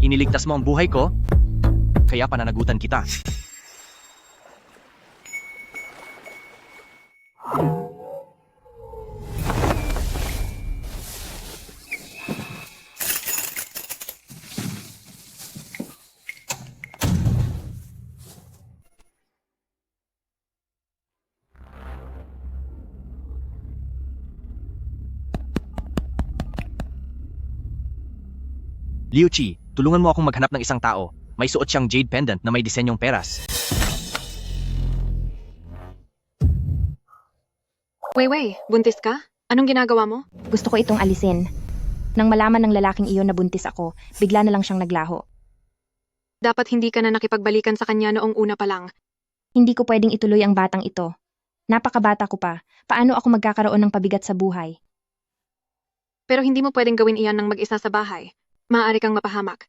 Iniligtas mo ang buhay ko, kaya pananagutan kita. Liu Chi, tulungan mo akong maghanap ng isang tao. May suot siyang jade pendant na may disenyong peras. Wei, buntis ka? Anong ginagawa mo? Gusto ko itong alisin. Nang malaman ng lalaking iyon na buntis ako, bigla na lang siyang naglaho. Dapat hindi ka na nakipagbalikan sa kanya noong una pa lang. Hindi ko pwedeng ituloy ang batang ito. Napakabata ko pa. Paano ako magkakaroon ng pabigat sa buhay? Pero hindi mo pwedeng gawin iyan ng mag-isa sa bahay. Maaari kang mapahamak.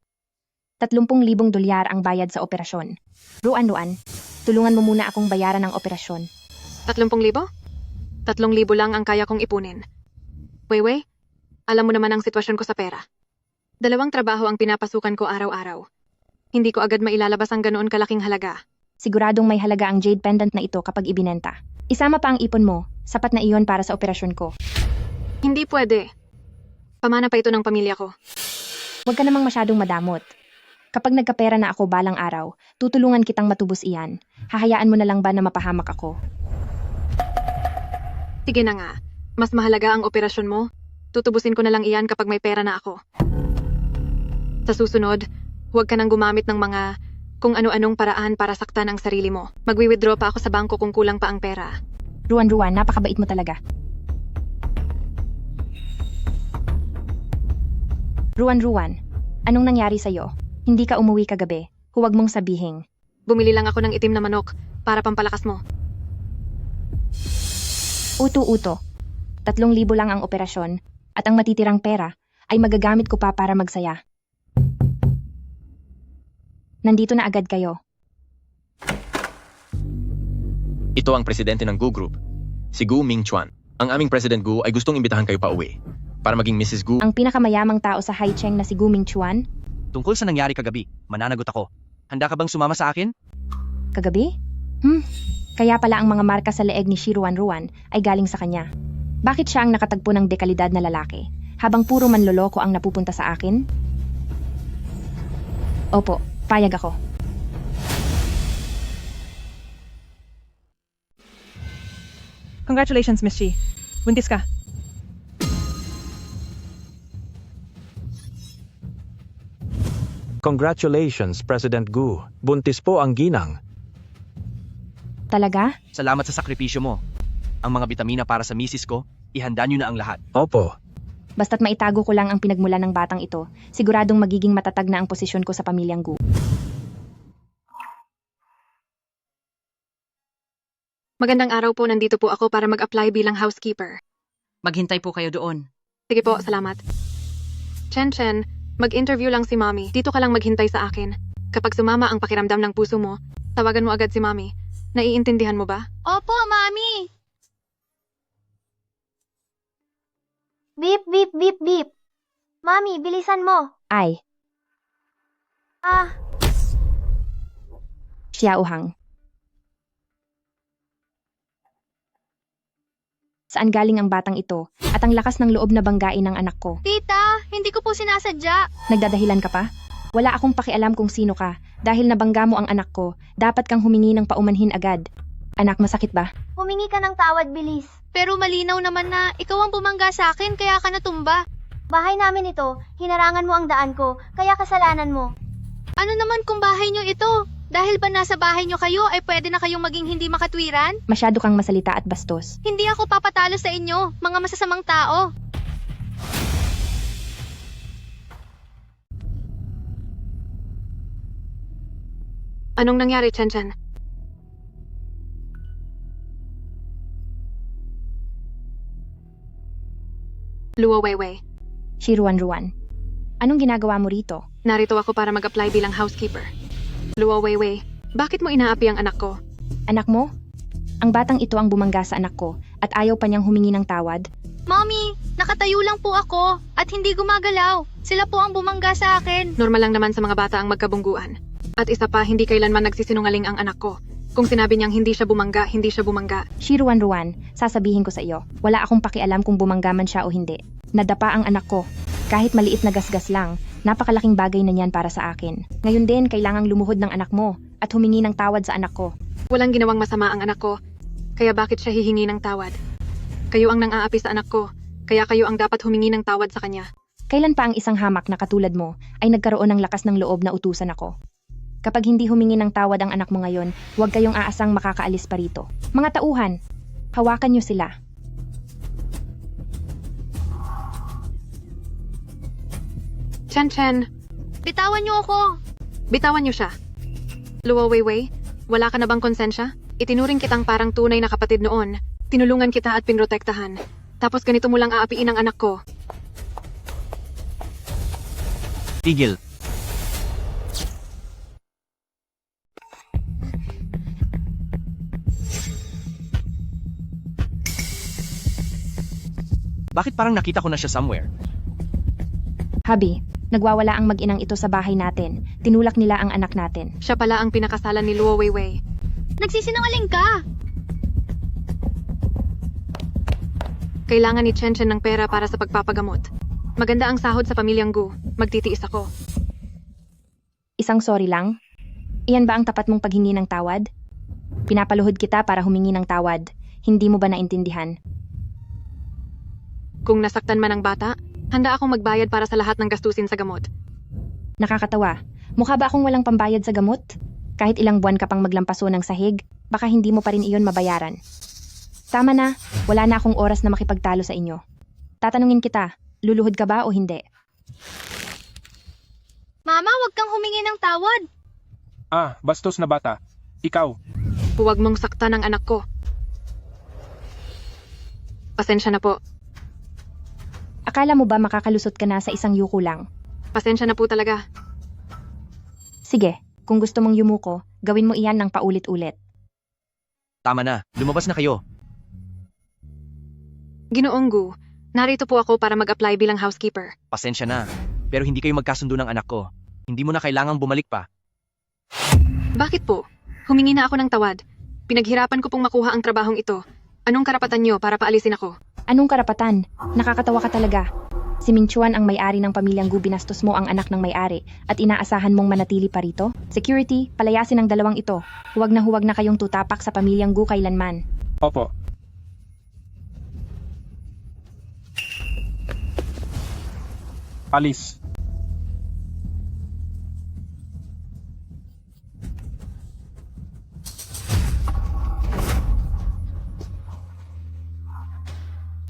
30,000 dolyar ang bayad sa operasyon. Ruan, tulungan mo muna akong bayaran ang operasyon. 30,000? 3,000 lang ang kaya kong ipunin. Wei, alam mo naman ang sitwasyon ko sa pera. 2 trabaho ang pinapasukan ko araw-araw. Hindi ko agad mailalabas ang ganoon kalaking halaga. Siguradong may halaga ang jade pendant na ito kapag ibinenta. Isama pa ang ipon mo, sapat na iyon para sa operasyon ko. Hindi pwede. Pamana pa ito ng pamilya ko. Huwag ka namang masyadong madamot. Kapag nagkapera na ako balang araw, tutulungan kitang matubos iyan. Hahayaan mo na lang ba na mapahamak ako? Sige na nga. Mas mahalaga ang operasyon mo. Tutubusin ko na lang iyan kapag may pera na ako. Sa susunod, huwag ka nang gumamit ng mga kung ano-anong paraan para saktan ang sarili mo. Magwi-withdraw pa ako sa bangko kung kulang pa ang pera. Ruan, napakabait mo talaga. Ruan, anong nangyari sa'yo? Hindi ka umuwi kagabi. Huwag mong sabihin. Bumili lang ako ng itim na manok para pampalakas mo. Uto. 3,000 lang ang operasyon at ang matitirang pera ay magagamit ko pa para magsaya. Nandito na agad kayo. Ito ang presidente ng Gu Group, si Gu Mingchuan. Ang aming President Gu ay gustong imbitahan kayo pa uwi. Para maging Mrs. Gu. Ang pinakamayamang tao sa Haicheng na si Gu Mingchuan? Tungkol sa nangyari kagabi, mananagot ako. Handa ka bang sumama sa akin? Kagabi? Kaya pala ang mga marka sa leeg ni Ruan ay galing sa kanya. Bakit siya ang nakatagpo ng dekalidad na lalaki, habang puro manloloko ang napupunta sa akin? Opo, payag ako. Congratulations, Miss Chi. Buntis ka. Congratulations, President Gu. Buntis po ang ginang. Talaga? Salamat sa sakripisyo mo. Ang mga bitamina para sa misis ko, ihanda nyo na ang lahat. Opo. Basta't maitago ko lang ang pinagmulan ng batang ito, siguradong magiging matatag na ang posisyon ko sa pamilyang Gu. Magandang araw po, nandito po ako para mag-apply bilang housekeeper. Maghintay po kayo doon. Sige po, salamat. Chen, mag-interview lang si Mommy. Dito ka lang maghintay sa akin. Kapag sumama ang pakiramdam ng puso mo, tawagan mo agad si Mommy. Naiintindihan mo ba? Opo, Mami! Beep. Mami, bilisan mo. Ay, Ah, Xiaohang. Saan galing ang batang ito at ang lakas ng loob na banggain ng anak ko? tita, hindi ko po sinasadya. Nagdadahilan ka pa? Wala akong pakialam kung sino ka. Dahil nabangga mo ang anak ko, dapat kang humingi ng paumanhin agad. Anak, masakit ba? Humingi ka ng tawad, bilis. Pero malinaw naman na ikaw ang bumangga sa akin kaya ka natumba. Bahay namin ito, hinarangan mo ang daan ko, kaya kasalanan mo. Ano naman kung bahay nyo ito? Dahil ba nasa bahay nyo kayo ay pwede na kayong maging hindi makatwiran? Masyado kang masalita at bastos. Hindi ako papatalo sa inyo, mga masasamang tao. Anong nangyari, Chen? Luo Wei. Si Ruan. Anong ginagawa mo rito? Narito ako para mag-apply bilang housekeeper. Luo Wei, bakit mo inaapi ang anak ko? Anak mo? Ang batang ito ang bumangga sa anak ko at ayaw pa niyang humingi ng tawad? Mommy, nakatayo lang po ako at hindi gumagalaw. Sila po ang bumangga sa akin. Normal lang naman sa mga bata ang magkabungguan. At isa pa, hindi kailanman nagsisinungaling ang anak ko. Kung sinabi niyang hindi siya bumangga, hindi siya bumangga. Shiruan Ruan, sasabihin ko sa iyo, wala akong pakialam kung bumangga man siya o hindi. Nadapa ang anak ko. Kahit maliit na gasgas lang, napakalaking bagay na niyan para sa akin. Ngayon din, kailangang lumuhod ng anak mo at humingi ng tawad sa anak ko. Walang ginawang masama ang anak ko. Kaya bakit siya hihingi ng tawad? Kayo ang nang-aapi sa anak ko. Kaya kayo ang dapat humingi ng tawad sa kanya. Kailan pa ang isang hamak na katulad mo ay nagkaroon ng lakas ng loob na utusan ako? Kapag hindi humingi ng tawad ang anak mo ngayon, huwag kayong aasang makakaalis pa rito. Mga tauhan, hawakan niyo sila. Chen, Bitawan niyo ako. bitawan niyo siya. Luo Weiwei, wala ka na bang konsensya? Itinuring kitang parang tunay na kapatid noon. Tinulungan kita at pinrotektahan. Tapos ganito mo lang aapiin ang anak ko. Tigil. Bakit parang nakita ko na siya somewhere? Habi, nagwawala ang mag-inang ito sa bahay natin. Tinulak nila ang anak natin. Siya pala ang pinakasalan ni Luo Weiwei. Nagsisinungaling ka. Kailangan ni Chen ng pera para sa pagpapagamot. Maganda ang sahod sa pamilyang Gu. Magtitiis ako. Isang sorry lang? Iyan ba ang tapat mong paghingi ng tawad? Pinapaluhod kita para humingi ng tawad. Hindi mo ba naintindihan? Kung nasaktan man ang bata, handa akong magbayad para sa lahat ng gastusin sa gamot. Nakakatawa. Mukha ba akong walang pambayad sa gamot? Kahit ilang buwan ka pang maglampaso ng sahig, baka hindi mo pa rin iyon mabayaran. Tama na, wala na akong oras na makipagtalo sa inyo. Tatanungin kita, luluhod ka ba o hindi? Mama, wag kang humingi ng tawad. Bastos na bata. Ikaw. Huwag mong saktan ang anak ko. Pasensya na po. Akala mo ba makakalusot ka na sa isang yuko lang? Pasensya na po talaga. Sige, kung gusto mong yumuko, gawin mo iyan ng paulit-ulit. Tama na, lumabas na kayo. Ginoong Gu, narito po ako para mag-apply bilang housekeeper. Pasensya na, pero hindi kayo magkasundo ng anak ko. Hindi mo na kailangang bumalik pa. Bakit po? Humingi na ako ng tawad. Pinaghirapan ko pong makuha ang trabahong ito. Anong karapatan niyo para paalisin ako? Anong karapatan? Nakakatawa ka talaga. Si Ming Chuan ang may-ari ng pamilyang Gu, binastos mo ang anak ng may-ari at inaasahan mong manatili pa rito? Security, palayasin ang dalawang ito. Huwag na kayong tutapak sa pamilyang Gu kailanman. Opo. Alis.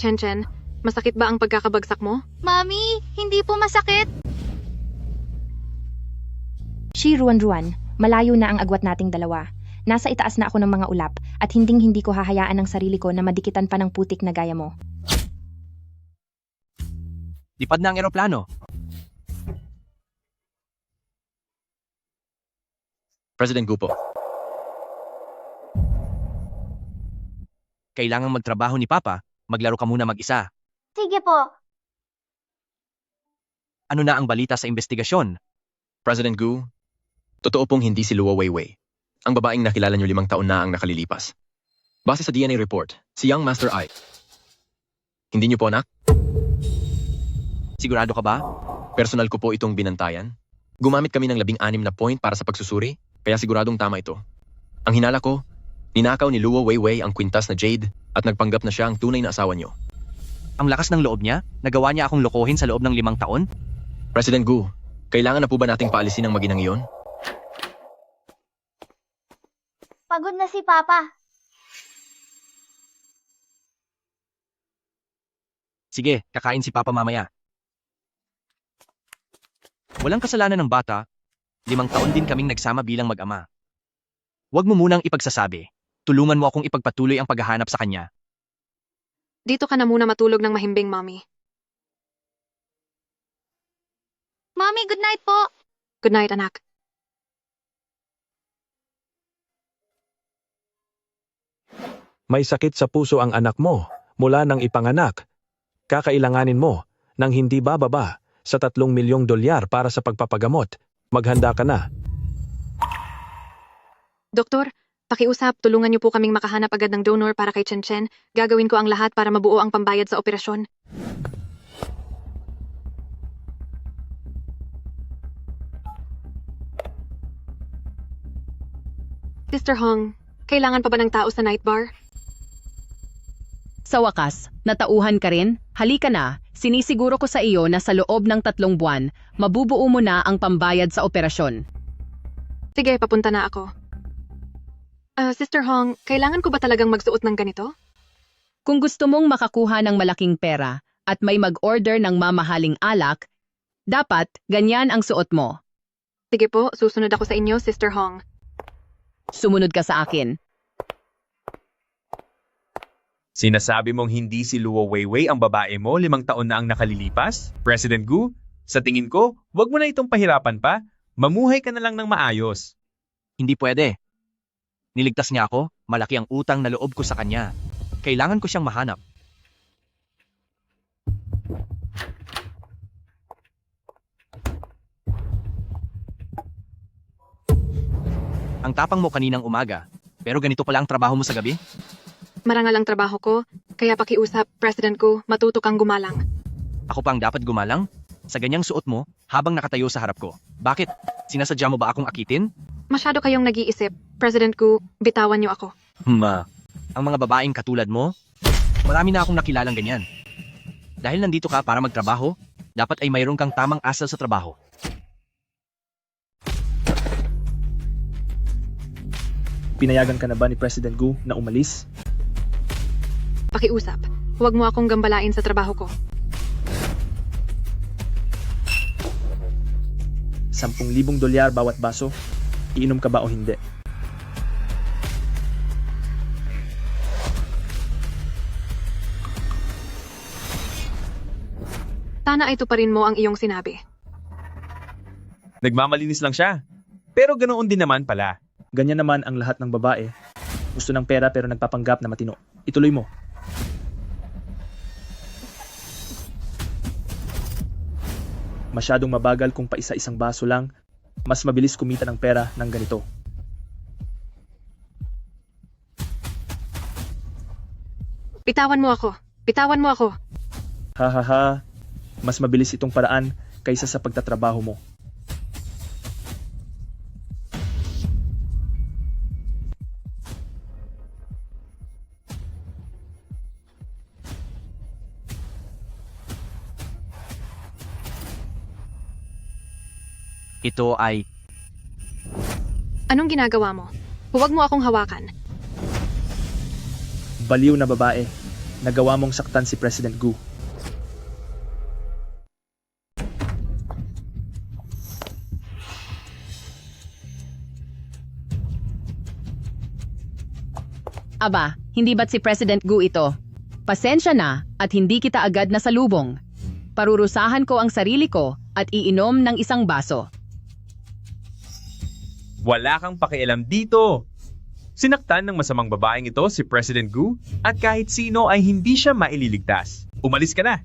Chen, masakit ba ang pagkakabagsak mo? Mami, hindi po masakit. Shi Ruan, malayo na ang agwat nating dalawa. Nasa itaas na ako ng mga ulap at hindi ko hahayaan ang sarili ko na madikitan pa ng putik na gaya mo. Lipad na ang eroplano. President Gu po. Kailangang magtrabaho ni Papa, maglaro ka muna mag-isa. Sige po. Ano na ang balita sa investigasyon? President Gu, totoo pong hindi si Luo Weiwei. Ang babaeng nakilala niyo 5 taon na ang nakalilipas. Base sa DNA report, si Young Master Ai. Hindi niyo po anak? Sigurado ka ba? Personal ko po itong binantayan. Gumamit kami ng 16 na point para sa pagsusuri, kaya siguradong tama ito. Ang hinala ko, ninakaw ni Luo Weiwei ang kwintas na Jade at nagpanggap na siya ang tunay na asawa niyo. Ang lakas ng loob niya? Nagawa niya akong lokohin sa loob ng 5 taon? President Gu, kailangan na po ba nating paalisin ang maginang iyon? Pagod na si Papa. Sige, kakain si Papa mamaya. Walang kasalanan ng bata. 5 taon din kaming nagsama bilang mag-ama. Huwag mo munang ipagsasabi. Tulungan mo akong ipagpatuloy ang paghahanap sa kanya. Dito ka na muna matulog ng mahimbing, Mommy. Mami, good night po. Good night, anak. May sakit sa puso ang anak mo mula nang ipanganak. Kakailanganin mo ng hindi bababa sa 3 milyong dolyar para sa pagpapagamot. Maghanda ka na. Doktor, pakiusap, tulungan niyo po kaming makahanap agad ng donor para kay Chen Chen. Gagawin ko ang lahat para mabuo ang pambayad sa operasyon. Sister Hong, kailangan pa ba ng tao sa night bar? Sa wakas, natauhan ka rin? Halika na, sinisiguro ko sa iyo na sa loob ng 3 buwan, mabubuo mo na ang pambayad sa operasyon. Sige, papunta na ako. Sister Hong, kailangan ko ba talagang magsuot ng ganito? Kung gusto mong makakuha ng malaking pera at may mag-order ng mamahaling alak, dapat ganyan ang suot mo. Sige po, susunod ako sa inyo, Sister Hong. Sumunod ka sa akin. Sinasabi mong hindi si Luo Weiwei ang babae mo 5 taon na ang nakalilipas? President Gu, sa tingin ko, wag mo na itong pahirapan pa. Mamuhay ka na lang ng maayos. Hindi pwede. Niligtas niya ako, malaki ang utang na loob ko sa kanya. Kailangan ko siyang mahanap. Ang tapang mo kaninang umaga, pero ganito pala ang trabaho mo sa gabi? Marangal ang trabaho ko, kaya pakiusap, President ko, matuto kang gumalang. Ako pa ang dapat gumalang? Sa ganyang suot mo, habang nakatayo sa harap ko. Bakit? Sinasadya mo ba akong akitin? Masyado kayong nag-iisip. President ko, bitawan niyo ako. Ang mga babaeng katulad mo, marami na akong nakilalang ganyan. Dahil nandito ka para magtrabaho, dapat ay mayroon kang tamang asal sa trabaho. Pinayagan ka na ba ni President Gu na umalis? Pakiusap, huwag mo akong gambalain sa trabaho ko. 10,000 dolyar bawat baso. Iinom ka ba o hindi? Sana ay tuparin mo ang iyong sinabi. Nagmamalinis lang siya. Pero ganoon din naman pala. Ganyan naman ang lahat ng babae. Gusto ng pera pero nagpapanggap na matino. Ituloy mo. Masyadong mabagal kung paisa-isang baso lang. Mas mabilis kumita ng pera ng ganito. Bitawan mo ako. Bitawan mo ako. Ha ha ha. Mas mabilis itong paraan kaysa sa pagtatrabaho mo. Ito ay... Anong ginagawa mo? Huwag mo akong hawakan. Baliw na babae. Nagawa mong saktan si President Gu. Aba, hindi ba't si President Gu ito? Pasensya na at hindi kita agad nasalubong. Parurusahan ko ang sarili ko at iinom ng isang baso. Wala kang pakialam dito. Sinaktan ng masamang babaeng ito si President Gu at kahit sino ay hindi siya maililigtas. Umalis ka na.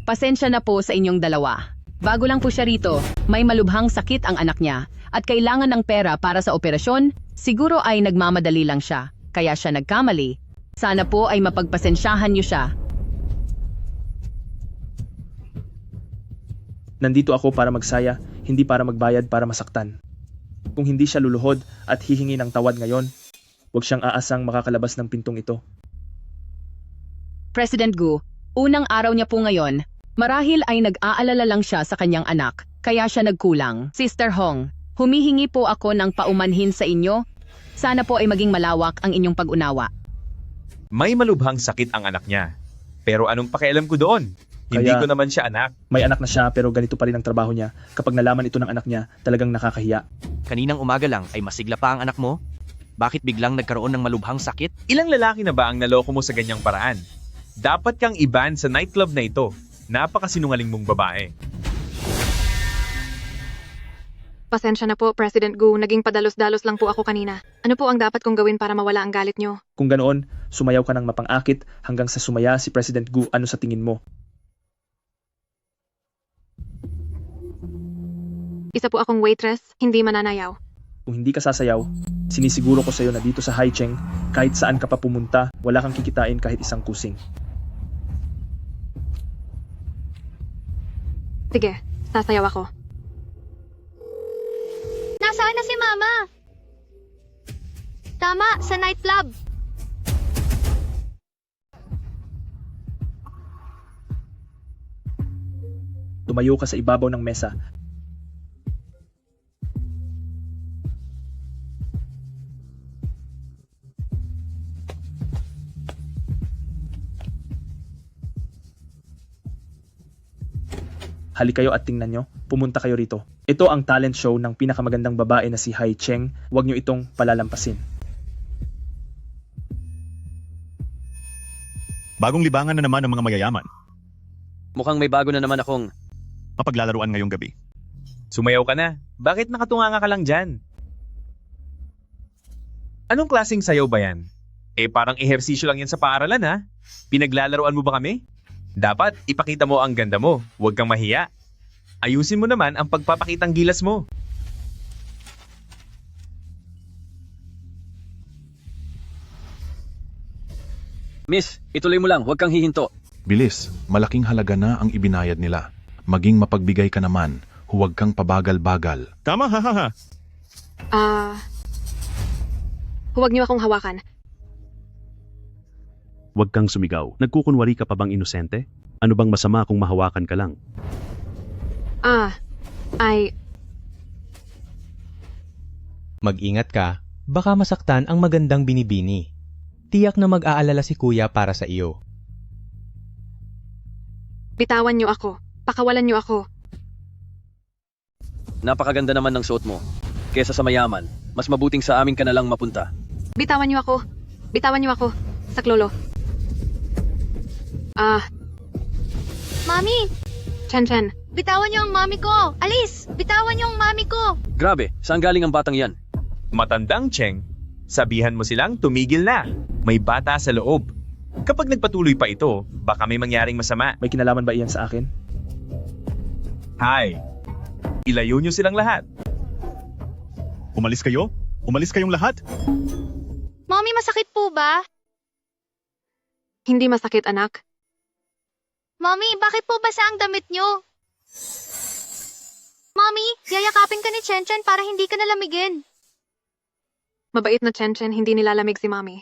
Pasensya na po sa inyong dalawa. Bago lang po siya rito, may malubhang sakit ang anak niya at kailangan ng pera para sa operasyon. Siguro ay nagmamadali lang siya, kaya siya nagkamali. Sana po ay mapagpasensyahan niyo siya. Nandito ako para magsaya, hindi para magbayad para masaktan. Kung hindi siya luluhod at hihingi ng tawad ngayon, huwag siyang aasang makakalabas ng pintong ito. President Gu, unang araw niya po ngayon, marahil ay nag-aalala lang siya sa kanyang anak, kaya siya nagkulang. Sister Hong, humihingi po ako ng paumanhin sa inyo. Sana po ay maging malawak ang inyong pag-unawa. May malubhang sakit ang anak niya. Pero anong pakialam ko doon? Hindi Kaya- ko naman siya anak. May anak na siya pero ganito pa rin ang trabaho niya. Kapag nalaman ito ng anak niya, talagang nakakahiya. Kaninang umaga lang ay masigla pa ang anak mo? Bakit biglang nagkaroon ng malubhang sakit? Ilang lalaki na ba ang naloko mo sa ganyang paraan? Dapat kang iban sa nightclub na ito. Napakasinungaling mong babae. Pasensya na po, President Gu. Naging padalos-dalos lang po ako kanina. Ano po ang dapat kong gawin para mawala ang galit niyo? Kung ganoon, sumayaw ka ng mapang-akit hanggang sa sumaya si President Gu. Ano sa tingin mo? Isa po akong waitress, hindi mananayaw. Kung hindi ka sasayaw, sinisiguro ko sa'yo na dito sa Haicheng, kahit saan ka pa pumunta, wala kang kikitain kahit isang kusing. Sige, sasayaw ako. Nasaan na si Mama? Tama, sa nightclub. Tumayo ka sa ibabaw ng mesa. Hali kayo at tingnan nyo, pumunta kayo rito. Ito ang talent show ng pinakamagandang babae na si Hai Cheng. Huwag nyo itong palalampasin. Bagong libangan na naman ng mga mayayaman. Mukhang may bago na naman akong... Mapaglalaruan ngayong gabi. Sumayaw ka na. Bakit nakatunganga ka lang dyan? Anong klaseng sayaw ba yan? Eh parang ehersisyo lang yan sa paaralan ha? Pinaglalaroan mo ba kami? Dapat ipakita mo ang ganda mo, huwag kang mahiya. Ayusin mo naman ang pagpapakitang gilas mo. Miss, ituloy mo lang, huwag kang hihinto. Bilis, malaking halaga na ang ibinayad nila. Maging mapagbigay ka naman, huwag kang pabagal-bagal. Tama, ha. Huwag niyo akong hawakan. Huwag kang sumigaw. Nagkukunwari ka pa bang inosente? Ano bang masama kung mahawakan ka lang? Mag-ingat ka, baka masaktan ang magandang binibini. Tiyak na mag-aalala si kuya para sa iyo. Bitawan niyo ako. Pakawalan niyo ako. Napakaganda naman ng suot mo. Kesa sa mayaman, mas mabuting sa amin ka na lang mapunta. Bitawan niyo ako. Bitawan niyo ako. Saklolo. Mami, Chen. bitawan niyo ang mami ko. Alis, bitawan niyo ang mami ko. Grabe, saan galing ang batang yan? Matandang Cheng, sabihan mo silang tumigil na. May bata sa loob. Kapag nagpatuloy pa ito, baka may mangyaring masama. May kinalaman ba iyan sa akin? Hay, ilayo niyo silang lahat. Umalis kayo? Umalis kayong lahat? Mami, masakit po ba? Hindi masakit, anak. Mami, bakit po basa ang damit niyo? Mami, yayakapin ka ni Chen para hindi ka nalamigin. Mabait na Chen, hindi nilalamig si Mami.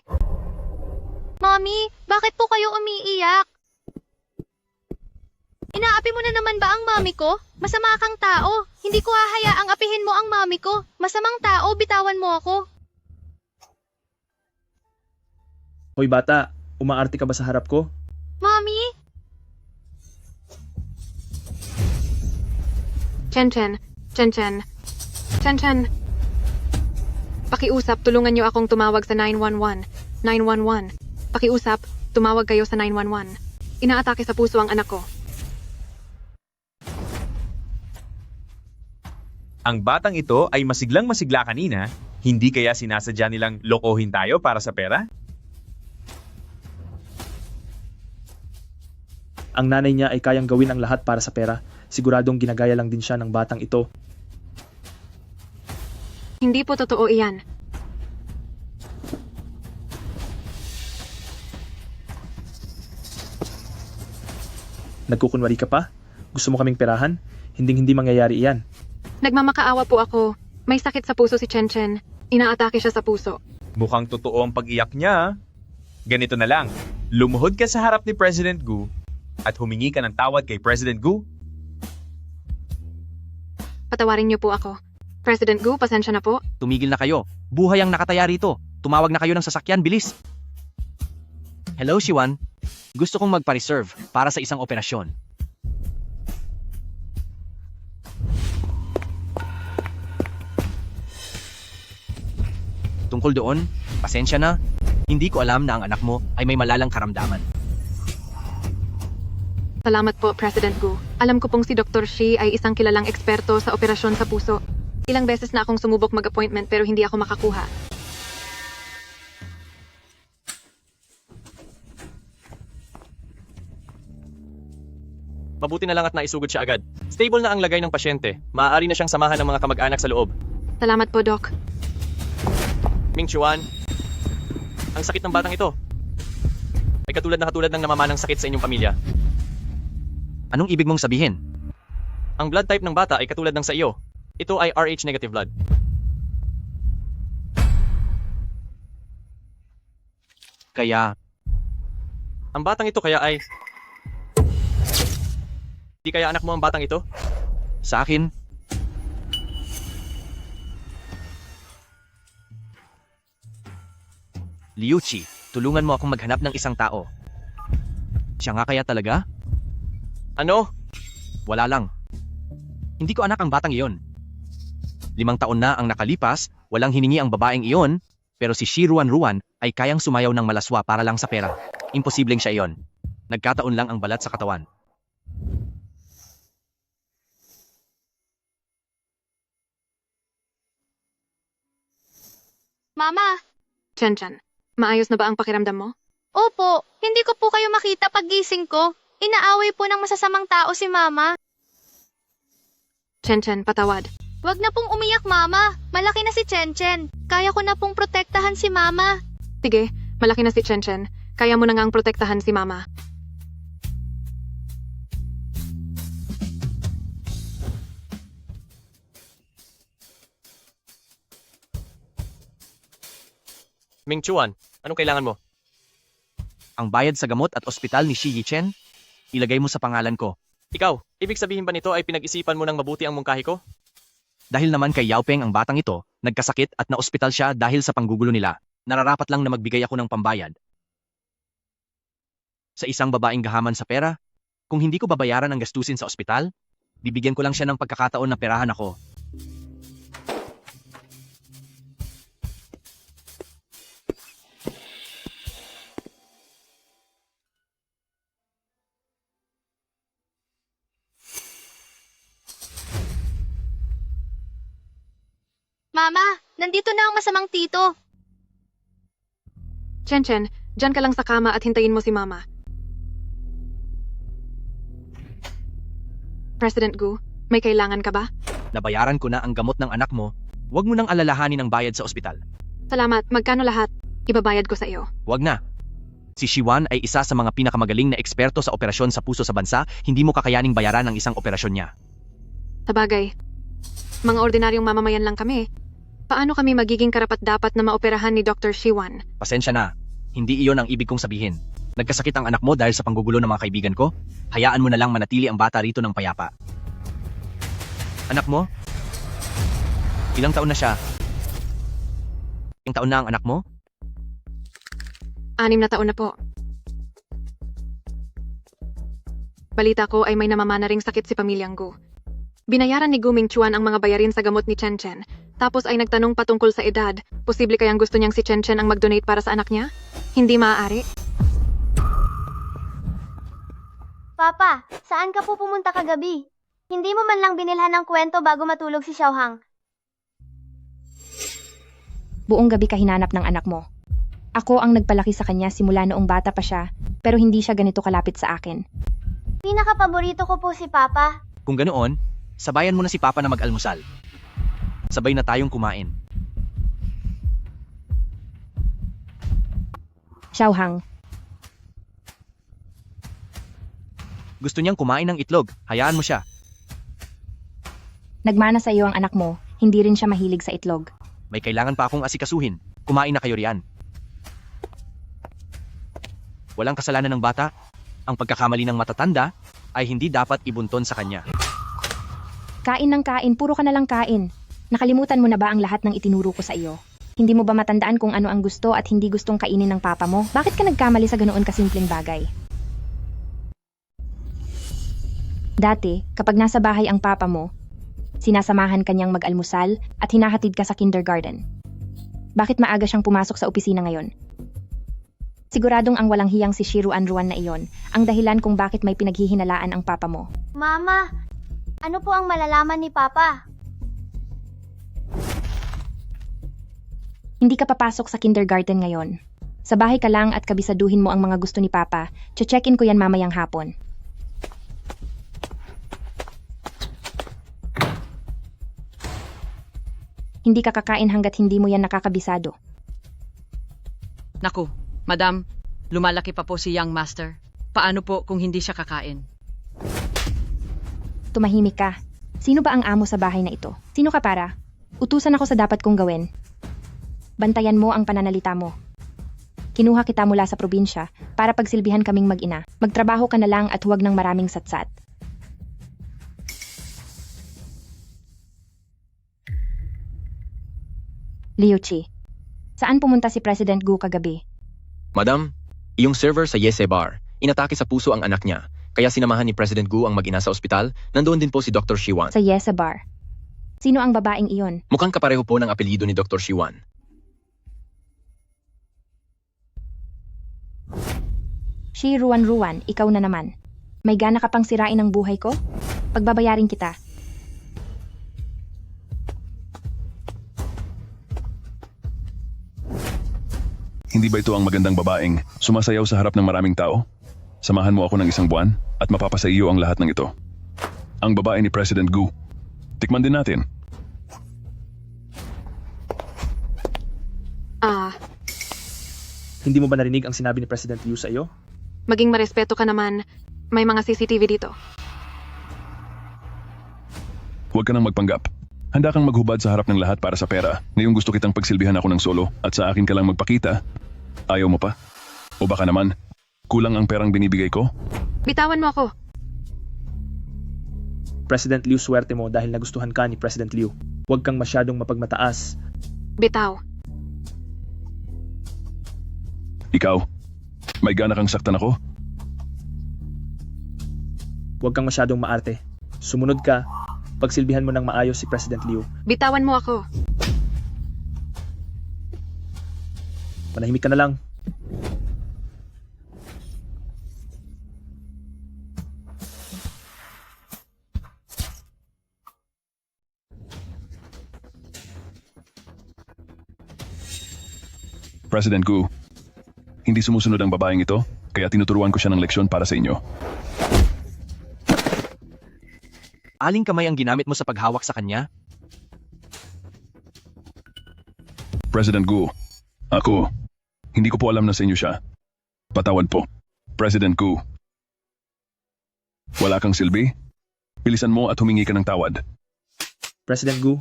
Mami, bakit po kayo umiiyak? Inaapi mo na naman ba ang mami ko? Masama kang tao. Hindi ko hahayaang apihin mo ang mami ko. Masamang tao, bitawan mo ako. Hoy bata, umaarte ka ba sa harap ko? Mami? Chen. Pakiusap, tulungan niyo akong tumawag sa 911. 911. Pakiusap, tumawag kayo sa 911. Inaatake sa puso ang anak ko. Ang batang ito ay masiglang masigla kanina, hindi kaya sinasadya nilang lokohin tayo para sa pera? Ang nanay niya ay kayang gawin ang lahat para sa pera. Siguradong ginagaya lang din siya ng batang ito. Hindi po totoo iyan. Nagkukunwari ka pa? Gusto mo kaming perahan? Hindi mangyayari iyan. Nagmamakaawa po ako. May sakit sa puso si Chen. Inaatake siya sa puso. Mukhang totoo ang pag-iyak niya. Ganito na lang, lumuhod ka sa harap ni President Gu at humingi ka ng tawad kay President Gu. Patawarin niyo po ako. President Gu, pasensya na po. Tumigil na kayo. Buhay ang nakataya rito. Tumawag na kayo ng sasakyan, bilis. Hello, Shiwan. Gusto kong magpa-reserve para sa isang operasyon. Tungkol doon, pasensya na. Hindi ko alam na ang anak mo ay may malalang karamdaman. Salamat po, President Gu. Alam ko pong si Dr. Shi ay isang kilalang eksperto sa operasyon sa puso. Ilang beses na akong sumubok mag-appointment pero hindi ako makakuha. Mabuti na lang at naisugod siya agad. Stable na ang lagay ng pasyente. Maaari na siyang samahan ng mga kamag-anak sa loob. Salamat po, Doc. Ming Chuan, ang sakit ng batang ito ay katulad ng namamanang sakit sa inyong pamilya. Anong ibig mong sabihin? Ang blood type ng bata ay katulad ng sa iyo. Ito ay Rh negative blood. Kaya, ang batang ito kaya ay... Di kaya anak mo ang batang ito? Sa akin? Liu Qi, tulungan mo akong maghanap ng isang tao. Siya nga kaya talaga? Ano? Wala lang. Hindi ko anak ang batang iyon. 5 taon na ang nakalipas, walang hiningi ang babaeng iyon, pero si Shi Ruan ay kayang sumayaw ng malaswa para lang sa pera. Imposibleng siya iyon. Nagkataon lang ang balat sa katawan. Mama! Chen, maayos na ba ang pakiramdam mo? Opo, hindi ko po kayo makita pag gising ko. Inaaway po ng masasamang tao si Mama. Chen, patawad. Wag na pong umiyak, Mama. Malaki na si Chen. Kaya ko na pong protektahan si Mama. Sige, malaki na si Chen. Kaya mo na ngang protektahan si Mama. Ming Chuan, anong kailangan mo? Ang bayad sa gamot at ospital ni Shi Yichen? Ilagay mo sa pangalan ko. Ikaw, ibig sabihin ba nito ay pinag-isipan mo ng mabuti ang mungkahi ko? Dahil naman kay Yao Peng ang batang ito, nagkasakit at na-ospital siya dahil sa panggugulo nila. Nararapat lang na magbigay ako ng pambayad. Sa isang babaeng gahaman sa pera, kung hindi ko babayaran ang gastusin sa ospital, bibigyan ko lang siya ng pagkakataon na perahan ako. Mama, nandito na ang masamang tito. Chen, dyan ka lang sa kama at hintayin mo si Mama. President Gu, may kailangan ka ba? Nabayaran ko na ang gamot ng anak mo. Huwag mo nang alalahanin ang bayad sa ospital. Salamat, magkano lahat? Ibabayad ko sa iyo. Huwag na. Si Shiwan ay isa sa mga pinakamagaling na eksperto sa operasyon sa puso sa bansa, hindi mo kakayaning bayaran ang isang operasyon niya. Sabagay, mga ordinaryong mamamayan lang kami. Paano kami magiging karapat-dapat na maoperahan ni Dr. Shiwan? Pasensya na, hindi iyon ang ibig kong sabihin. Nagkasakit ang anak mo dahil sa panggugulo ng mga kaibigan ko? Hayaan mo na lang manatili ang bata rito ng payapa. Anak mo? Ilang taon na siya? Ilang taon na ang anak mo? 6 na taon na po. Balita ko ay may namamana ring sakit si pamilyang Gu. Binayaran ni Gu Mingchuan ang mga bayarin sa gamot ni Chen, tapos ay nagtanong patungkol sa edad. Posible kayang gusto niyang si Chen ang mag-donate para sa anak niya? Hindi maaari. Papa, saan ka po pumunta kagabi? Hindi mo man lang binilhan ng kwento bago matulog si Xiaohang. Buong gabi ka hinanap ng anak mo. Ako ang nagpalaki sa kanya simula noong bata pa siya, pero hindi siya ganito kalapit sa akin. Pinaka-paborito ko po si Papa. Kung ganoon, sabayan mo na si Papa na mag-almusal. Sabay na tayong kumain. Xiaohang, Gusto niyang kumain ng itlog, hayaan mo siya. nagmana sa iyo ang anak mo, hindi rin siya mahilig sa itlog. May kailangan pa akong asikasuhin. Kumain na kayo riyan. Walang kasalanan ng bata. Ang pagkakamali ng matatanda ay hindi dapat ibunton sa kanya. Kain ng kain, puro ka na lang kain. Nakalimutan mo na ba ang lahat ng itinuro ko sa iyo? Hindi mo ba matandaan kung ano ang gusto at hindi gustong kainin ng papa mo? Bakit ka nagkamali sa ganoon kasimpleng bagay? Dati, kapag nasa bahay ang papa mo, sinasamahan kanyang mag-almusal at hinahatid ka sa kindergarten. Bakit maaga siyang pumasok sa opisina ngayon? Siguradong ang walang hiyang si Shi Ruan na iyon ang dahilan kung bakit may pinaghihinalaan ang papa mo. Mama, ano po ang malalaman ni Papa? Hindi ka papasok sa kindergarten ngayon. Sa bahay ka lang at kabisaduhin mo ang mga gusto ni Papa. Check-in ko yan mamayang hapon. Hindi ka kakain hanggat hindi mo yan nakakabisado. Naku, madam, lumalaki pa po si Young Master. Paano po kung hindi siya kakain? Tumahimik ka. Sino ba ang amo sa bahay na ito? Sino ka para? Utusan ako sa dapat kong gawin. Bantayan mo ang pananalita mo. Kinuha kita mula sa probinsya para pagsilbihan kaming mag-ina. Magtrabaho ka na lang at huwag ng maraming satsat. Liu Chi, saan pumunta si President Gu kagabi? Madam, iyong server sa Yese Bar, inatake sa puso ang anak niya. Kaya sinamahan ni President Gu ang mag-ina sa ospital. Nandoon din po si Dr. Shiwan. Sa Yesa Bar. Sino ang babaeng iyon? Mukhang kapareho po ng apelyido ni Dr. Shiwan. Shi Ruan, ikaw na naman. May gana ka pang sirain ang buhay ko? Pagbabayarin kita. Hindi ba ito ang magandang babaeng sumasayaw sa harap ng maraming tao? Samahan mo ako ng 1 buwan at mapapasa iyo ang lahat ng ito. Ang babae ni President Gu. Tikman din natin. Hindi mo ba narinig ang sinabi ni President Liu sa iyo? Maging marespeto ka naman. May mga CCTV dito. Huwag ka nang magpanggap. Handa kang maghubad sa harap ng lahat para sa pera. Ngayong gusto kitang pagsilbihan ako ng solo at sa akin ka lang magpakita. Ayaw mo pa? O baka naman, kulang ang perang binibigay ko? Bitawan mo ako. President Liu, swerte mo dahil nagustuhan ka ni President Liu. Huwag kang masyadong mapagmataas. Bitaw. Ikaw, may gana kang saktan ako? Huwag kang masyadong maarte. Sumunod ka. Pagsilbihan mo ng maayos si President Liu. Bitawan mo ako. Manahimik ka na lang. President Gu, hindi sumusunod ang babaeng ito, kaya tinuturuan ko siya ng leksyon para sa inyo. Aling kamay ang ginamit mo sa paghawak sa kanya? President Gu, ako, hindi ko po alam na sa inyo siya. Patawad po. President Gu. Wala kang silbi? Bilisan mo at humingi ka ng tawad. President Gu,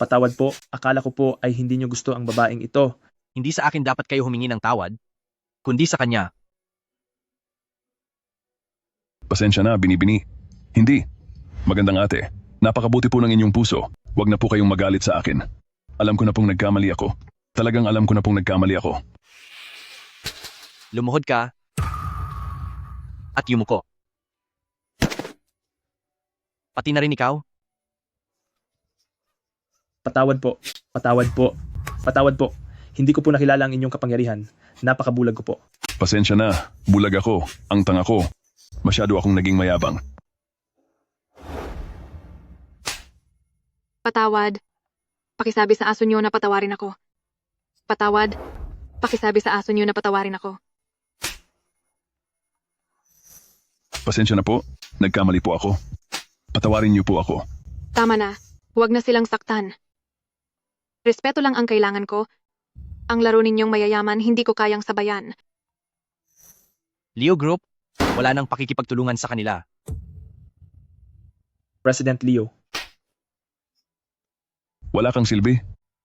patawad po. Akala ko po ay hindi niyo gusto ang babaeng ito. Hindi sa akin dapat kayo humingi ng tawad, kundi sa kanya. Pasensya na, binibini. Hindi. Magandang ate, napakabuti po ng inyong puso. Huwag na po kayong magalit sa akin. Alam ko na pong nagkamali ako. Talagang alam ko na pong nagkamali ako. Lumuhod ka at yumuko. Pati na rin ikaw? Patawad po. Patawad po. Patawad po. Hindi ko po nakilala ang inyong kapangyarihan. Napakabulag ko po. Pasensya na, bulag ako, ang tanga ko. Masyado akong naging mayabang. Patawad. Pakisabi sa aso niyo na patawarin ako. Patawad. Pakisabi sa aso niyo na patawarin ako. Pasensya na po, nagkamali po ako. Patawarin niyo po ako. Tama na. Huwag na silang saktan. Respeto lang ang kailangan ko. Ang laro ninyong mayayaman, hindi ko kayang sabayan. Leo Group, wala nang pakikipagtulungan sa kanila. President Liu. Wala kang silbi.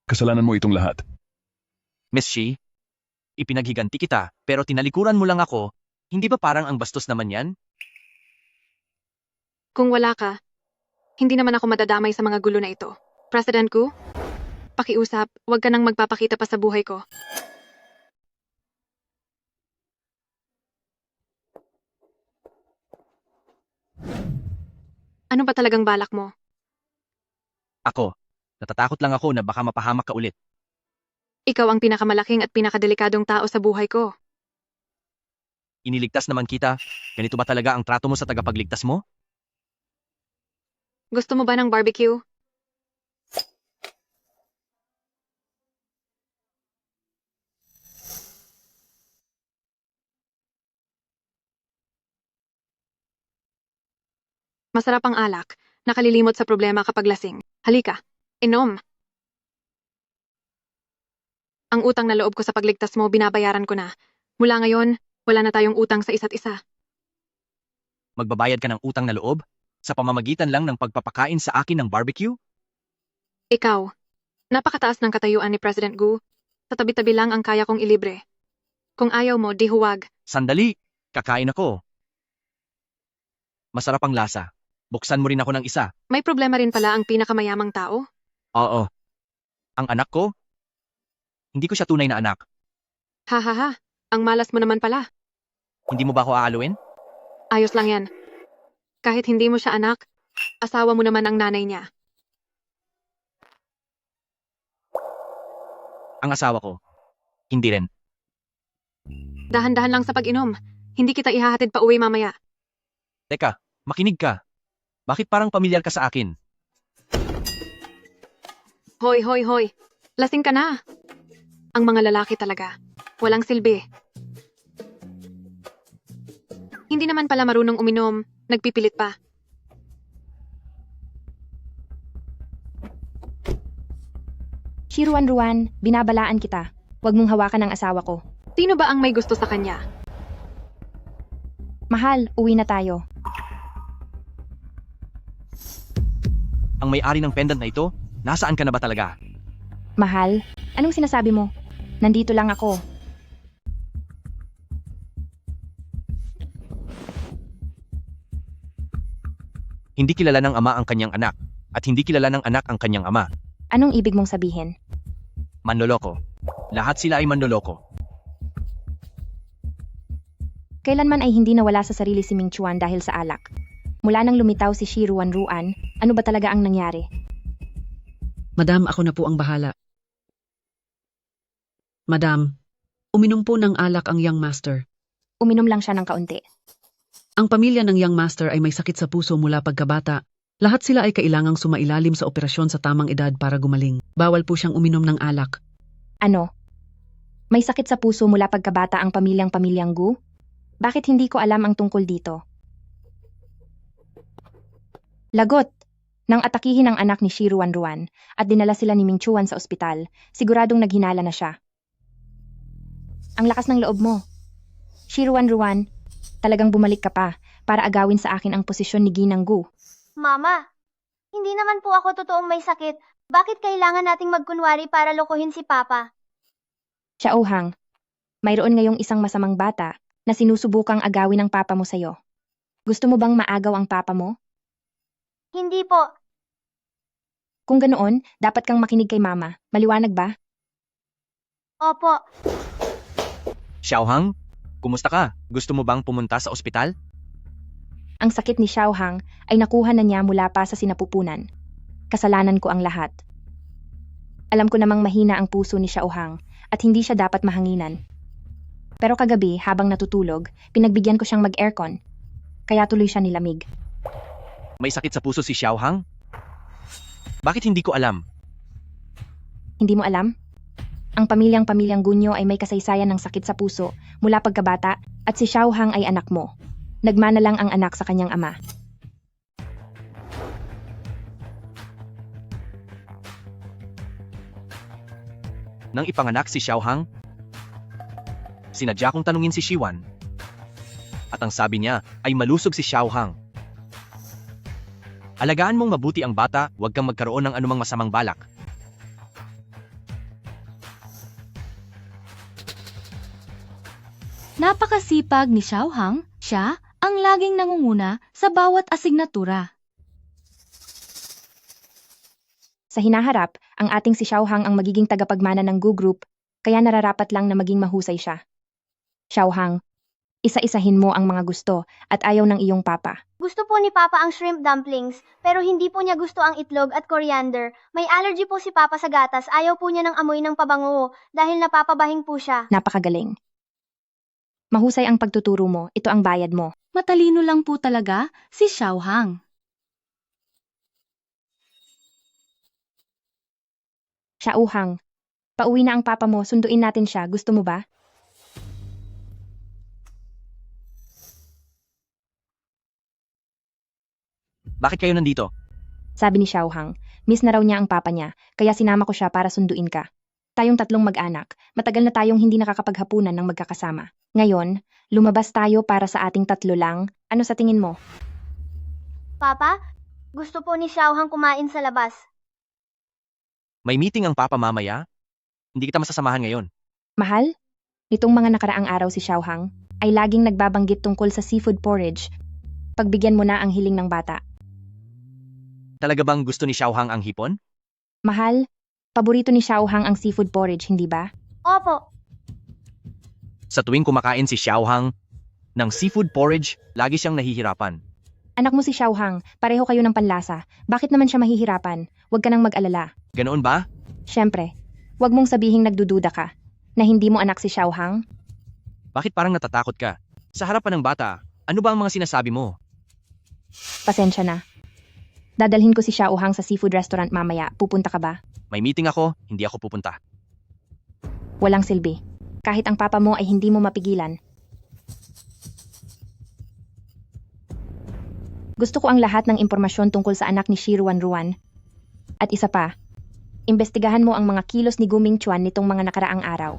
Kasalanan mo itong lahat. Miss Shi, ipinaghiganti kita pero tinalikuran mo lang ako. Hindi ba parang ang bastos naman yan? Kung wala ka, hindi naman ako madadamay sa mga gulo na ito. President Gu, pakiusap, huwag ka nang magpapakita pa sa buhay ko. Ano ba talagang balak mo? Ako, natatakot lang ako na baka mapahamak ka ulit. Ikaw ang pinakamalaking at pinakadelikadong tao sa buhay ko. Iniligtas naman kita. Ganito ba talaga ang trato mo sa tagapagligtas mo? Gusto mo ba ng barbecue? Masarap ang alak. Nakalilimot sa problema kapag lasing. Halika, inom. Ang utang na loob ko sa pagligtas mo, binabayaran ko na. Mula ngayon, wala na tayong utang sa isa't isa. Magbabayad ka ng utang na loob? Sa pamamagitan lang ng pagpapakain sa akin ng barbecue? Ikaw, napakataas ng katayuan ni President Gu. Sa tabi-tabi lang ang kaya kong ilibre. Kung ayaw mo, di huwag. Sandali, kakain ako. Masarap ang lasa. Buksan mo rin ako ng isa. May problema rin pala ang pinakamayamang tao. Oo. Ang anak ko? Hindi ko siya tunay na anak. Ha ha ha, ang malas mo naman pala. Hindi mo ba ako aaluin? Ayos lang yan. Kahit hindi mo siya anak, asawa mo naman ang nanay niya. Ang asawa ko? Hindi rin. Dahan-dahan lang sa pag-inom. Hindi kita ihahatid pa uwi mamaya. Teka, makinig ka. Bakit parang pamilyar ka sa akin? Hoy, hoy, hoy. Lasing ka na. Ang mga lalaki talaga. Walang silbi. Hindi naman pala marunong uminom. Nagpipilit pa. Ruan, binabalaan kita. Huwag mong hawakan ang asawa ko. Sino ba ang may gusto sa kanya? Mahal, uwi na tayo. Ang may-ari ng pendant na ito, nasaan ka na ba talaga? Mahal, anong sinasabi mo? Nandito lang ako. Hindi kilala ng ama ang kanyang anak, at hindi kilala ng anak ang kanyang ama. Anong ibig mong sabihin? Manloloko. Lahat sila ay manloloko. Kailanman ay hindi nawala sa sarili si Ming Chuan dahil sa alak. Mula nang lumitaw si Ruan, ano ba talaga ang nangyari? Madam, ako na po ang bahala. Madam, uminom po ng alak ang young master. Uminom lang siya ng kaunti. Ang pamilya ng young master ay may sakit sa puso mula pagkabata. Lahat sila ay kailangang sumailalim sa operasyon sa tamang edad para gumaling. Bawal po siyang uminom ng alak. Ano? May sakit sa puso mula pagkabata ang pamilyang Gu? Bakit hindi ko alam ang tungkol dito? Lagot! Nang atakihin ang anak ni Ruan at dinala sila ni Ming Chuan sa ospital, siguradong naghinala na siya. Ang lakas ng loob mo. Ruan, talagang bumalik ka pa para agawin sa akin ang posisyon ni Ginang Gu. Mama, hindi naman po ako totoong may sakit. Bakit kailangan nating magkunwari para lokohin si Papa? Xiaohang, mayroon ngayong isang masamang bata na sinusubukang agawin ng papa mo sa'yo. Gusto mo bang maagaw ang papa mo? Hindi po. Kung ganoon, dapat kang makinig kay mama. Maliwanag ba? Opo. Xiaohang, kumusta ka? Gusto mo bang pumunta sa ospital? Ang sakit ni Xiaohang ay nakuha na niya mula pa sa sinapupunan. Kasalanan ko ang lahat. Alam ko namang mahina ang puso ni Xiaohang at hindi siya dapat mahanginan. Pero kagabi, habang natutulog, pinagbigyan ko siyang mag-aircon. Kaya tuloy siya nilamig. May sakit sa puso si Xiaohang? Bakit hindi ko alam? Hindi mo alam? Ang pamilyang Gunyo ay may kasaysayan ng sakit sa puso mula pagkabata at si Xiaohang ay anak mo. Nagmana lang ang anak sa kanyang ama. Nang ipanganak si Xiaohang, sinadya kong tanungin si Shiwan. At ang sabi niya ay malusog si Xiaohang. Alagaan mong mabuti ang bata, huwag kang magkaroon ng anumang masamang balak. Napakasipag ni Xiaohang, siya ang laging nangunguna sa bawat asignatura. Sa hinaharap, ang ating si Xiaohang ang magiging tagapagmana ng Gu Group, kaya nararapat lang na maging mahusay siya. Xiaohang, isa-isahin mo ang mga gusto at ayaw ng iyong papa. Gusto po ni Papa ang shrimp dumplings, pero hindi po niya gusto ang itlog at coriander. May allergy po si Papa sa gatas, ayaw po niya ng amoy ng pabango dahil napapabahing po siya. Napakagaling. Mahusay ang pagtuturo mo, ito ang bayad mo. Matalino lang po talaga si Xiaohang. Xiaohang, pauwi na ang papa mo, sunduin natin siya, gusto mo ba? Bakit kayo nandito? Sabi ni Xiaohang, miss na raw niya ang papa niya, kaya sinama ko siya para sunduin ka. Tayong tatlong mag-anak, matagal na tayong hindi nakakapaghapunan ng magkakasama. Ngayon, lumabas tayo para sa ating tatlo lang. Ano sa tingin mo? Papa, gusto po ni Xiaohang kumain sa labas. May meeting ang papa mamaya? Hindi kita masasamahan ngayon. Mahal? Nitong mga nakaraang araw si Xiaohang ay laging nagbabanggit tungkol sa seafood porridge. Pagbigyan mo na ang hiling ng bata. Talaga bang gusto ni Xiaohang ang hipon? Mahal, paborito ni Xiaohang ang seafood porridge, hindi ba? Opo. Sa tuwing kumakain si Xiaohang ng seafood porridge, lagi siyang nahihirapan. Anak mo si Xiaohang, pareho kayo ng panlasa. Bakit naman siya mahihirapan? Huwag ka nang mag-alala. Ganoon ba? Siyempre, huwag mong sabihing nagdududa ka na hindi mo anak si Xiaohang. Bakit parang natatakot ka? Sa harapan ng bata, ano ba ang mga sinasabi mo? Pasensya na. Dadalhin ko si Xiaohang sa seafood restaurant mamaya. Pupunta ka ba? May meeting ako, hindi ako pupunta. Walang silbi. Kahit ang papa mo ay hindi mo mapigilan. Gusto ko ang lahat ng impormasyon tungkol sa anak ni Shi Ruan. At isa pa, imbestigahan mo ang mga kilos ni Guming Chuan nitong mga nakaraang araw.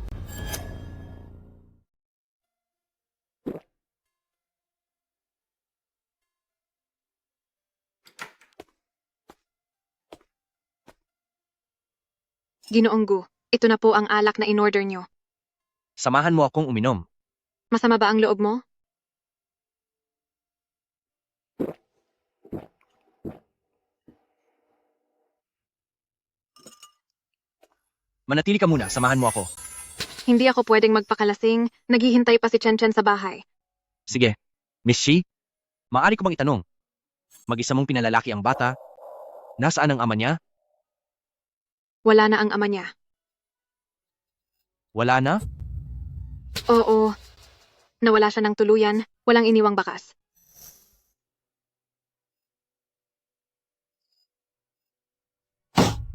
Ginoong Gu, ito na po ang alak na in-order nyo. Samahan mo akong uminom. Masama ba ang loob mo? Manatili ka muna, samahan mo ako. Hindi ako pwedeng magpakalasing, naghihintay pa si Chen Chen sa bahay. Sige, Miss Shi, maaari ko bang itanong? Mag-isa mong pinalalaki ang bata? Nasaan ang ama niya? Wala na ang ama niya. Wala na? Oo. Nawala siya ng tuluyan, walang iniwang bakas.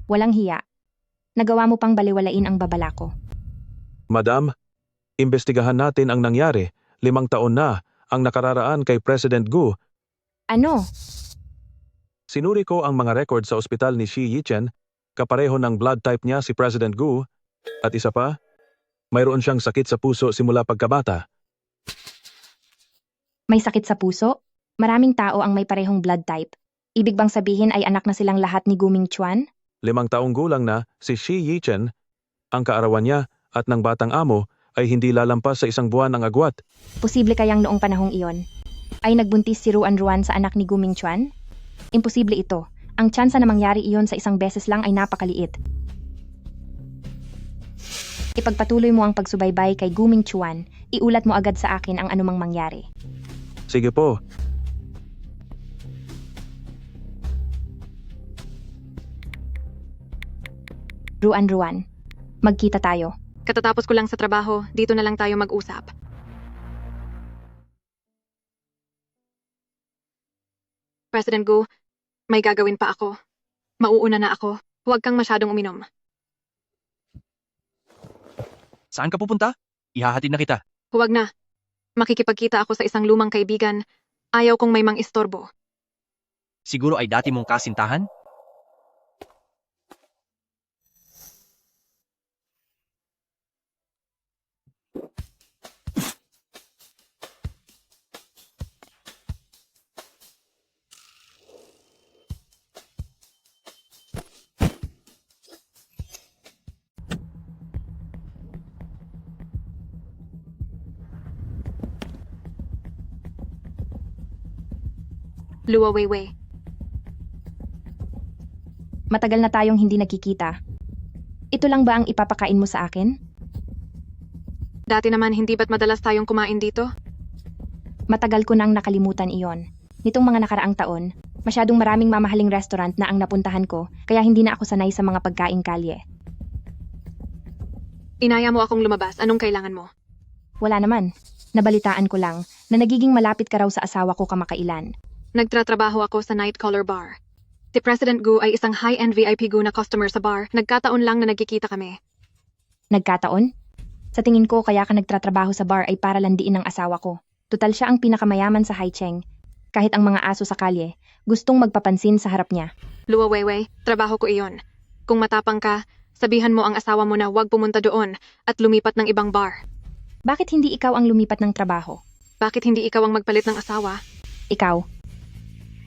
Walang hiya. Nagawa mo pang baliwalain ang babala ko. Madam, imbestigahan natin ang nangyari. 5 taon na ang nakararaan kay President Gu. Ano? Sinuri ko ang mga record sa ospital ni Shi Yichen, kapareho ng blood type niya si President Gu, at isa pa, mayroon siyang sakit sa puso simula pagkabata. May sakit sa puso? Maraming tao ang may parehong blood type. Ibig bang sabihin ay anak na silang lahat ni Guming Chuan? 5 taong gulang na si Shi Yichen, ang kaarawan niya at ng batang amo ay hindi lalampas sa 1 buwan ang agwat. Posible kayang noong panahong iyon ay nagbuntis si Ruan sa anak ni Guming Chuan? Imposible ito. Ang tsansa na mangyari iyon sa 1 beses lang ay napakaliit. Ipagpatuloy mo ang pagsubaybay kay Guming Chuan, iulat mo agad sa akin ang anumang mangyari. Sige po. Ruan, magkita tayo. Katatapos ko lang sa trabaho, dito na lang tayo mag-usap. President Gu, may gagawin pa ako. Mauuna na ako. Huwag kang masyadong uminom. Saan ka pupunta? Ihahatid na kita. Huwag na. Makikipagkita ako sa isang lumang kaibigan. Ayaw kong may mang-istorbo. Siguro ay dati mong kasintahan? Luo Weiwei. Matagal na tayong hindi nagkikita. Ito lang ba ang ipapakain mo sa akin? Dati naman hindi ba't madalas tayong kumain dito? Matagal ko nang nakalimutan iyon. Nitong mga nakaraang taon, masyadong maraming mamahaling restaurant na ang napuntahan ko, kaya hindi na ako sanay sa mga pagkaing kalye. Inaya mo akong lumabas. Anong kailangan mo? Wala naman. Nabalitaan ko lang na nagiging malapit ka raw sa asawa ko kamakailan. Nagtratrabaho ako sa Night Color Bar. Si President Gu ay isang high-end VIP Gu na customer sa bar. Nagkataon lang na nagkikita kami. Nagkataon? Sa tingin ko kaya ka nagtratrabaho sa bar ay para landiin ng asawa ko. Tutal siya ang pinakamayaman sa Haicheng. Kahit ang mga aso sa kalye, gustong magpapansin sa harap niya. Luo Weiwei, trabaho ko iyon. Kung matapang ka, Sabihan mo ang asawa mo na huwag pumunta doon at lumipat ng ibang bar. Bakit hindi ikaw ang lumipat ng trabaho? Bakit hindi ikaw ang magpalit ng asawa? Ikaw.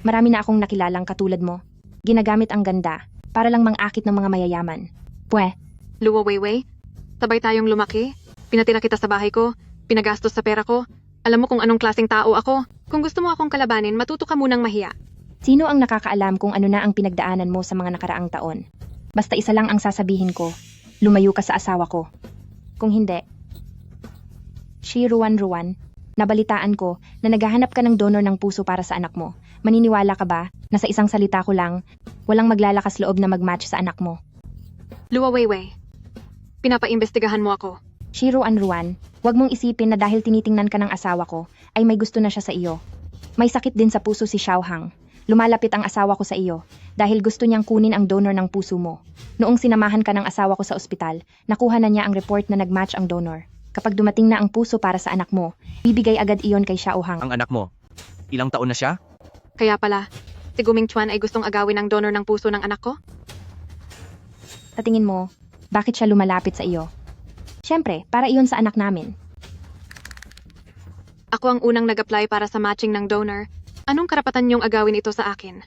Marami na akong nakilalang katulad mo. Ginagamit ang ganda para lang mangakit ng mga mayayaman. Pwe, Luwa Weiwei, sabay tayong lumaki. Pinatira kita sa bahay ko. Pinagastos sa pera ko. Alam mo kung anong klaseng tao ako. Kung gusto mo akong kalabanin, matuto ka munang mahiya. sino ang nakakaalam kung ano na ang pinagdaanan mo sa mga nakaraang taon? Basta isa lang ang sasabihin ko, lumayo ka sa asawa ko. Kung hindi, Ruan, nabalitaan ko na naghahanap ka ng donor ng puso para sa anak mo. Maniniwala ka ba na sa isang salita ko lang, walang maglalakas loob na mag-match sa anak mo? Luwa Weiwei, pinapaimbestigahan mo ako. Ruan, wag mong isipin na dahil tinitingnan ka ng asawa ko, ay may gusto na siya sa iyo. May sakit din sa puso si Xiaohang. Lumalapit ang asawa ko sa iyo dahil gusto niyang kunin ang donor ng puso mo. Noong sinamahan ka ng asawa ko sa ospital, nakuha na niya ang report na nag-match ang donor. Kapag dumating na ang puso para sa anak mo, bibigay agad iyon kay Xiaohang. Ang anak mo, ilang taon na siya? Kaya pala, si Guming Chuan ay gustong agawin ang donor ng puso ng anak ko? Sa tingin mo, bakit siya lumalapit sa iyo? Siyempre, para iyon sa anak namin. Ako ang unang nag-apply para sa matching ng donor. Anong karapatan niyong agawin ito sa akin?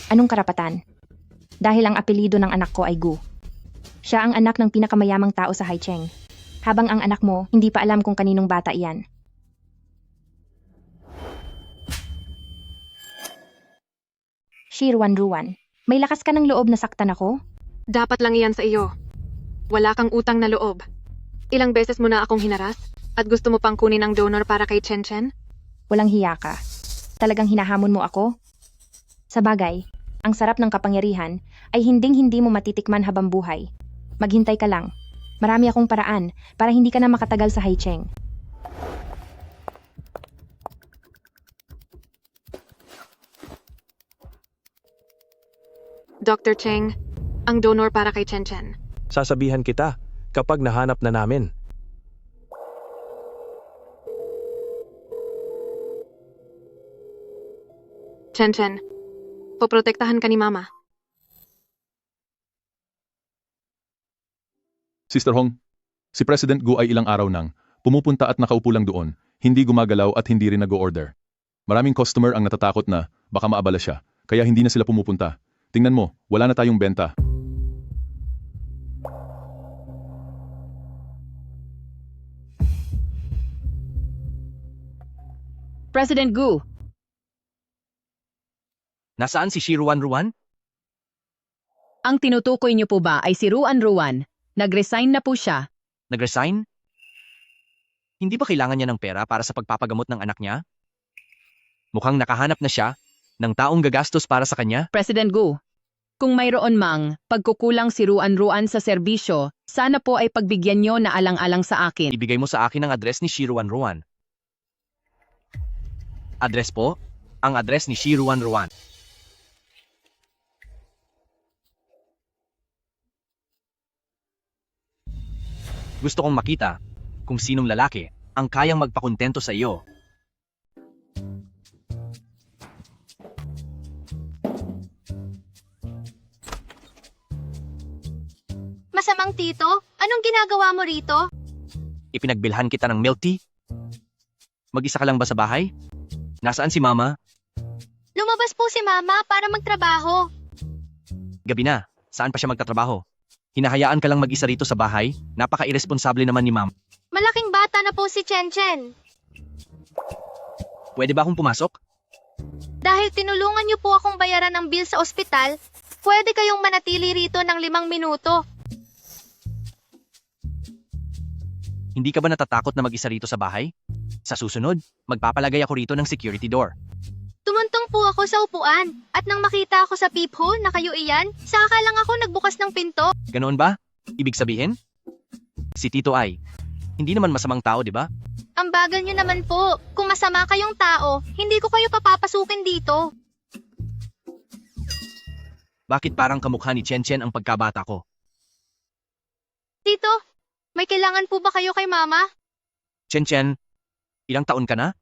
Anong karapatan? Dahil ang apelido ng anak ko ay Gu. Siya ang anak ng pinakamayamang tao sa Haicheng. Habang ang anak mo, hindi pa alam kung kaninong bata iyan. Ruan, may lakas ka ng loob na saktan ako? Dapat lang iyan sa iyo. Wala kang utang na loob. Ilang beses mo na akong hinaras at gusto mo pang kunin ang donor para kay Chen Chen? Walang hiya ka. Talagang hinahamon mo ako? Sa bagay, ang sarap ng kapangyarihan ay hinding-hindi mo matitikman habang buhay. Maghintay ka lang. Marami akong paraan para hindi ka na makatagal sa Haicheng. Dr. Cheng, ang donor para kay Chen Chen. Sasabihan kita kapag nahanap na namin. Chen Chen, poprotektahan ka ni Mama. Sister Hong, si President Gu ay ilang araw nang pumupunta at nakaupo lang doon, hindi gumagalaw at hindi rin nag-o-order. Maraming customer ang natatakot na baka maabala siya, kaya hindi na sila pumupunta. Tingnan mo, wala na tayong benta. President Gu, Nasaan si Ruan? ang tinutukoy niyo po ba ay si Ruan? Nag-resign na po siya. Nag-resign? Hindi ba kailangan niya ng pera para sa pagpapagamot ng anak niya? Mukhang nakahanap na siya ng taong gagastos para sa kanya. President Gu, kung mayroon mang pagkukulang si Ruan sa serbisyo, sana po ay pagbigyan niyo na alang-alang sa akin. Ibigay mo sa akin ang address ni Ruan. Address po? Ang address ni Ruan. Gusto kong makita kung sinong lalaki ang kayang magpakontento sa iyo. Masamang tito, anong ginagawa mo rito? Ipinagbilhan kita ng milk tea? Mag-isa ka lang ba sa bahay? Nasaan si Mama? Lumabas po si Mama para magtrabaho. Gabi na. Saan pa siya magtatrabaho? Hinahayaan ka lang mag-isa rito sa bahay? Napaka-irresponsable naman ni Ma'am. Malaking bata na po si Chen Chen. Pwede ba akong pumasok? Dahil tinulungan niyo po akong bayaran ng bill sa ospital, pwede kayong manatili rito ng 5 minuto. Hindi ka ba natatakot na mag-isa rito sa bahay? Sa susunod, magpapalagay ako rito ng security door. Tumuntong po ako sa upuan at nang makita ako sa peephole na kayo iyan, saka lang ako nagbukas ng pinto. Ganoon ba? Ibig sabihin? Si Tito ay, hindi naman masamang tao, di ba? Ang bagal niyo naman po. Kung masama kayong tao, hindi ko kayo papapasukin dito. Bakit parang kamukha ni Chen Chen ang pagkabata ko? Tito, may kailangan po ba kayo kay Mama? Chen Chen, ilang taon ka na?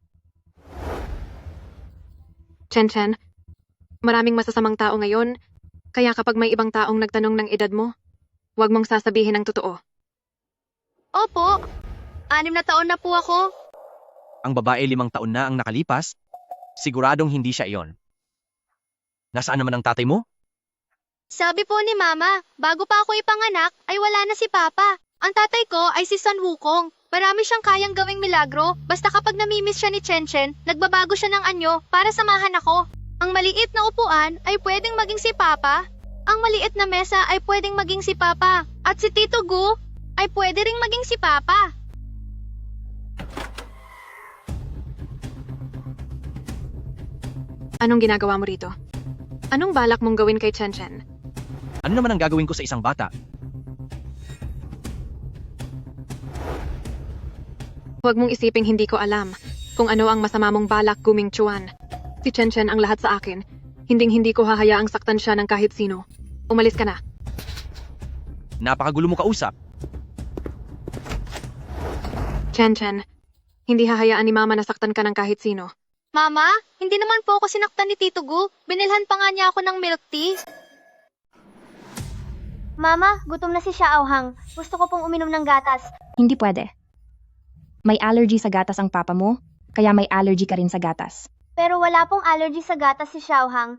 Chen Chen, maraming masasamang tao ngayon. Kaya kapag may ibang taong nagtanong ng edad mo, huwag mong sasabihin ang totoo. Opo, 6 na taon na po ako. Ang babae 5 taon na ang nakalipas, siguradong hindi siya iyon. Nasaan naman ang tatay mo? Sabi po ni Mama, bago pa ako ipanganak, ay wala na si Papa. Ang tatay ko ay si San Wukong. Marami siyang kayang gawing milagro, basta kapag namimiss siya ni Chen, nagbabago siya ng anyo para samahan ako. Ang maliit na upuan ay pwedeng maging si Papa. Ang maliit na mesa ay pwedeng maging si Papa. At si Tito Gu ay pwede ring maging si Papa. Anong ginagawa mo rito? Anong balak mong gawin kay Chen? Ano naman ang gagawin ko sa isang bata? Huwag mong isiping hindi ko alam kung ano ang masama mong balak, Guming Chuan. Si Chen ang lahat sa akin. Hinding-hindi ko hahayaang saktan siya ng kahit sino. Umalis ka na. Napakagulo mo kausap. Chen, hindi hahayaan ni Mama na saktan ka ng kahit sino. Mama, hindi naman po ako sinaktan ni Tito Gu. Binilhan pa nga niya ako ng milk tea. Mama, gutom na si Xiaohang. Gusto ko pong uminom ng gatas. Hindi pwede. May allergy sa gatas ang papa mo, kaya may allergy ka rin sa gatas. Pero wala pong allergy sa gatas si Xiaohang.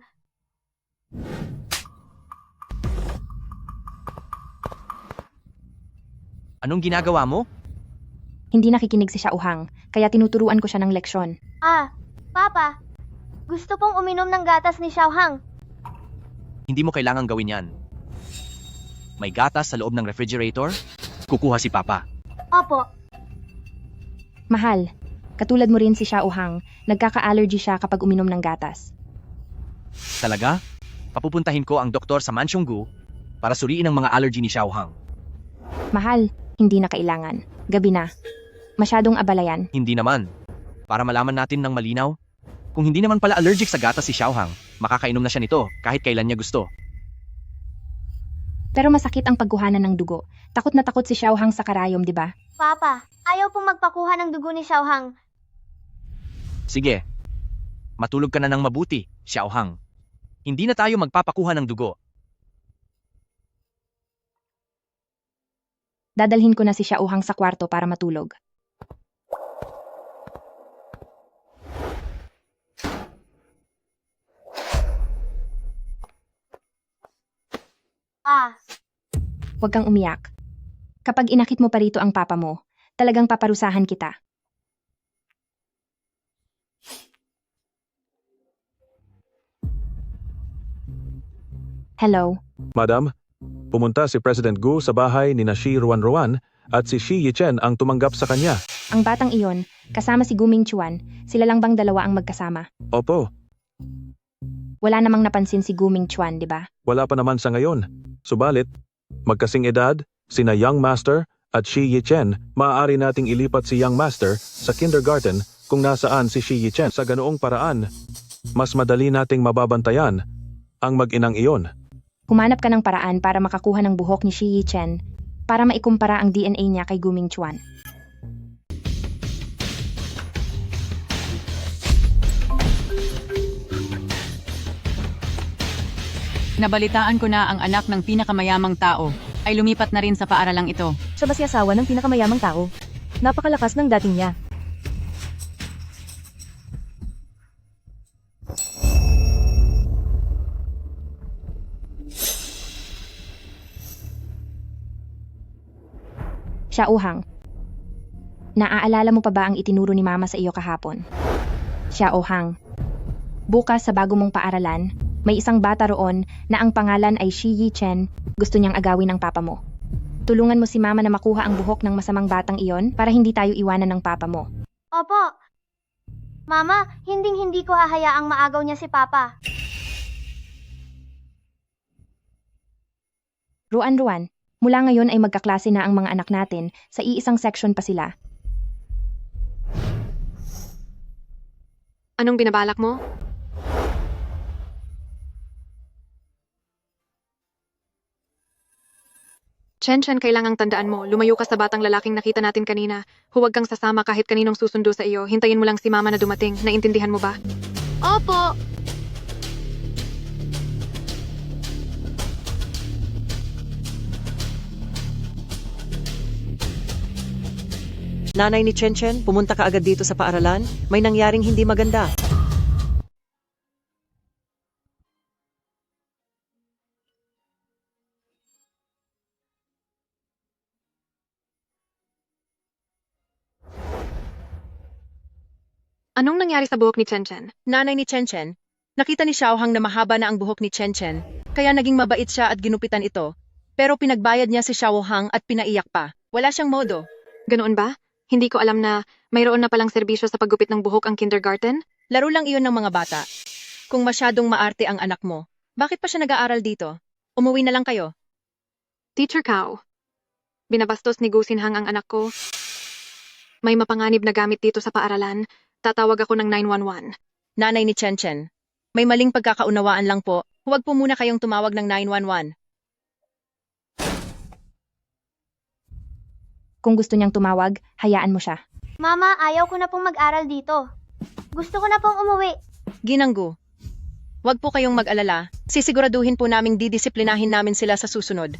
Anong ginagawa mo? Hindi nakikinig si Xiaohang, kaya tinuturuan ko siya ng leksyon. Papa, gusto pong uminom ng gatas ni Xiaohang. Hindi mo kailangang gawin yan. May gatas sa loob ng refrigerator, kukuha si Papa. Opo. Mahal, katulad mo rin si Xiaohang, nagkaka-allergy siya kapag uminom ng gatas. Talaga? Papupuntahin ko ang doktor sa Mansyong Gu para suriin ang mga allergy ni Xiaohang. Mahal, hindi na kailangan. Gabi na. Masyadong abala yan. Hindi naman. Para malaman natin ng malinaw, kung hindi naman pala allergic sa gatas si Xiaohang, makakainom na siya nito kahit kailan niya gusto. Pero masakit ang pagkuhanan ng dugo. Takot na takot si Xiaohang sa karayom, di ba? Papa, ayaw pong magpakuha ng dugo ni Xiaohang. Sige, matulog ka na ng mabuti, Xiaohang. Hindi na tayo magpapakuha ng dugo. Dadalhin ko na si Xiaohang sa kwarto para matulog. Huwag kang umiyak. Kapag inakit mo pa rito ang papa mo, talagang paparusahan kita. Hello. Madam, pumunta si President Gu sa bahay ni na Shi Ruan at si Shi Yichen ang tumanggap sa kanya. Ang batang iyon, kasama si Guming Chuan, sila lang bang dalawa ang magkasama? Opo, Wala namang napansin si Guming Chuan, di ba? wala pa naman sa ngayon. Subalit, magkasing edad, sina Young Master at Shi Yichen, maaari nating ilipat si Young Master sa kindergarten kung nasaan si Shi Yichen. Sa ganoong paraan, mas madali nating mababantayan ang mag-inang iyon. Humanap ka ng paraan para makakuha ng buhok ni Shi Yichen para maikumpara ang DNA niya kay Guming Chuan. Nabalitaan ko na ang anak ng pinakamayamang tao ay lumipat na rin sa paaralang ito. Siya ba si asawa ng pinakamayamang tao? Napakalakas ng dating niya. Xiaohang, naaalala mo pa ba ang itinuro ni Mama sa iyo kahapon? Xiaohang, bukas sa bago mong paaralan, may isang bata roon na ang pangalan ay Shi Yichen, gusto niyang agawin ng papa mo. Tulungan mo si Mama na makuha ang buhok ng masamang batang iyon para hindi tayo iwanan ng papa mo. Opo. Mama, hinding-hindi ko hahayaang maagaw niya si Papa. Ruan, mula ngayon ay magkaklase na ang mga anak natin, sa iisang section pa sila. Anong binabalak mo? Chen, kailangang tandaan mo, lumayo ka sa batang lalaking nakita natin kanina. Huwag kang sasama kahit kaninong susundo sa iyo. Hintayin mo lang si Mama na dumating. Naintindihan mo ba? Opo. Nanay ni Chen, pumunta ka agad dito sa paaralan. May nangyaring hindi maganda. Anong nangyari sa buhok ni Chen? Nanay ni Chen, nakita ni Xiaohang na mahaba na ang buhok ni Chen, kaya naging mabait siya at ginupitan ito. Pero pinagbayad niya si Xiaohang at pinaiyak pa. Wala siyang modo. Ganoon ba? Hindi ko alam na mayroon na palang serbisyo sa paggupit ng buhok ang kindergarten? Laro lang iyon ng mga bata. Kung masyadong maarte ang anak mo, bakit pa siya nag-aaral dito? Umuwi na lang kayo. Teacher Kao, binabastos ni Gu Xinhang ang anak ko. May mapanganib na gamit dito sa paaralan. Tatawag ako ng 911. Nanay ni Chen, may maling pagkakaunawaan lang po. Huwag po muna kayong tumawag ng 911. Kung gusto niyang tumawag, hayaan mo siya. Mama, ayaw ko na pong mag-aral dito. Gusto ko na pong umuwi. Ginanggu, huwag po kayong mag-alala. Sisiguraduhin po naming didisiplinahin namin sila sa susunod.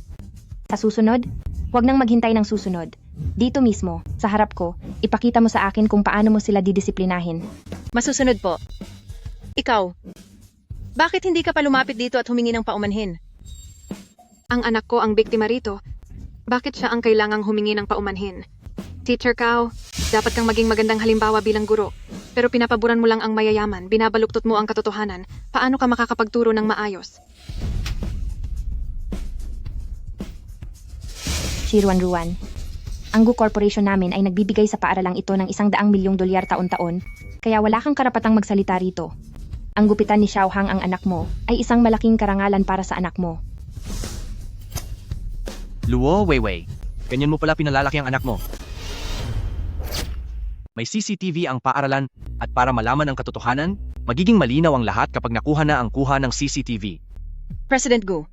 Sa susunod, huwag nang maghintay ng susunod. Dito mismo, sa harap ko, ipakita mo sa akin kung paano mo sila didisiplinahin. Masusunod po. Ikaw, bakit hindi ka pa lumapit dito at humingi ng paumanhin? Ang anak ko ang biktima rito. Bakit siya ang kailangang humingi ng paumanhin? Teacher Kao, dapat kang maging magandang halimbawa bilang guro. Pero pinapaboran mo lang ang mayayaman, binabaluktot mo ang katotohanan. Paano ka makakapagturo ng maayos? Shiruan Ruan, ang Gu Corporation namin ay nagbibigay sa paaralang ito ng $100 milyong taon-taon, kaya wala kang karapatang magsalita rito. Ang gupitan ni Xiaohang ang anak mo ay isang malaking karangalan para sa anak mo. Luo Weiwei, ganyan mo pala pinalalaki ang anak mo. May CCTV ang paaralan at para malaman ang katotohanan, magiging malinaw ang lahat kapag nakuha na ang kuha ng CCTV. President Gu,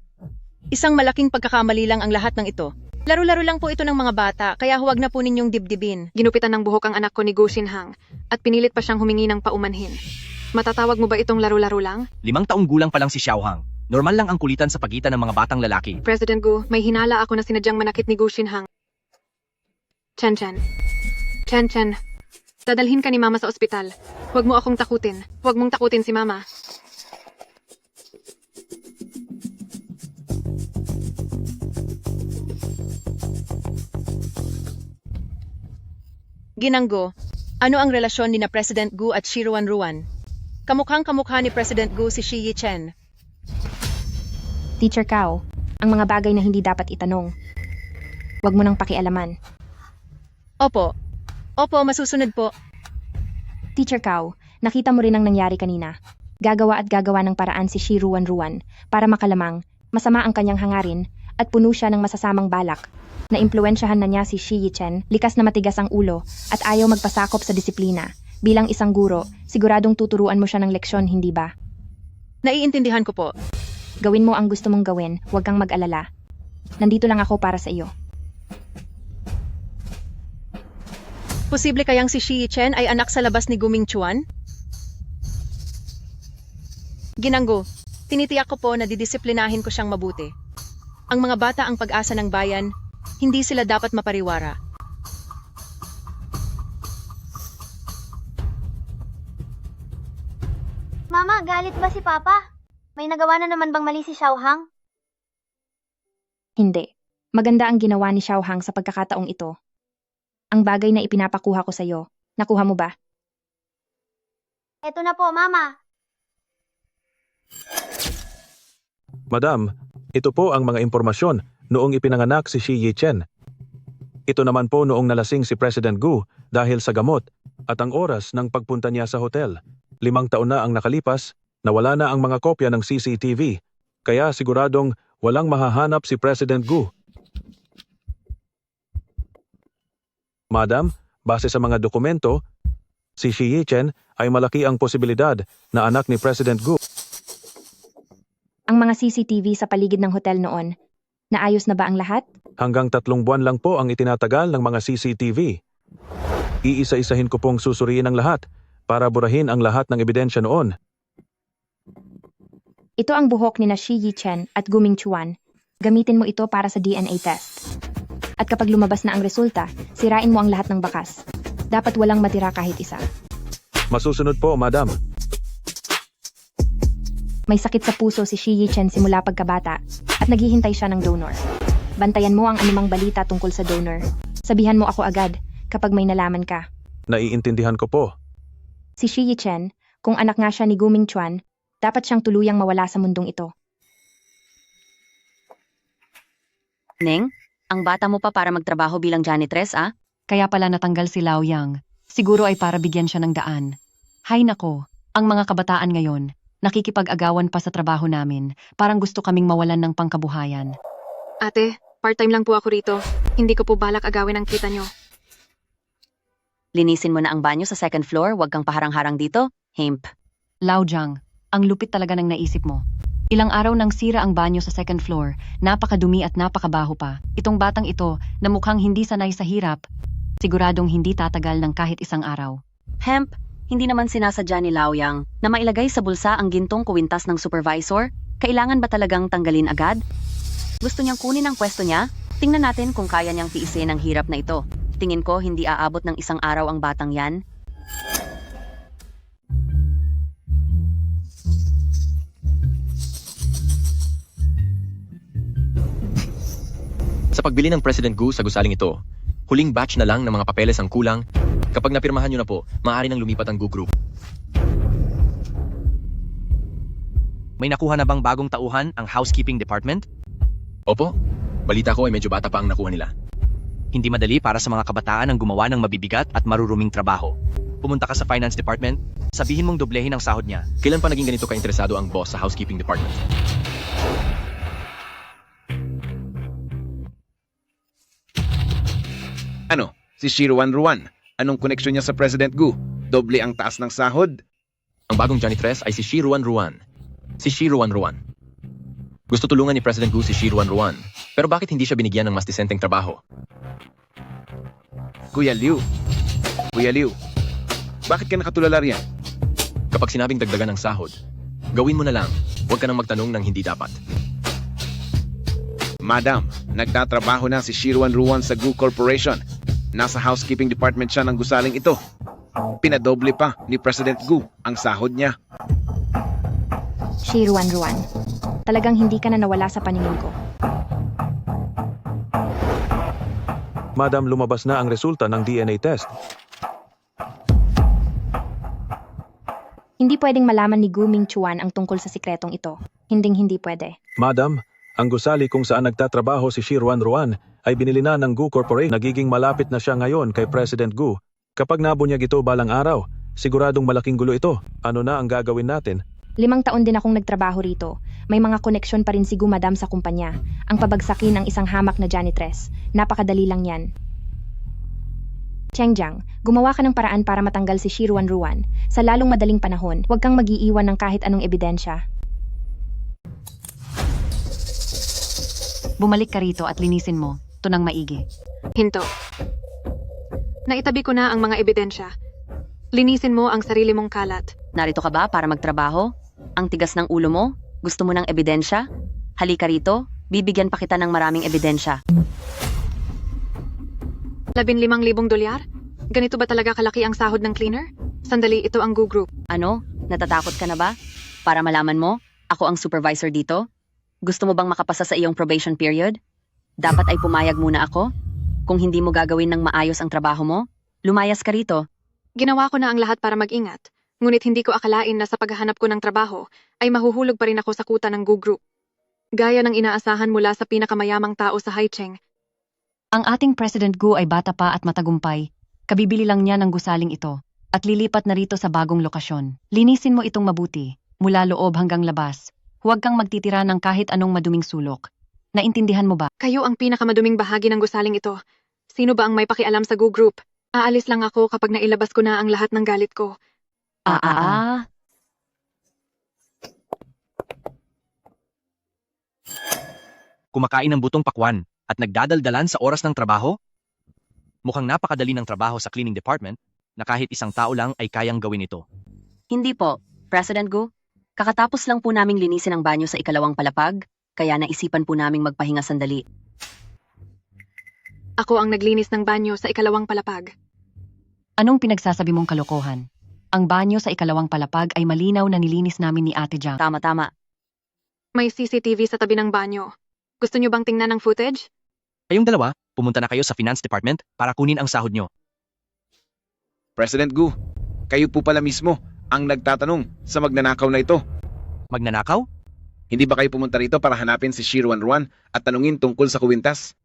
isang malaking pagkakamali lang ang lahat ng ito. Laro-laro lang po ito ng mga bata, kaya huwag na po ninyong dibdibin. Ginupitan ng buhok ang anak ko ni Gu Xinhang at pinilit pa siyang humingi ng paumanhin. Matatawag mo ba itong laro-laro lang? 5 taong gulang pa lang si Xiaohang. Normal lang ang kulitan sa pagitan ng mga batang lalaki. President Gu, may hinala ako na sinadyang manakit ni Gu Xinhang. Chen, dadalhin ka ni Mama sa ospital. Huwag mo akong takutin. Huwag mong takutin si Mama. Ginanggo, ano ang relasyon ni na President Gu at Shiruan Ruan? Kamukhang kamukha ni President Gu si Shi Yichen. Teacher Kao, ang mga bagay na hindi dapat itanong. Huwag mo nang pakialaman. Opo, masusunod po. Teacher Kao, nakita mo rin ang nangyari kanina. Gagawa ng paraan si Shiruan Ruan para makalamang, masama ang kanyang hangarin, at puno siya ng masasamang balak. Naimpluwensyahan na niya si Shi Yichen, likas na matigas ang ulo, at ayaw magpasakop sa disiplina. Bilang isang guro, siguradong tuturuan mo siya ng leksyon, hindi ba? Naiintindihan ko po. Gawin mo ang gusto mong gawin, huwag kang mag-alala. Nandito lang ako para sa iyo. Posible kayang si Shi Yichen ay anak sa labas ni Gu Mingchuan? Ginanggo, tinitiyak ko po na didisiplinahin ko siyang mabuti. Ang mga bata ang pag-asa ng bayan, hindi sila dapat mapariwara. Mama, galit ba si Papa? May nagawa na naman bang mali si Xiaohang? Hindi. Maganda ang ginawa ni Xiaohang sa pagkakataong ito. Ang bagay na ipinapakuha ko sa iyo, nakuha mo ba? Eto na po, Mama. Madam, ito po ang mga impormasyon noong ipinanganak si Shi Yichen. Ito naman po noong nalasing si President Gu dahil sa gamot at ang oras ng pagpunta niya sa hotel. 5 taon na ang nakalipas, nawala na ang mga kopya ng CCTV, kaya siguradong walang mahahanap si President Gu. Madam, base sa mga dokumento, si Shi Yichen ay malaki ang posibilidad na anak ni President Gu. Ang mga CCTV sa paligid ng hotel noon, naayos na ba ang lahat? Hanggang 3 buwan lang po ang itinatagal ng mga CCTV. Iisa-isahin ko pong susuriin ang lahat para burahin ang lahat ng ebidensya noon. Ito ang buhok ni na Shi Yichen at Gu Mingchuan. Gamitin mo ito para sa DNA test. At kapag lumabas na ang resulta, sirain mo ang lahat ng bakas. Dapat walang matira kahit isa. Masusunod po, Madam. May sakit sa puso si Shi Yichen simula pagkabata at naghihintay siya ng donor. Bantayan mo ang anumang balita tungkol sa donor. Sabihan mo ako agad kapag may nalaman ka. Naiintindihan ko po. Si Shi Yichen, kung anak nga siya ni Gu Mingchuan, dapat siyang tuluyang mawala sa mundong ito. Neng, ang bata mo pa para magtrabaho bilang janitress, ah? Kaya pala natanggal si Lao Yang. Siguro ay para bigyan siya ng daan. Hay nako, ang mga kabataan ngayon, nakikipag-agawan pa sa trabaho namin. Parang gusto kaming mawalan ng pangkabuhayan. Ate, part-time lang po ako rito. Hindi ko po balak agawin ang kita nyo. Linisin mo na ang banyo sa second floor, huwag kang paharang-harang dito. Hemp. Lao Jiang, ang lupit talaga ng naisip mo. Ilang araw nang sira ang banyo sa second floor, napakadumi at napakabaho pa. Itong batang ito, na mukhang hindi sanay sa hirap, siguradong hindi tatagal ng kahit isang araw. Hemp, hindi naman sinasadya ni Lao Yang na mailagay sa bulsa ang gintong kuwintas ng supervisor. Kailangan ba talagang tanggalin agad? Gusto niyang kunin ang pwesto niya? Tingnan natin kung kaya niyang tiisin ang hirap na ito. Tingin ko hindi aabot ng isang araw ang batang yan. Sa pagbili ng President Gu sa gusaling ito, huling batch na lang ng mga papeles ang kulang. Kapag napirmahan nyo na po, maaari nang lumipat ang Gu Group. May nakuha na bang bagong tauhan ang housekeeping department? Opo, balita ko ay medyo bata pa ang nakuha nila. Hindi madali para sa mga kabataan ang gumawa ng mabibigat at maruruming trabaho. Pumunta ka sa finance department, sabihin mong doblehin ang sahod niya. Kailan pa naging ganito ka-interesado ang boss sa housekeeping department? Ano? Si Shiruan Ruan. Anong koneksyon niya sa President Gu? Doble ang taas ng sahod? Ang bagong janitress ay si Shiruan Ruan. Si Shiruan Ruan. Gusto tulungan ni President Gu si Shiruan Ruan. Pero bakit hindi siya binigyan ng mas disenteng trabaho? Kuya Liu. Bakit ka nakatulala riyan? Kapag sinabing dagdagan ng sahod, gawin mo na lang. Huwag ka nang magtanong ng hindi dapat. Madam, nagtatrabaho na si Shiruan Ruan sa Gu Corporation. Nasa housekeeping department siya ng gusaling ito. Pinadoble pa ni President Gu ang sahod niya. Shi Ruan, talagang hindi ka na nawala sa paningin ko. Madam, lumabas na ang resulta ng DNA test. Hindi pwedeng malaman ni Gu Mingchuan ang tungkol sa sikretong ito. Hindi pwede. Madam, ang gusali kung saan nagtatrabaho si Shiruan Ruan ay binili na ng Gu Corporation. Nagiging malapit na siya ngayon kay President Gu. Kapag nabunyag ito balang araw, siguradong malaking gulo ito. Ano na ang gagawin natin? 5 taon din akong nagtrabaho rito. May mga koneksyon pa rin si Gu Madam sa kumpanya. Ang pabagsakin ng isang hamak na janitress. Napakadali lang yan. Cheng Jiang, gumawa ka ng paraan para matanggal si Shiruan Ruan. Sa lalong madaling panahon, huwag kang mag-iiwan ng kahit anong ebidensya. Bumalik ka rito at linisin mo. Ito nang maigi. Hinto. Naitabi ko na ang mga ebidensya. Linisin mo ang sarili mong kalat. Narito ka ba para magtrabaho? Ang tigas ng ulo mo? Gusto mo ng ebidensya? Halika rito, bibigyan pa kita ng maraming ebidensya. 15,000 dolyar? Ganito ba talaga kalaki ang sahod ng cleaner? Sandali, ito ang Gu Group. Ano? Natatakot ka na ba? Para malaman mo, ako ang supervisor dito? Gusto mo bang makapasa sa iyong probation period? Dapat ay pumayag muna ako? Kung hindi mo gagawin ng maayos ang trabaho mo, lumayas ka rito. Ginawa ko na ang lahat para mag-ingat. Ngunit hindi ko akalain na sa paghahanap ko ng trabaho, ay mahuhulog pa rin ako sa kuta ng Gu Group. Gaya ng inaasahan mula sa pinakamayamang tao sa Haicheng. Ang ating President Gu ay bata pa at matagumpay. Kabibili lang niya ng gusaling ito at lilipat na rito sa bagong lokasyon. Linisin mo itong mabuti, mula loob hanggang labas. Huwag kang magtitira ng kahit anong maduming sulok. Naintindihan mo ba? Kayo ang pinakamaduming bahagi ng gusaling ito. Sino ba ang may pakialam sa Gu Group? Aalis lang ako kapag nailabas ko na ang lahat ng galit ko. Kumakain ng butong pakwan at nagdadaldalan sa oras ng trabaho? Mukhang napakadali ng trabaho sa cleaning department na kahit isang tao lang ay kayang gawin ito. Hindi po, President Gu. Kakatapos lang po naming linisin ang banyo sa ikalawang palapag, kaya naisipan po naming magpahinga sandali. Ako ang naglinis ng banyo sa ikalawang palapag. Anong pinagsasabi mong kalokohan? Ang banyo sa ikalawang palapag ay malinaw na nilinis namin ni Ate Jiang. Tama. May CCTV sa tabi ng banyo. Gusto niyo bang tingnan ng footage? Kayong dalawa, pumunta na kayo sa finance department para kunin ang sahod nyo. President Gu, kayo po pala mismo ang nagtatanong sa magnanakaw na ito. Magnanakaw? Hindi ba kayo pumunta rito para hanapin si Shirwan Ruan at tanungin tungkol sa kuwintas?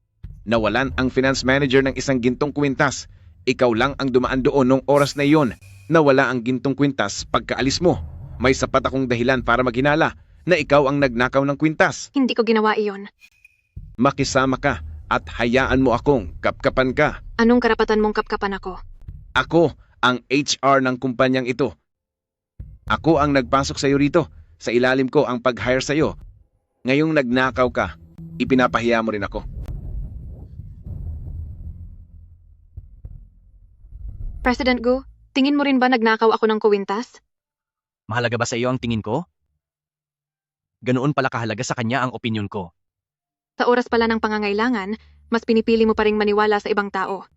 Nawalan ang finance manager ng isang gintong kuwintas. Ikaw lang ang dumaan doon nung oras na iyon. Nawala ang gintong kwintas pagkaalis mo. May sapat akong dahilan para maghinala na ikaw ang nagnakaw ng kwintas. Hindi ko ginawa iyon. Makisama ka at hayaan mo akong kapkapan ka. Anong karapatan mong kapkapan ako? Ako ang HR ng kumpanyang ito. Ako ang nagpasok sa iyo rito. Sa ilalim ko ang pag-hire sa iyo. Ngayong nagnakaw ka, ipinapahiya mo rin ako. President Gu, tingin mo rin ba nagnakaw ako ng kuwintas? Mahalaga ba sa iyo ang tingin ko? Ganoon pala kahalaga sa kanya ang opinyon ko. Sa oras pala ng pangangailangan, mas pinipili mo pa ring maniwala sa ibang tao.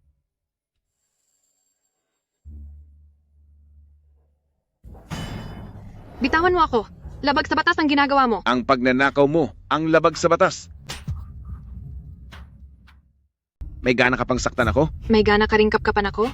Bitawan mo ako. Labag sa batas ang ginagawa mo. Ang pagnanakaw mo ang labag sa batas. May gana ka pang saktan ako? May gana ka ring kapkapan ako?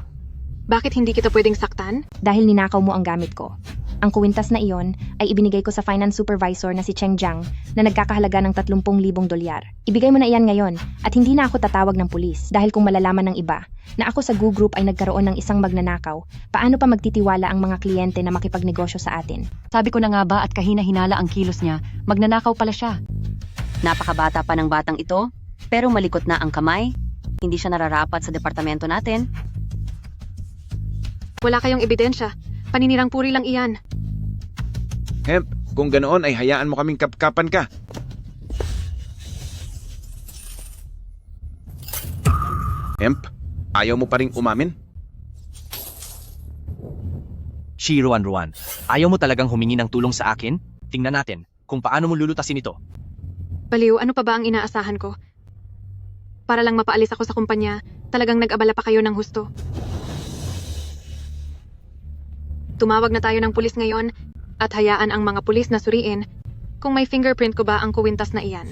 Bakit hindi kita pwedeng saktan? Dahil ninakaw mo ang gamit ko. Ang kuwintas na iyon ay ibinigay ko sa finance supervisor na si Cheng Jiang na nagkakahalaga ng 30,000 dolyar. Ibigay mo na iyan ngayon at hindi na ako tatawag ng pulis dahil kung malalaman ng iba na ako sa Gu Group ay nagkaroon ng isang magnanakaw, paano pa magtitiwala ang mga kliyente na makipagnegosyo sa atin? Sabi ko na nga ba at kahina-hinala ang kilos niya, magnanakaw pala siya. Napakabata pa ng batang ito, pero malikot na ang kamay. Hindi siya nararapat sa departamento natin. Wala kayong ebidensya. Paninirang puri lang iyan. Hemp, kung ganoon ay hayaan mo kaming kapkapan ka. Hemp, ayaw mo pa ring umamin? Shirwan Ruan, ayaw mo talagang humingi ng tulong sa akin? Tingnan natin kung paano mo lulutasin ito. Baliw, ano pa ba ang inaasahan ko? Para lang mapaalis ako sa kumpanya, talagang nag-abala pa kayo ng husto. Tumawag na tayo ng pulis ngayon at hayaan ang mga pulis na suriin kung may fingerprint ko ba ang kuwintas na iyan.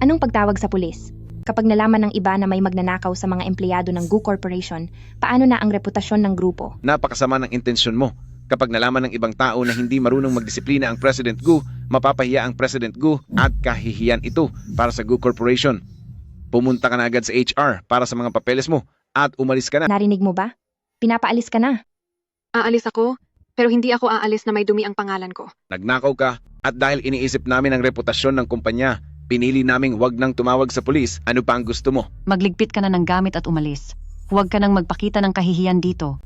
Anong pagtawag sa pulis? Kapag nalaman ng iba na may magnanakaw sa mga empleyado ng Gu Corporation, paano na ang reputasyon ng grupo? Napakasama ng intensyon mo. Kapag nalaman ng ibang tao na hindi marunong magdisiplina ang President Gu, mapapahiya ang President Gu at kahihiyan ito para sa Gu Corporation. Pumunta ka na agad sa HR para sa mga papeles mo at umalis ka na. Narinig mo ba? Pinapaalis ka na. Aalis ako, pero hindi ako aalis na may dumi ang pangalan ko. Nagnakaw ka at dahil iniisip namin ang reputasyon ng kumpanya, pinili naming wag nang tumawag sa pulis. Ano pa ang gusto mo? Magligpit ka na ng gamit at umalis. Huwag ka nang magpakita ng kahihiyan dito.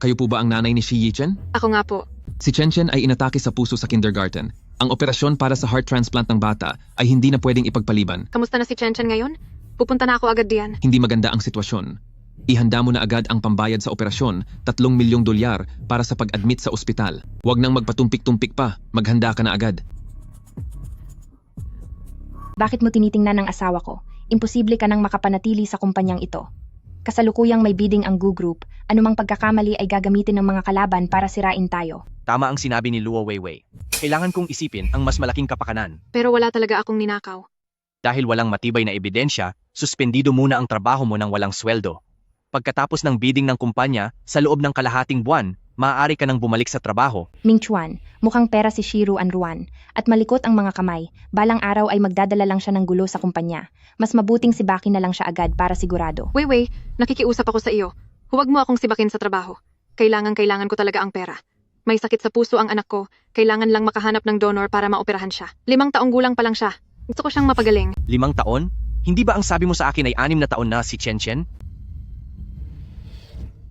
Kayo po ba ang nanay ni Shi Yichen? Ako nga po. Si Chen Chen ay inatake sa puso sa kindergarten. Ang operasyon para sa heart transplant ng bata ay hindi na pwedeng ipagpaliban. Kamusta na si Chen Chen ngayon? Pupunta na ako agad diyan. Hindi maganda ang sitwasyon. Ihanda mo na agad ang pambayad sa operasyon, 3 milyong dolyar para sa pag-admit sa ospital. Huwag nang magpatumpik-tumpik pa, maghanda ka na agad. Bakit mo tinitingnan ng asawa ko? Imposible ka nang makapanatili sa kumpanyang ito. Kasalukuyang may bidding ang Gu Group, anumang pagkakamali ay gagamitin ng mga kalaban para sirain tayo. Tama ang sinabi ni Luo Weiwei. Kailangan kong isipin ang mas malaking kapakanan. Pero wala talaga akong ninakaw. Dahil walang matibay na ebidensya, suspendido muna ang trabaho mo ng walang sweldo. Pagkatapos ng bidding ng kumpanya, sa loob ng kalahating buwan, maaari ka nang bumalik sa trabaho. Ming Chuan, mukhang pera si Shirwan Ruan, at malikot ang mga kamay, balang araw ay magdadala lang siya ng gulo sa kumpanya. Mas mabuting sibakin na lang siya agad para sigurado. Weiwei, nakikiusap ako sa iyo. Huwag mo akong sibakin sa trabaho. Kailangan ko talaga ang pera. May sakit sa puso ang anak ko, kailangan lang makahanap ng donor para maoperahan siya. 5 taong gulang pa lang siya. Gusto ko siyang mapagaling. 5 taon? Hindi ba ang sabi mo sa akin ay 6 na taon na si Chen Chen?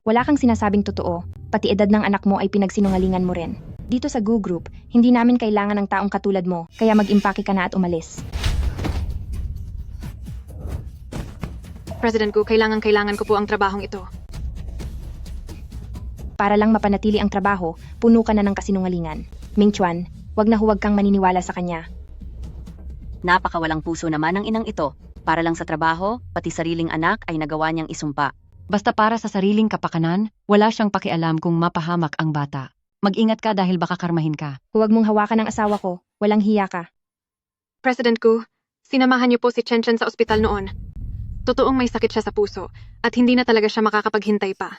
Wala kang sinasabing totoo, pati edad ng anak mo ay pinagsinungalingan mo rin. Dito sa Gu Group, hindi namin kailangan ng taong katulad mo, kaya mag-impake ka na at umalis. President Gu, kailangan ko po ang trabahong ito. Para lang mapanatili ang trabaho, puno ka na ng kasinungalingan. Ming Chuan, huwag kang maniniwala sa kanya. Napakawalang puso naman ng inang ito. Para lang sa trabaho, pati sariling anak ay nagawa niyang isumpa. Basta para sa sariling kapakanan, wala siyang pakialam kung mapahamak ang bata. Mag-ingat ka dahil baka karmahin ka. Huwag mong hawakan ang asawa ko. Walang hiya ka. President Gu, sinamahan niyo po si Chen Chen sa ospital noon. Totoong may sakit siya sa puso at hindi na talaga siya makakapaghintay pa.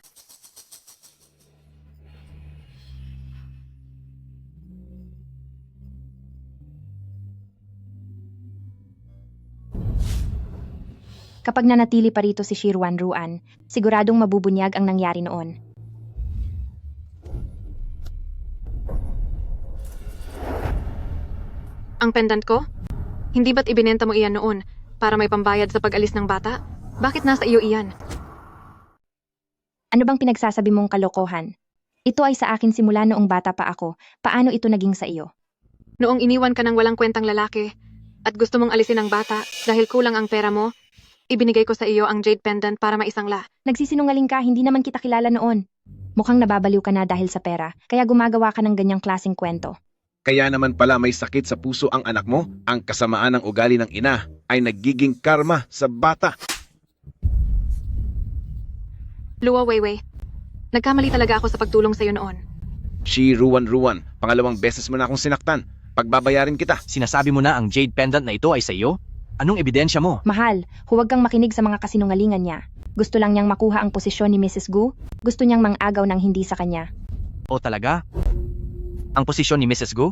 Kapag nanatili pa rito si Shirwan Ruan, siguradong mabubunyag ang nangyari noon. Ang pendant ko? Hindi ba't ibinenta mo iyan noon para may pambayad sa pag-alis ng bata? Bakit nasa iyo iyan? Ano bang pinagsasabi mong kalokohan? Ito ay sa akin simula noong bata pa ako. Paano ito naging sa iyo? Noong iniwan ka ng walang kwentang lalaki at gusto mong alisin ang bata dahil kulang ang pera mo, ibinigay ko sa iyo ang jade pendant para maisangla. Nagsisinungaling ka, hindi naman kita kilala noon. Mukhang nababaliw ka na dahil sa pera, kaya gumagawa ka ng ganyang klaseng kwento. Kaya naman pala may sakit sa puso ang anak mo, ang kasamaan ng ugali ng ina ay nagiging karma sa bata. Luo Weiwei, nagkamali talaga ako sa pagtulong sa iyo noon. Shi Ruan Ruan, pangalawang beses mo na akong sinaktan. Pagbabayarin kita. Sinasabi mo na ang jade pendant na ito ay sa iyo? Anong ebidensya mo? Mahal, huwag kang makinig sa mga kasinungalingan niya. Gusto lang niyang makuha ang posisyon ni Mrs. Gu. Gusto niyang mang-agaw ng hindi sa kanya. O talaga? Ang posisyon ni Mrs. Gu?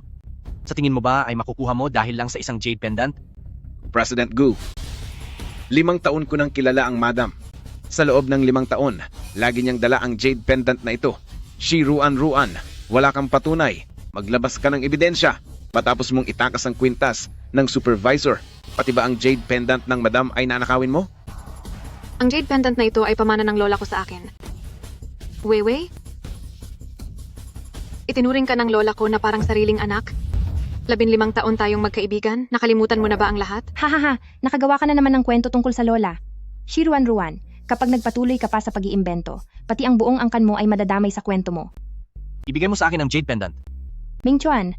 Sa tingin mo ba ay makukuha mo dahil lang sa isang jade pendant? President Gu, 5 taon ko nang kilala ang madam. Sa loob ng 5 taon, lagi niyang dala ang jade pendant na ito. Shi Ruan Ruan, wala kang patunay. Maglabas ka ng ebidensya. Patapos mong itakas ang kwintas ng supervisor. Pati ba ang jade pendant ng madam ay nanakawin mo? Ang jade pendant na ito ay pamana ng lola ko sa akin. Weiwei? Itinuring ka ng lola ko na parang sariling anak? 15 taon tayong magkaibigan? Nakalimutan mo na ba ang lahat? Hahaha, nakagawa ka na naman ng kwento tungkol sa lola. Shirwan Ruan, kapag nagpatuloy ka pa sa pag-iimbento, pati ang buong angkan mo ay madadamay sa kwento mo. Ibigay mo sa akin ang jade pendant. Ming Chuan,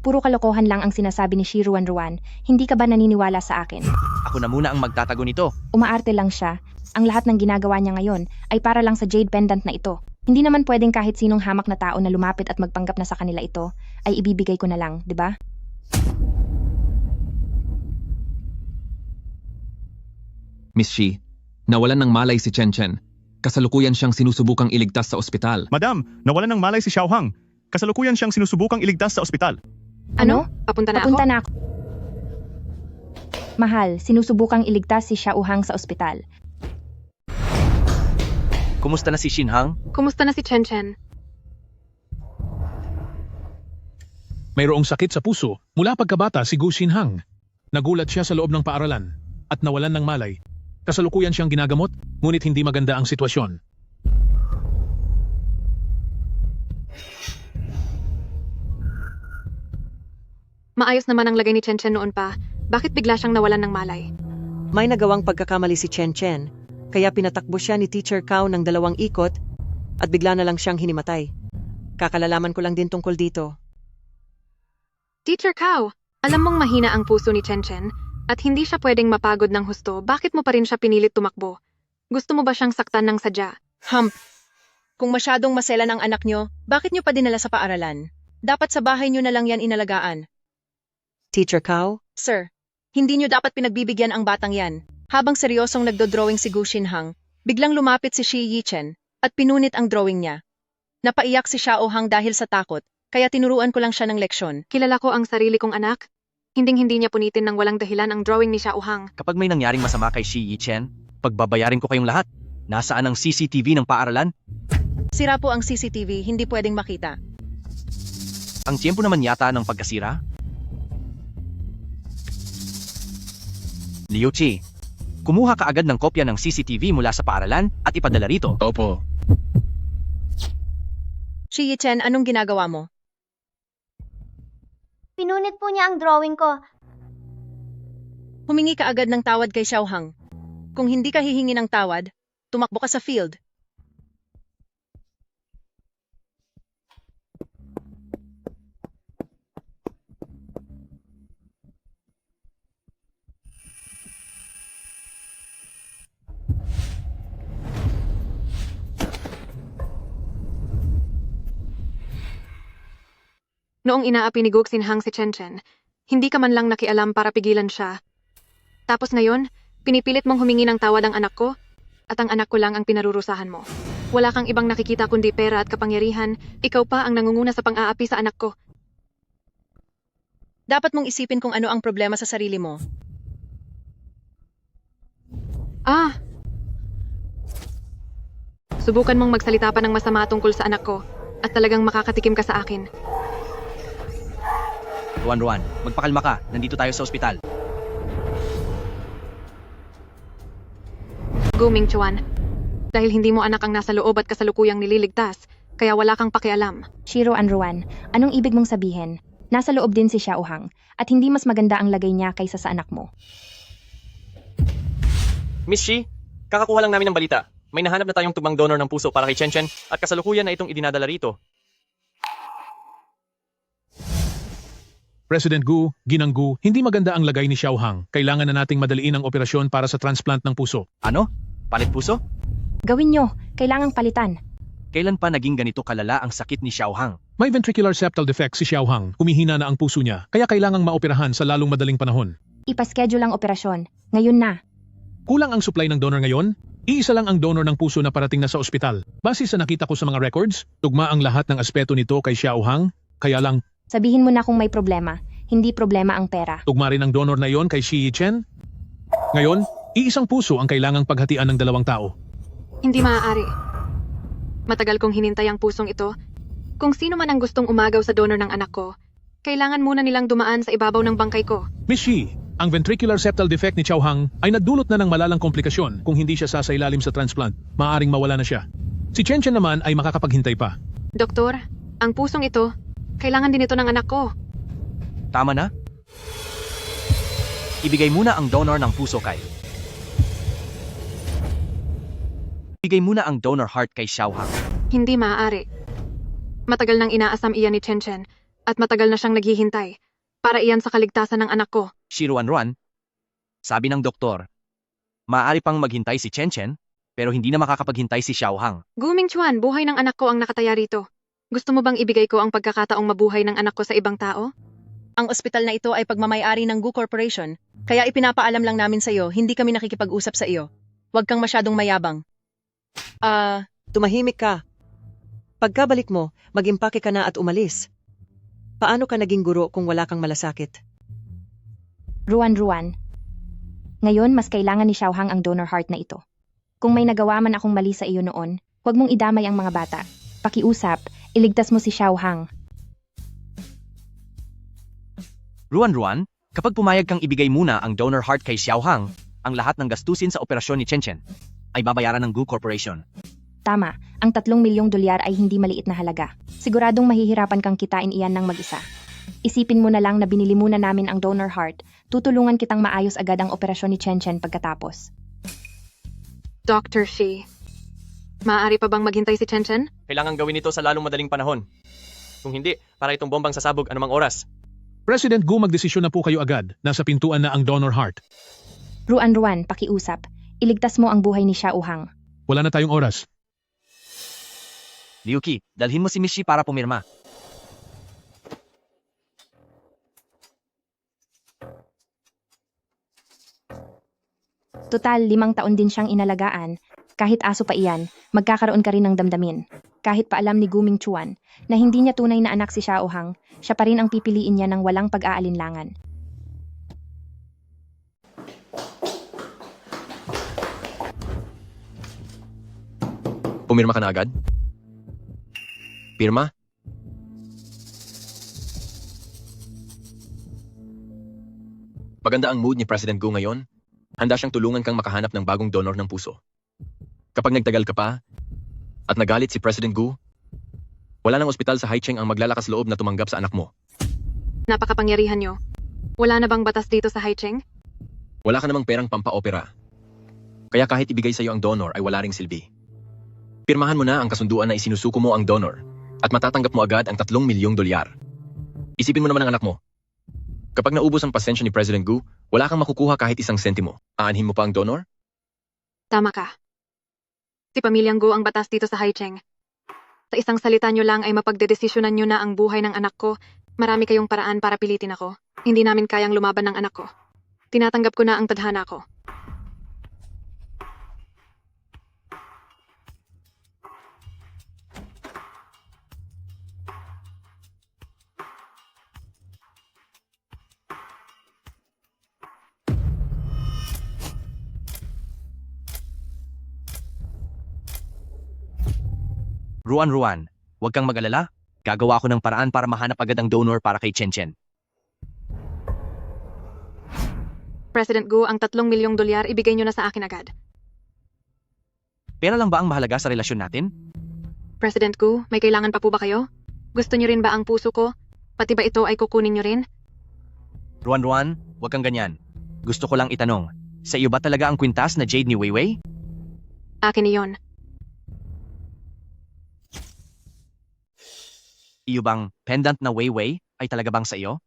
puro kalokohan lang ang sinasabi ni Shirwan Ruan, hindi ka ba naniniwala sa akin? Ako na muna ang magtatago nito. Umaarte lang siya. Ang lahat ng ginagawa niya ngayon ay para lang sa jade pendant na ito. Hindi naman pwedeng kahit sinong hamak na tao na lumapit at magpanggap na sa kanila ito, ay ibibigay ko na lang, di ba? Miss Shi, nawalan ng malay si Chen Chen. Kasalukuyan siyang sinusubukang iligtas sa ospital. Madam, nawalan ng malay si Xiao Hang. Kasalukuyan siyang sinusubukang iligtas sa ospital. Ano? Papunta na Papunta ako? na ako. Mahal, sinusubukang iligtas si Xiao Hang sa ospital. Kumusta na si Shinhang? Kumusta na si Chen Chen? Mayroong sakit sa puso mula pagkabata si Gu Xinhang. Nagulat siya sa loob ng paaralan at nawalan ng malay. Kasalukuyan siyang ginagamot, ngunit hindi maganda ang sitwasyon. Maayos naman ang lagay ni Chen Chen noon pa. Bakit bigla siyang nawalan ng malay? May nagawang pagkakamali si Chen Chen, kaya pinatakbo siya ni Teacher Kao ng 2 ikot at bigla na lang siyang hinimatay. Kakalalaman ko lang din tungkol dito. Teacher Kao, alam mong mahina ang puso ni Chen Chen at hindi siya pwedeng mapagod ng husto. Bakit mo pa rin siya pinilit tumakbo? Gusto mo ba siyang saktan ng sadya? Kung masyadong maselan ang anak nyo, bakit nyo pa dinala sa paaralan? Dapat sa bahay nyo na lang yan inalagaan. Teacher Kao? Sir, hindi nyo dapat pinagbibigyan ang batang yan. Habang seryosong nagdo-drawing si Gu Xinhang, biglang lumapit si Shi Yichen at pinunit ang drawing niya. Napaiyak si Xiao Hang dahil sa takot, kaya tinuruan ko lang siya ng leksyon. Kilala ko ang sarili kong anak. Hinding-hindi niya punitin ng walang dahilan ang drawing ni Xiao Hang. Kapag may nangyaring masama kay Shi Yichen, pagbabayarin ko kayong lahat. Nasaan ang CCTV ng paaralan? Sira po ang CCTV, hindi pwedeng makita. Ang tiyempo naman yata ng pagkasira? Liu Chi, kumuha ka agad ng kopya ng CCTV mula sa paaralan at ipadala rito. Opo. Shi Yichen, anong ginagawa mo? Pinunit po niya ang drawing ko. Humingi ka agad ng tawad kay Xiao Hang. Kung hindi ka hihingi ng tawad, tumakbo ka sa field. Noong inaapi ni Gu Xinhang si Chen Chen, hindi ka man lang nakialam para pigilan siya. Tapos ngayon, pinipilit mong humingi ng tawad ang anak ko, at ang anak ko lang ang pinarurusahan mo. Wala kang ibang nakikita kundi pera at kapangyarihan, ikaw pa ang nangunguna sa pang-aapi sa anak ko. Dapat mong isipin kung ano ang problema sa sarili mo. Subukan mong magsalita pa ng masama tungkol sa anak ko, at talagang makakatikim ka sa akin. Ruan, magpakalma ka. Nandito tayo sa ospital. Gu Mingchuan, dahil hindi mo anak ang nasa loob at kasalukuyang nililigtas, kaya wala kang pakialam. Shiro Ruan, anong ibig mong sabihin? Nasa loob din si Xiaohang, at hindi mas maganda ang lagay niya kaysa sa anak mo. Miss Shi, kakakuha lang namin ng balita. May nahanap na tayong tubang donor ng puso para kay Chen Chen at kasalukuyan na itong idinadala rito. President Gu, Ginang Gu, hindi maganda ang lagay ni Xiaohang. Kailangan na nating madaliin ang operasyon para sa transplant ng puso. Ano? Palit puso? Gawin nyo, kailangang palitan. Kailan pa naging ganito kalala ang sakit ni Xiaohang? May ventricular septal defect si Xiaohang. Humihina na ang puso niya, kaya kailangang maoperahan sa lalong madaling panahon. Ipaschedule ang operasyon. Ngayon na. Kulang ang supply ng donor ngayon? Iisa lang ang donor ng puso na parating na sa ospital. Base sa nakita ko sa mga records, tugma ang lahat ng aspeto nito kay Xiaohang, kaya lang, Sabihin mo na kung may problema. Hindi problema ang pera. tugma rin ang donor na yon kay Shi Yichen. Ngayon, iisang puso ang kailangang paghatian ng dalawang tao. Hindi maaari. Matagal kong hinintay ang pusong ito. Kung sino man ang gustong umagaw sa donor ng anak ko, kailangan muna nilang dumaan sa ibabaw ng bangkay ko. Miss Shi, ang ventricular septal defect ni Xiaohang ay nagdulot na ng malalang komplikasyon kung hindi siya sasailalim sa transplant. Maaring mawala na siya. Si Chen Chen naman ay makakapaghintay pa. Doktor, ang pusong ito, kailangan din ito ng anak ko. Tama na? Ibigay muna ang donor ng puso kay. Ibigay muna ang donor heart kay Xiaohang. Hindi maaari. Matagal nang inaasam iyan ni Chen Chen, at matagal na siyang naghihintay, para iyan sa kaligtasan ng anak ko. Ruan, sabi ng doktor, maaari pang maghintay si Chen Chen, pero hindi na makakapaghintay si Xiaohang. Gu Mingchuan, buhay ng anak ko ang nakataya rito. Gusto mo bang ibigay ko ang pagkakataong mabuhay ng anak ko sa ibang tao? Ang ospital na ito ay pagmamayari ng Gu Corporation, kaya ipinapaalam lang namin sa iyo, hindi kami nakikipag-usap sa iyo. Huwag kang masyadong mayabang. Tumahimik ka. Pagkabalik mo, mag-impake ka na at umalis. Paano ka naging guro kung wala kang malasakit? Ruan. Ngayon, mas kailangan ni Xiaohang ang donor heart na ito. Kung may nagawa man akong mali sa iyo noon, huwag mong idamay ang mga bata. Pakiusap, iligtas mo si Xiaohang. Ruan, kapag pumayag kang ibigay muna ang donor heart kay Xiaohang, ang lahat ng gastusin sa operasyon ni Chen Chen ay babayaran ng Gu Corporation. Tama, ang 3 milyong dolyar ay hindi maliit na halaga. Siguradong mahihirapan kang kitain iyan ng mag-isa. Isipin mo na lang na binili muna namin ang donor heart, tutulungan kitang maayos agad ang operasyon ni Chen Chen pagkatapos. Dr. Shi, maaari pa bang maghintay si Chen Chen? Kailangan gawin ito sa lalong madaling panahon. Kung hindi, para itong bombang sasabog anumang oras. President Gu, magdesisyon na po kayo agad. Nasa pintuan na ang donor heart. Ruan, pakiusap. Iligtas mo ang buhay ni Xiaohang. Wala na tayong oras. Liu Qi, dalhin mo si Miss Shi para pumirma. Total, 5 taon din siyang inalagaan. Kahit aso pa iyan, magkakaroon ka rin ng damdamin. Kahit pa alam ni Gu Mingchuan na hindi niya tunay na anak si Xiaohang, siya pa rin ang pipiliin niya ng walang pag-aalinlangan. Pumirma ka na agad? Pirma? Maganda ang mood ni President Gu ngayon. Handa siyang tulungan kang makahanap ng bagong donor ng puso. Kapag nagtagal ka pa, at nagalit si President Gu, wala nang ospital sa Haicheng ang maglalakas loob na tumanggap sa anak mo. Napakapangyarihan niyo. Wala na bang batas dito sa Haicheng? Wala ka namang perang pampaopera. Kaya kahit ibigay sa iyo ang donor ay wala ring silbi. Pirmahan mo na ang kasunduan na isinusuko mo ang donor at matatanggap mo agad ang 3 milyong dolyar. Isipin mo naman ang anak mo. Kapag naubos ang pasensya ni President Gu, wala kang makukuha kahit 1 sentimo. Aanhin mo pa ang donor? Tama ka. Si Pamilyang Gu ang batas dito sa Haicheng. Sa isang salita nyo lang ay mapagdedesisyonan nyo na ang buhay ng anak ko Marami kayong paraan para pilitin ako. Hindi namin kayang lumaban ng anak ko. Tinatanggap ko na ang tadhana ko. Ruan, huwag kang mag-alala. Gagawa ko ng paraan para mahanap agad ang donor para kay Chen Chen. President Gu, ang 3 milyong dolyar ibigay niyo na sa akin agad. Pera lang ba ang mahalaga sa relasyon natin? President Gu, may kailangan pa po ba kayo? Gusto niyo rin ba ang puso ko? Pati ba ito ay kukunin niyo rin? Ruan, huwag kang ganyan. Gusto ko lang itanong, sa iyo ba talaga ang kwintas na jade ni Weiwei? Akin iyon. Iyo bang pendant na Weiwei ay talaga bang sa iyo?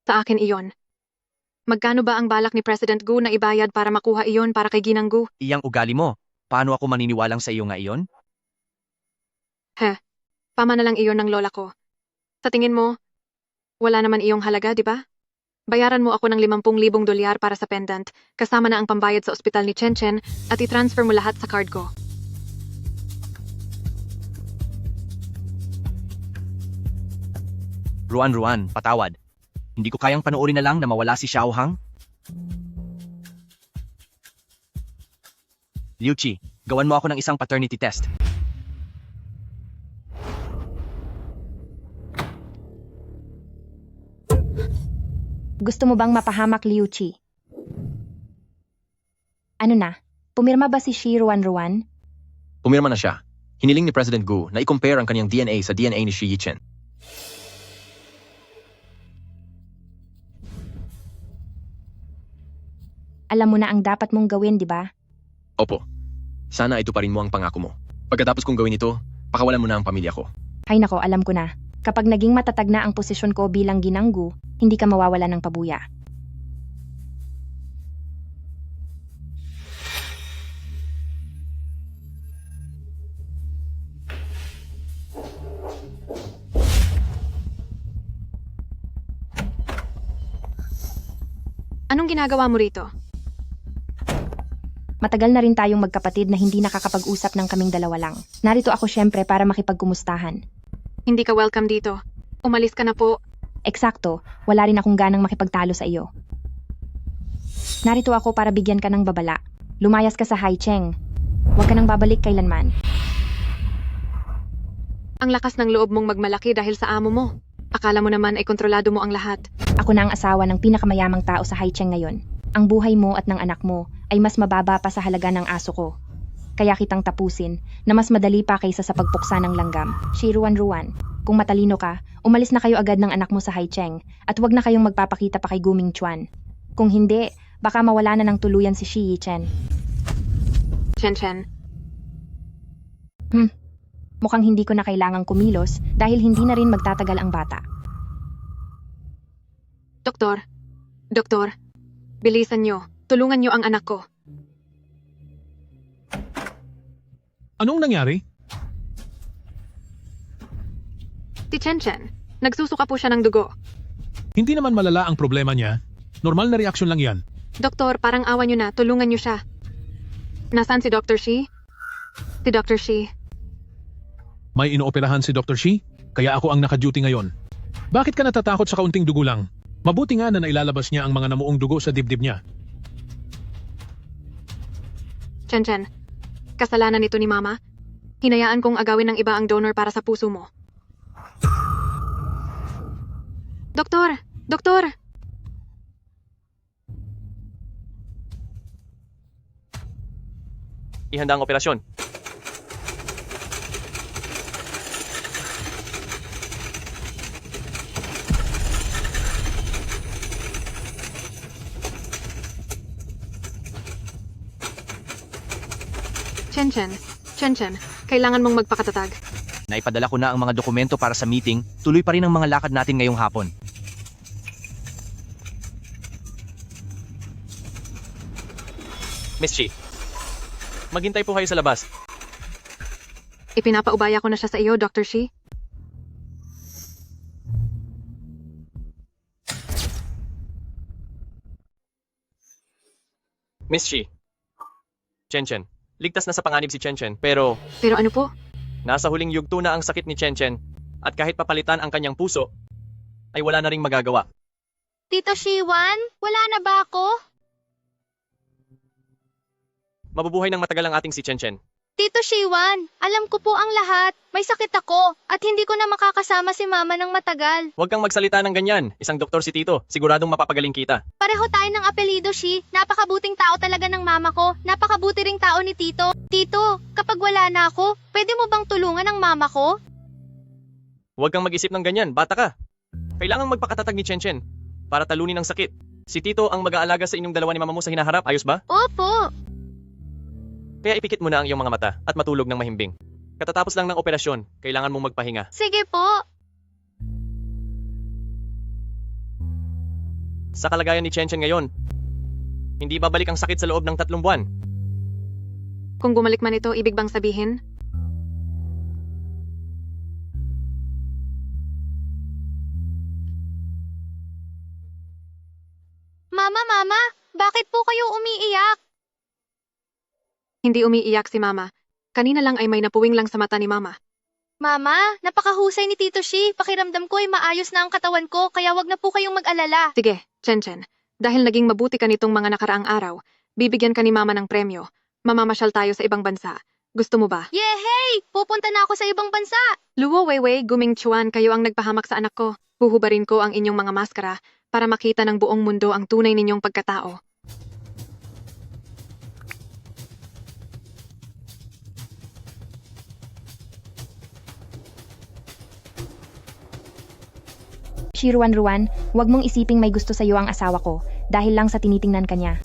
Sa akin iyon. Magkano ba ang balak ni President Gu na ibayad para makuha iyon para kay Ginang Gu? Iyang ugali mo. Paano ako maniniwalang sa iyo nga iyon? Pama na lang iyon ng lola ko. Sa tingin mo, wala naman iyong halaga, di ba? Bayaran mo ako ng 50,000 dolyar para sa pendant, kasama na ang pambayad sa ospital ni Chen Chen, at i-transfer mo lahat sa card ko. Ruan, patawad. Hindi ko kayang panoorin na lang na mawala si Xiao Hang. Liu Qi, gawan mo ako ng isang paternity test. Gusto mo bang mapahamak, Liu Qi? Ano na? Pumirma ba si Shi Ruan? Pumirma na siya. Hiniling ni President Gu na i-compare ang kanyang DNA sa DNA ni Shi Yichen. Alam mo na ang dapat mong gawin, di ba? Opo. Sana ituparin mo ang pangako mo. Pagkatapos kong gawin ito, pakawalan mo na ang pamilya ko. Hay nako, alam ko na. Kapag naging matatag na ang posisyon ko bilang ginanggu, hindi ka mawawala ng pabuya. Anong ginagawa mo rito? Matagal na rin tayong magkapatid na hindi nakakapag-usap ng kaming dalawa lang. Narito ako syempre para makipagkumustahan. Hindi ka welcome dito. Umalis ka na po. Eksakto, wala rin akong ganang makipagtalo sa iyo. Narito ako para bigyan ka ng babala. Lumayas ka sa Haicheng. Huwag ka nang babalik kailanman. Ang lakas ng loob mong magmalaki dahil sa amo mo. Akala mo naman ay kontrolado mo ang lahat. Ako na ang asawa ng pinakamayamang tao sa Haicheng ngayon. Ang buhay mo at ng anak mo ay mas mababa pa sa halaga ng aso ko. Kaya kitang tapusin na mas madali pa kaysa sa pagpuksa ng langgam. Shi Ruan, kung matalino ka, umalis na kayo agad ng anak mo sa Haicheng at huwag na kayong magpapakita pa kay Guming Chuan. Kung hindi, baka mawala na ng tuluyan si Shi Yichen. Chen. Mukhang hindi ko na kailangang kumilos dahil hindi na rin magtatagal ang bata. Doktor, bilisan nyo. Tulungan nyo ang anak ko. Anong nangyari? Si Chen, nagsusuka po siya ng dugo. Hindi naman malala ang problema niya. Normal na reaksyon lang yan. Doktor, parang awa nyo na. Tulungan nyo siya. Nasaan si Dr. Shi? Si Dr. Shi. May inooperahan si Dr. Shi, kaya ako ang naka-duty ngayon. Bakit ka natatakot sa kaunting dugo lang? Mabuti nga na nailalabas niya ang mga namuong dugo sa dibdib niya. Chen, kasalanan nito ni Mama. Hinayaan kong agawin ng iba ang donor para sa puso mo. Doktor! Ihanda ang operasyon. Chen, kailangan mong magpakatatag. Naipadala ko na ang mga dokumento para sa meeting, tuloy pa rin ang mga lakad natin ngayong hapon. Miss Chi, maghintay po kayo sa labas. Ipinapaubaya ko na siya sa iyo, Dr. Shi. Miss Shi. Chen, ligtas na sa panganib si Chen, pero Pero ano po? nasa huling yugto na ang sakit ni Chen at kahit papalitan ang kanyang puso, ay wala na ring magagawa. Tito Shiwan, wala na ba ako? Mabubuhay ng matagal ang ating si Chen. Tito Shiwan, alam ko po ang lahat. May sakit ako at hindi ko na makakasama si Mama ng matagal. Huwag kang magsalita ng ganyan. Isang doktor si Tito. Siguradong mapapagaling kita. Pareho tayo ng apelido, Shi. Napakabuting tao talaga ng mama ko. Napakabuti ring tao ni Tito. Tito, kapag wala na ako, pwede mo bang tulungan ang mama ko? Huwag kang mag-isip ng ganyan. Bata ka. Kailangang magpakatatag ni Chen para talunin ang sakit. Si Tito ang mag-aalaga sa inyong dalawa ni mama mo sa hinaharap. Ayos ba? Opo. Kaya ipikit mo na ang iyong mga mata at matulog ng mahimbing. Katatapos lang ng operasyon, kailangan mong magpahinga. Sige po. Sa kalagayan ni Chen ngayon, hindi babalik ang sakit sa loob ng 3 buwan. Kung bumalik man ito, ibig bang sabihin? Mama, bakit po kayo umiiyak? Hindi umiiyak si Mama. Kanina lang ay may napuwing lang sa mata ni Mama. Mama, napakahusay ni Tito Shi. Pakiramdam ko ay maayos na ang katawan ko, kaya wag na po kayong mag-alala. Sige, Chen. Dahil naging mabuti ka nitong mga nakaraang araw, bibigyan ka ni Mama ng premyo. Mamamasyal tayo sa ibang bansa. Gusto mo ba? Yehey! Pupunta na ako sa ibang bansa! Luo Weiwei, Guming Chuan, kayo ang nagpahamak sa anak ko. Huhubarin ko ang inyong mga maskara para makita ng buong mundo ang tunay ninyong pagkatao. Ruan, huwag mong isiping may gusto sa iyo ang asawa ko dahil lang sa tinitingnan kanya.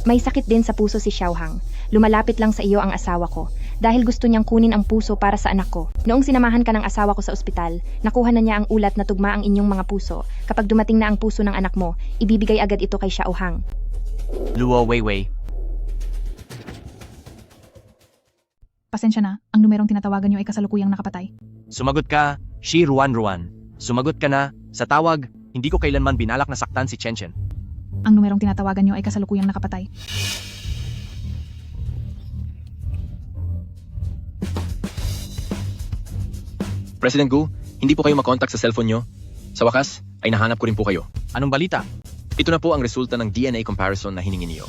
May sakit din sa puso si Xiaohang. Lumalapit lang sa iyo ang asawa ko dahil gusto niyang kunin ang puso para sa anak ko. Noong sinamahan ka ng asawa ko sa ospital, nakuha na niya ang ulat na tugma ang inyong mga puso. Kapag dumating na ang puso ng anak mo, ibibigay agad ito kay Xiaohang. Luo Weiwei. Pasensya na, ang numerong tinatawagan niyo ay kasalukuyang nakapatay. Sumagot ka, Shi Ruan. Sumagot ka na. Sa tawag, hindi ko kailanman binalak na saktan si Chen. Ang numerong tinatawagan niyo ay kasalukuyang nakapatay. President Gu, hindi po kayo makontak sa cellphone nyo. Sa wakas, ay nahanap ko rin po kayo. Anong balita? Ito na po ang resulta ng DNA comparison na hiningi niyo.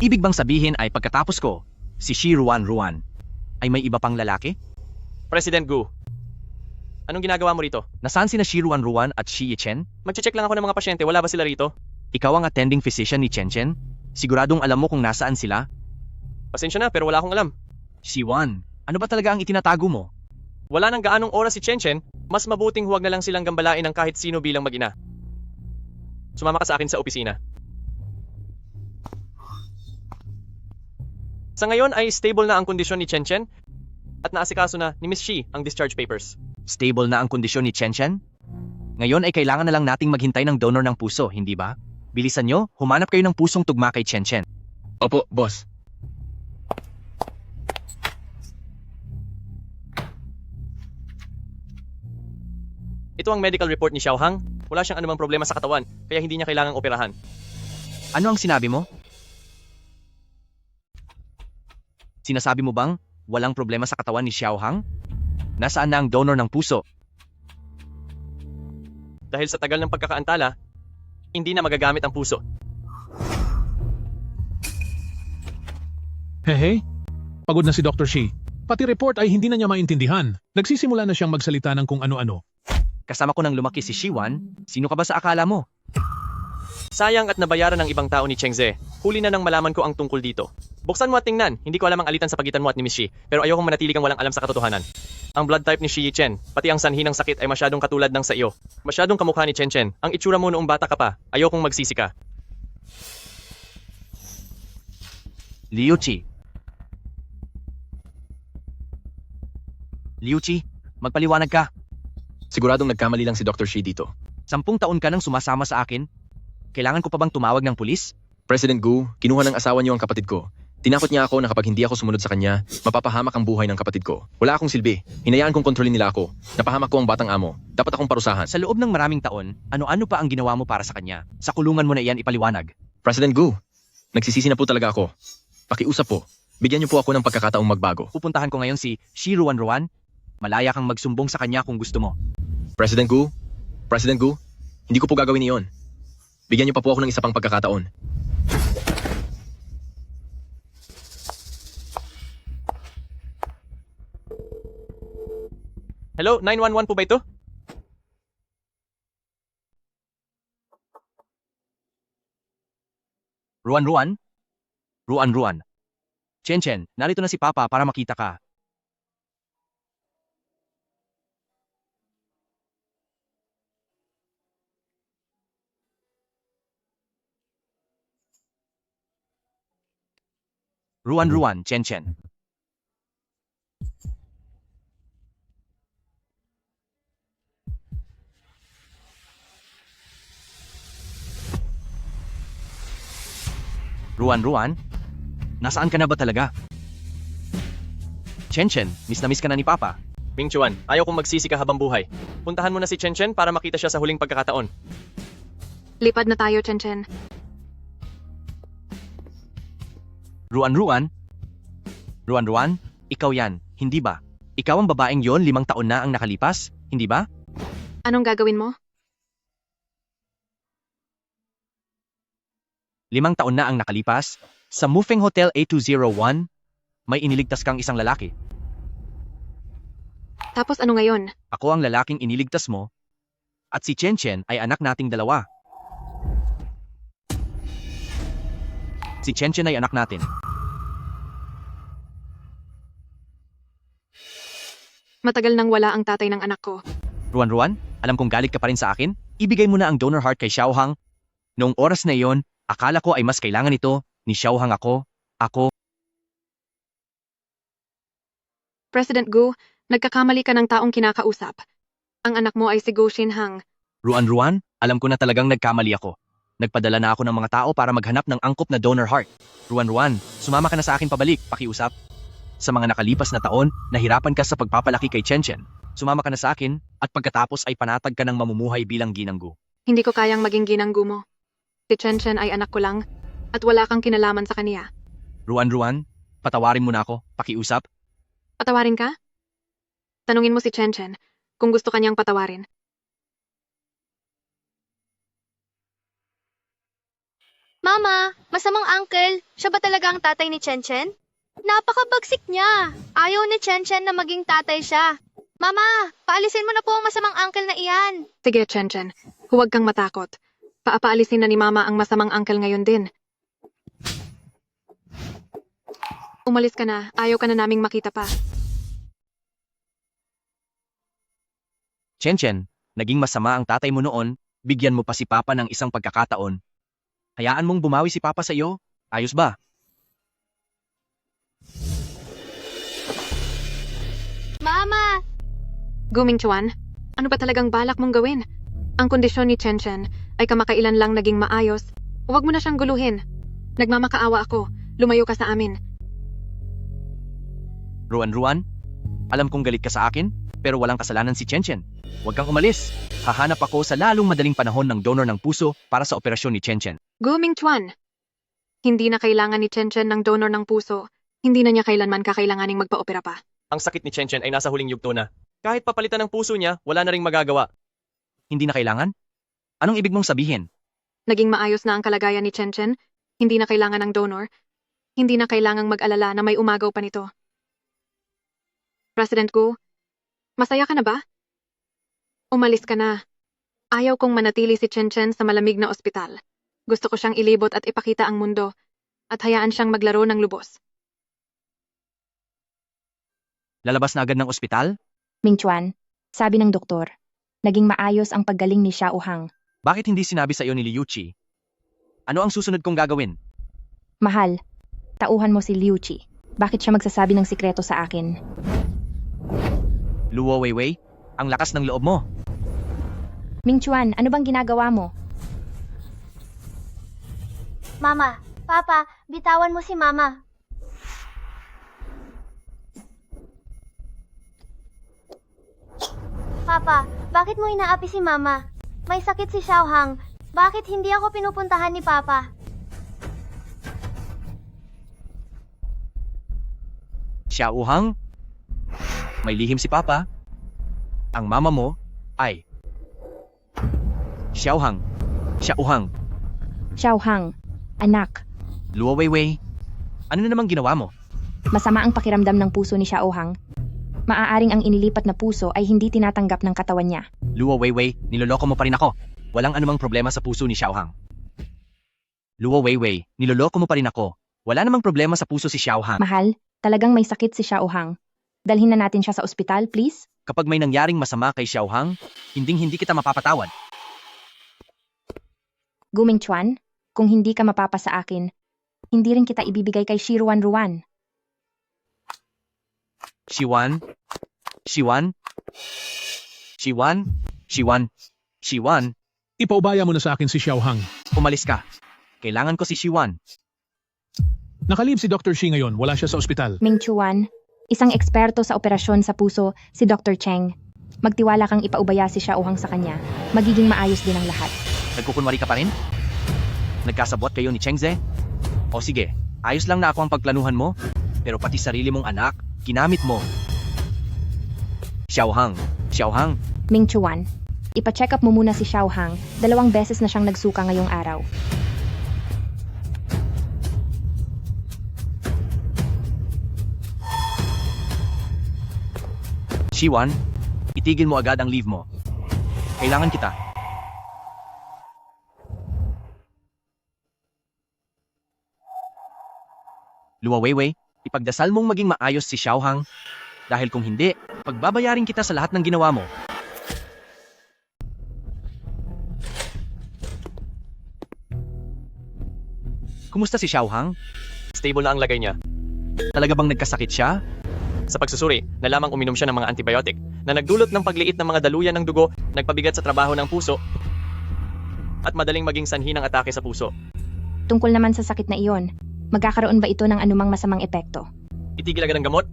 Ibig bang sabihin ay pagkatapos ko, si Shi Ruan ay may iba pang lalaki? President Gu, anong ginagawa mo rito? Nasaan sina Shi Ruan at Shi Yichen? Magche-check lang ako ng mga pasyente, wala ba sila rito? Ikaw ang attending physician ni Chen? Siguradong alam mo kung nasaan sila? Pasensya na, pero wala akong alam. Shiwan, ano ba talaga ang itinatago mo? Wala nang gaanong oras si Chen, mas mabuting huwag na lang silang gambalain ng kahit sino bilang mag-ina. Sumama ka sa akin sa opisina. Sa ngayon ay stable na ang kondisyon ni Chen at naasikaso na ni Miss Shi ang discharge papers. Stable na ang kondisyon ni Chen? Ngayon ay kailangan na lang nating maghintay ng donor ng puso, hindi ba? Bilisan nyo, humanap kayo ng pusong tugma kay Chen. Opo, boss. Ito ang medical report ni Xiaohang. Wala siyang anumang problema sa katawan, kaya hindi niya kailangang operahan. Ano ang sinabi mo? Sinasabi mo bang walang problema sa katawan ni Xiaohang? Nasaan na ang donor ng puso? Dahil sa tagal ng pagkakaantala, hindi na magagamit ang puso. Hehe, pagod na si Dr. Shi. Pati report ay hindi na niya maintindihan. Nagsisimula na siyang magsalita ng kung ano-ano. Kasama ko nang lumaki si Shiwan, sino ka ba sa akala mo? Sayang at nabayaran ng ibang tao ni Chengze. Huli na nang malaman ko ang tungkol dito. Buksan mo at tingnan, hindi ko alam ang alitan sa pagitan mo at ni Miss Shi, pero ayokong manatili kang walang alam sa katotohanan. Ang blood type ni Shi Yichen, pati ang sanhi ng sakit ay masyadong katulad ng sa iyo. Masyadong kamukha ni Chen. Ang itsura mo noong bata ka pa, ayokong magsisi ka. Liu Chi, magpaliwanag ka. Siguradong nagkamali lang si Dr. Shi dito. 10 taon ka nang sumasama sa akin? Kailangan ko pa bang tumawag ng pulis? President Gu, kinuha ng asawa niyo ang kapatid ko. Tinakot niya ako na kapag hindi ako sumunod sa kanya, mapapahamak ang buhay ng kapatid ko. Wala akong silbi. Hinayaan kong kontrolin nila ako. Napahamak ko ang batang amo. Dapat akong parusahan. Sa loob ng maraming taon, ano-ano pa ang ginawa mo para sa kanya? Sa kulungan mo na iyan ipaliwanag. President Gu, nagsisisi na po talaga ako. Pakiusap po. Bigyan niyo po ako ng pagkakataong magbago. Pupuntahan ko ngayon si Shi Ruan. Malaya kang magsumbong sa kanya kung gusto mo. President Gu, hindi ko po gagawin iyon. Bigyan niyo pa po ako ng isa pang pagkakataon. Hello, 911 po ba ito? Ruan. Chen, narito na si Papa para makita ka. Ruan, Chen. Ruan, nasaan ka na ba talaga? Chen, miss na miss ka na ni Papa. Ming Chuan, ayaw kong magsisi ka habang buhay. Puntahan mo na si Chen para makita siya sa huling pagkakataon. Lipad na tayo, Chen. Ruan, ikaw yan, hindi ba? Ikaw ang babaeng yon 5 taon na ang nakalipas, hindi ba? Anong gagawin mo? 5 taon na ang nakalipas, sa Mufeng Hotel A201, may iniligtas kang isang lalaki. Tapos ano ngayon? Ako ang lalaking iniligtas mo, at si Chen ay anak nating dalawa. Si Chen ay anak natin. Matagal nang wala ang tatay ng anak ko. Ruan, alam kong galit ka pa rin sa akin. Ibigay mo na ang donor heart kay Xiaohang. Noong oras na iyon, akala ko ay mas kailangan ito ni Xiaohang ako. President Gu, nagkakamali ka ng taong kinakausap. Ang anak mo ay si Gu Xinhang. Ruan, alam ko na talagang nagkamali ako. Nagpadala na ako ng mga tao para maghanap ng angkop na donor heart. Ruan, sumama ka na sa akin pabalik, pakiusap. Sa mga nakalipas na taon, nahirapan ka sa pagpapalaki kay Chen. Sumama ka na sa akin, at pagkatapos ay panatag ka ng mamumuhay bilang ginanggu. Hindi ko kayang maging ginanggu mo. Si Chen ay anak ko lang, at wala kang kinalaman sa kaniya. Ruan, patawarin mo na ako, pakiusap. Patawarin ka? Tanungin mo si Chen kung gusto kanyang patawarin. Mama, masamang uncle. Siya ba talaga ang tatay ni Chen? Napakabagsik niya. Ayaw ni Chen na maging tatay siya. Mama, paalisin mo na po ang masamang uncle na iyan. Sige, Chen, huwag kang matakot. Paapaalisin na ni Mama ang masamang uncle ngayon din. Umalis ka na. Ayaw ka na naming makita pa. Chen, naging masama ang tatay mo noon, bigyan mo pa si Papa ng isang pagkakataon. Hayaan mong bumawi si Papa sa iyo, ayos ba? Mama! Guming Chuan, ano ba talagang balak mong gawin? Ang kondisyon ni Chen ay kamakailan lang naging maayos. Huwag mo na siyang guluhin. Nagmamakaawa ako. Lumayo ka sa amin. Ruan, alam kong galit ka sa akin, pero walang kasalanan si Chen. Huwag kang umalis. Hahanap ako sa lalong madaling panahon ng donor ng puso para sa operasyon ni Chen. Guming Chuan, hindi na kailangan ni Chen ng donor ng puso. Hindi na niya kailanman kakailanganing magpa-opera pa. Ang sakit ni Chen ay nasa huling yugto na. Kahit papalitan ng puso niya, wala na ring magagawa. Hindi na kailangan? Anong ibig mong sabihin? Naging maayos na ang kalagayan ni Chen. Hindi na kailangan ng donor. Hindi na kailangang mag-alala na may umagaw pa nito. President Gu, masaya ka na ba? Umalis ka na. Ayaw kong manatili si Chen sa malamig na ospital. Gusto ko siyang ilibot at ipakita ang mundo at hayaan siyang maglaro ng lubos. Lalabas na agad ng ospital? Ming Chuan, sabi ng doktor, naging maayos ang paggaling ni Xiaohang. Bakit hindi sinabi sa iyo ni Liu Qi? Ano ang susunod kong gagawin? Mahal, tauhan mo si Liu Qi. Bakit siya magsasabi ng sikreto sa akin? Luo Weiwei, ang lakas ng loob mo. Ming Chuan, ano bang ginagawa mo? Mama, Papa, bitawan mo si Mama. Papa, bakit mo inaapi si Mama? May sakit si Xiaohang. Bakit hindi ako pinupuntahan ni Papa? Xiaohang? May lihim si Papa. Ang mama mo ay... Xiaohang. Xiaohang. Xiaohang, anak, Luo Weiwei. Ano na namang ginawa mo? masama ang pakiramdam ng puso ni Xiaohang. Maaaring ang inilipat na puso ay hindi tinatanggap ng katawan niya. Luo Weiwei, niloloko mo pa rin ako. Walang anumang problema sa puso ni Xiaohang. Luo Weiwei, niloloko mo pa rin ako. Wala namang problema sa puso si Xiaohang. Mahal, talagang may sakit si Xiaohang. Dalhin na natin siya sa ospital, please. Kapag may nangyaring masama kay Xiaohang, hindi kita mapapatawad. Guming Chuan, kung hindi ka mapapa sa akin, hindi rin kita ibibigay kay Shiruan Ruan. Shiwan? Shiwan? Shiwan? Shiwan? Shiwan? Ipaubaya mo na sa akin si Xiaohang. Umalis ka. Kailangan ko si Shiwan. Nakalib si Dr. Shi ngayon, wala siya sa ospital. Ming Chuan, isang eksperto sa operasyon sa puso, si Dr. Cheng. Magtiwala kang ipaubaya si Xiaohang sa kanya. Magiging maayos din ang lahat. Nagkukunwari ka pa rin? Nagkasabwat kayo ni Chengze? O sige, ayos lang na ako ang pagplanuhan mo, pero pati sarili mong anak, ginamit mo. Xiaohang, Xiaohang, Ming Chuan, ipa-check up mo muna si Xiaohang. 2 beses na siyang nagsuka ngayong araw. Shiwan, itigil mo agad ang leave mo. Kailangan kita. Luo Weiwei, ipagdasal mong maging maayos si Xiaohang. Dahil kung hindi, pagbabayarin kita sa lahat ng ginawa mo. Kumusta si Xiaohang? Stable na ang lagay niya. Talaga bang nagkasakit siya? Sa pagsusuri, nalamang uminom siya ng mga antibiotic na nagdulot ng pagliit ng mga daluyan ng dugo, nagpabigat sa trabaho ng puso, at madaling maging sanhi ng atake sa puso. Tungkol naman sa sakit na iyon, magkakaroon ba ito ng anumang masamang epekto? Itigil agad ang gamot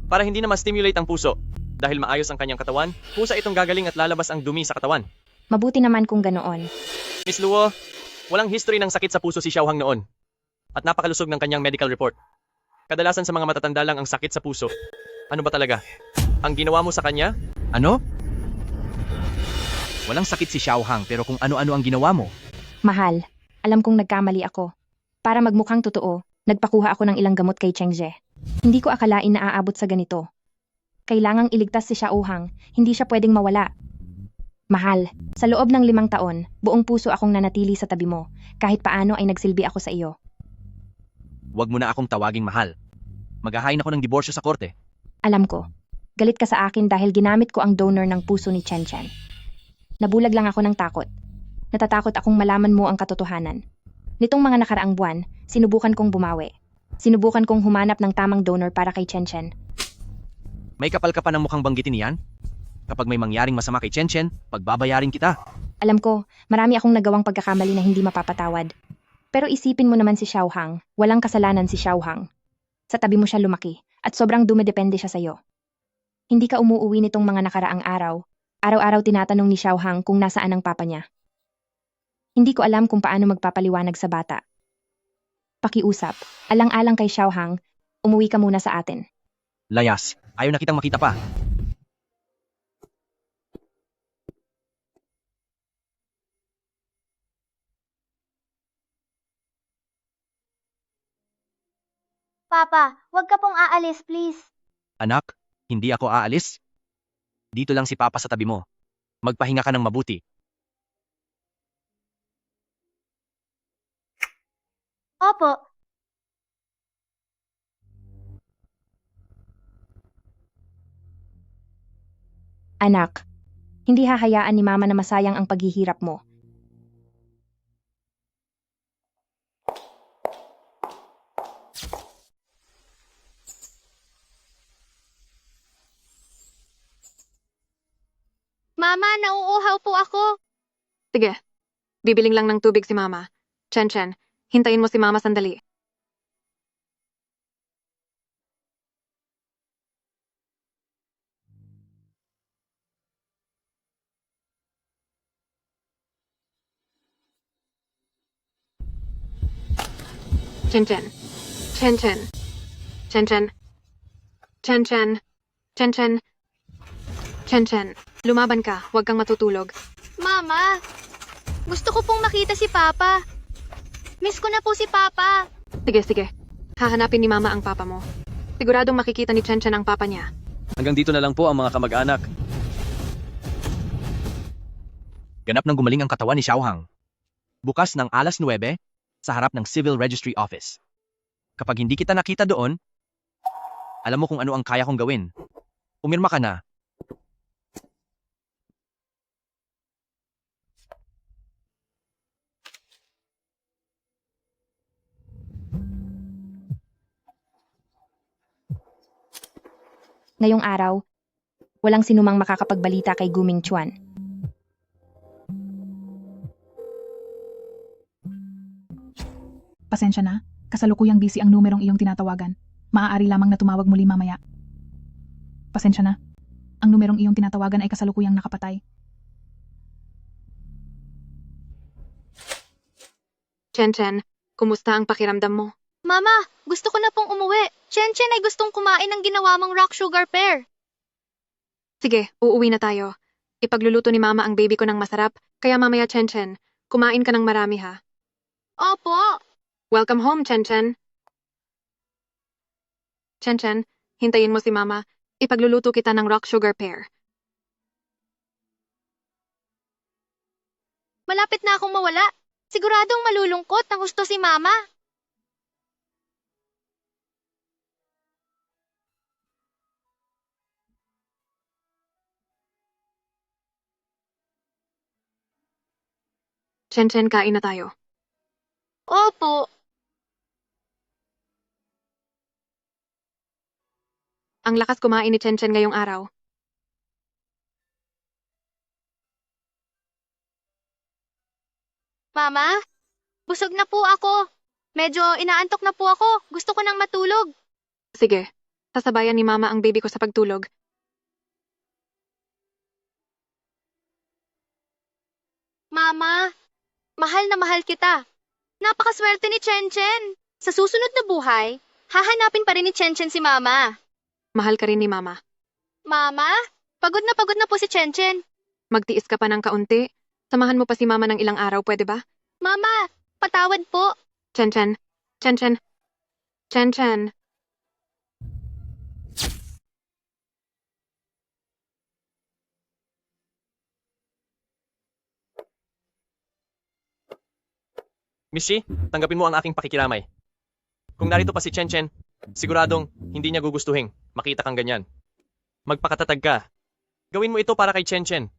para hindi na ma-stimulate ang puso. Dahil maayos ang kanyang katawan, pusa itong gagaling at lalabas ang dumi sa katawan. Mabuti naman kung ganoon. Miss Luo, walang history ng sakit sa puso si Xiaohang noon. At napakalusog ng kanyang medical report. Kadalasan sa mga matatanda lang ang sakit sa puso. Ano ba talaga? Ang ginawa mo sa kanya? Ano? Walang sakit si Xiaohang pero kung ano-ano ang ginawa mo. Mahal, alam kong nagkamali ako. Para magmukhang totoo, nagpakuha ako ng ilang gamot kay Chengze. Hindi ko akalain na aabot sa ganito. Kailangang iligtas si Xiaohang, hindi siya pwedeng mawala. Mahal, sa loob ng 5 taon, buong puso akong nanatili sa tabi mo, kahit paano ay nagsilbi ako sa iyo. Huwag mo na akong tawaging mahal. Maghahain ako ng diborsyo sa korte. Alam ko, galit ka sa akin dahil ginamit ko ang donor ng puso ni Chen Chen. Nabulag lang ako ng takot. Natatakot akong malaman mo ang katotohanan. Nitong mga nakaraang buwan, sinubukan kong bumawi. Sinubukan kong humanap ng tamang donor para kay Chen Chen. May kapal ka pa ng mukhang banggitin niyan? Kapag may mangyaring masama kay Chen Chen, pagbabayarin kita. Alam ko, marami akong nagawang pagkakamali na hindi mapapatawad. Pero isipin mo naman si Xiaohang, walang kasalanan si Xiaohang. Sa tabi mo siya lumaki, at sobrang dumedepende siya sa'yo. Hindi ka umuuwi nitong mga nakaraang araw. Araw-araw tinatanong ni Xiaohang kung nasaan ang papa niya. Hindi ko alam kung paano magpapaliwanag sa bata. Pakiusap, alang-alang kay Xiaohang, umuwi ka muna sa atin. Layas, ayaw na kitang makita pa. Papa, wag ka pong aalis, please. Anak, hindi ako aalis. Dito lang si Papa sa tabi mo. Magpahinga ka ng mabuti. Opo. Anak, hindi hahayaan ni Mama na masayang ang paghihirap mo. Mama, nauuhaw po ako. Sige, bibiling lang ng tubig si Mama. Chen Chen, hintayin mo si Mama sandali. Chen Chen. Chen Chen. Chen Chen. Chen Chen. Chen Chen. Chen Chen. Lumaban ka, huwag kang matutulog. Mama, gusto ko pong makita si Papa. Miss ko na po si Papa. Sige, sige. Hahanapin ni Mama ang papa mo. Siguradong makikita ni Chen Chen ang papa niya. Hanggang dito na lang po ang mga kamag-anak. Ganap nang gumaling ang katawan ni Xiaohang. Bukas ng alas 9 sa harap ng Civil Registry Office. Kapag hindi kita nakita doon, alam mo kung ano ang kaya kong gawin. Umirma ka na. Ngayong araw, walang sinumang makakapagbalita kay Guming Chuan. Pasensya na, kasalukuyang busy ang numerong iyong tinatawagan. Maaari lamang na tumawag muli mamaya. Pasensya na, ang numerong iyong tinatawagan ay kasalukuyang nakapatay. Chen Chen, kumusta ang pakiramdam mo? Mama, gusto ko na pong umuwi. Chen Chen ay gustong kumain ng ginawa mong rock sugar pear. Sige, uuwi na tayo. Ipagluluto ni Mama ang baby ko ng masarap, kaya mamaya Chen Chen, kumain ka ng marami ha. Opo. Welcome home, Chen Chen. Chen Chen, hintayin mo si Mama. Ipagluluto kita ng rock sugar pear. Malapit na akong mawala. Siguradong malulungkot ng gusto si Mama. Chen Chen, kain na tayo. Opo. Ang lakas kumain ni Chen Chen ngayong araw. Mama, busog na po ako. Medyo inaantok na po ako. Gusto ko nang matulog. Sige, sasabayan ni Mama ang baby ko sa pagtulog. Mama, mahal na mahal kita. Napakaswerte ni Chen Chen. Sa susunod na buhay, hahanapin pa rin ni Chen Chen si Mama. Mahal ka rin ni Mama. Mama, pagod na po si Chen Chen. Magtiis ka pa ng kaunti. Samahan mo pa si Mama ng ilang araw, pwede ba? Mama, patawad po. Chen Chen. Chen Chen. Chen Chen. Miss Shi, tanggapin mo ang aking pakikiramay. Kung narito pa si Chen Chen, siguradong hindi niya gugustuhin makita kang ganyan. Magpakatatag ka. Gawin mo ito para kay Chen Chen.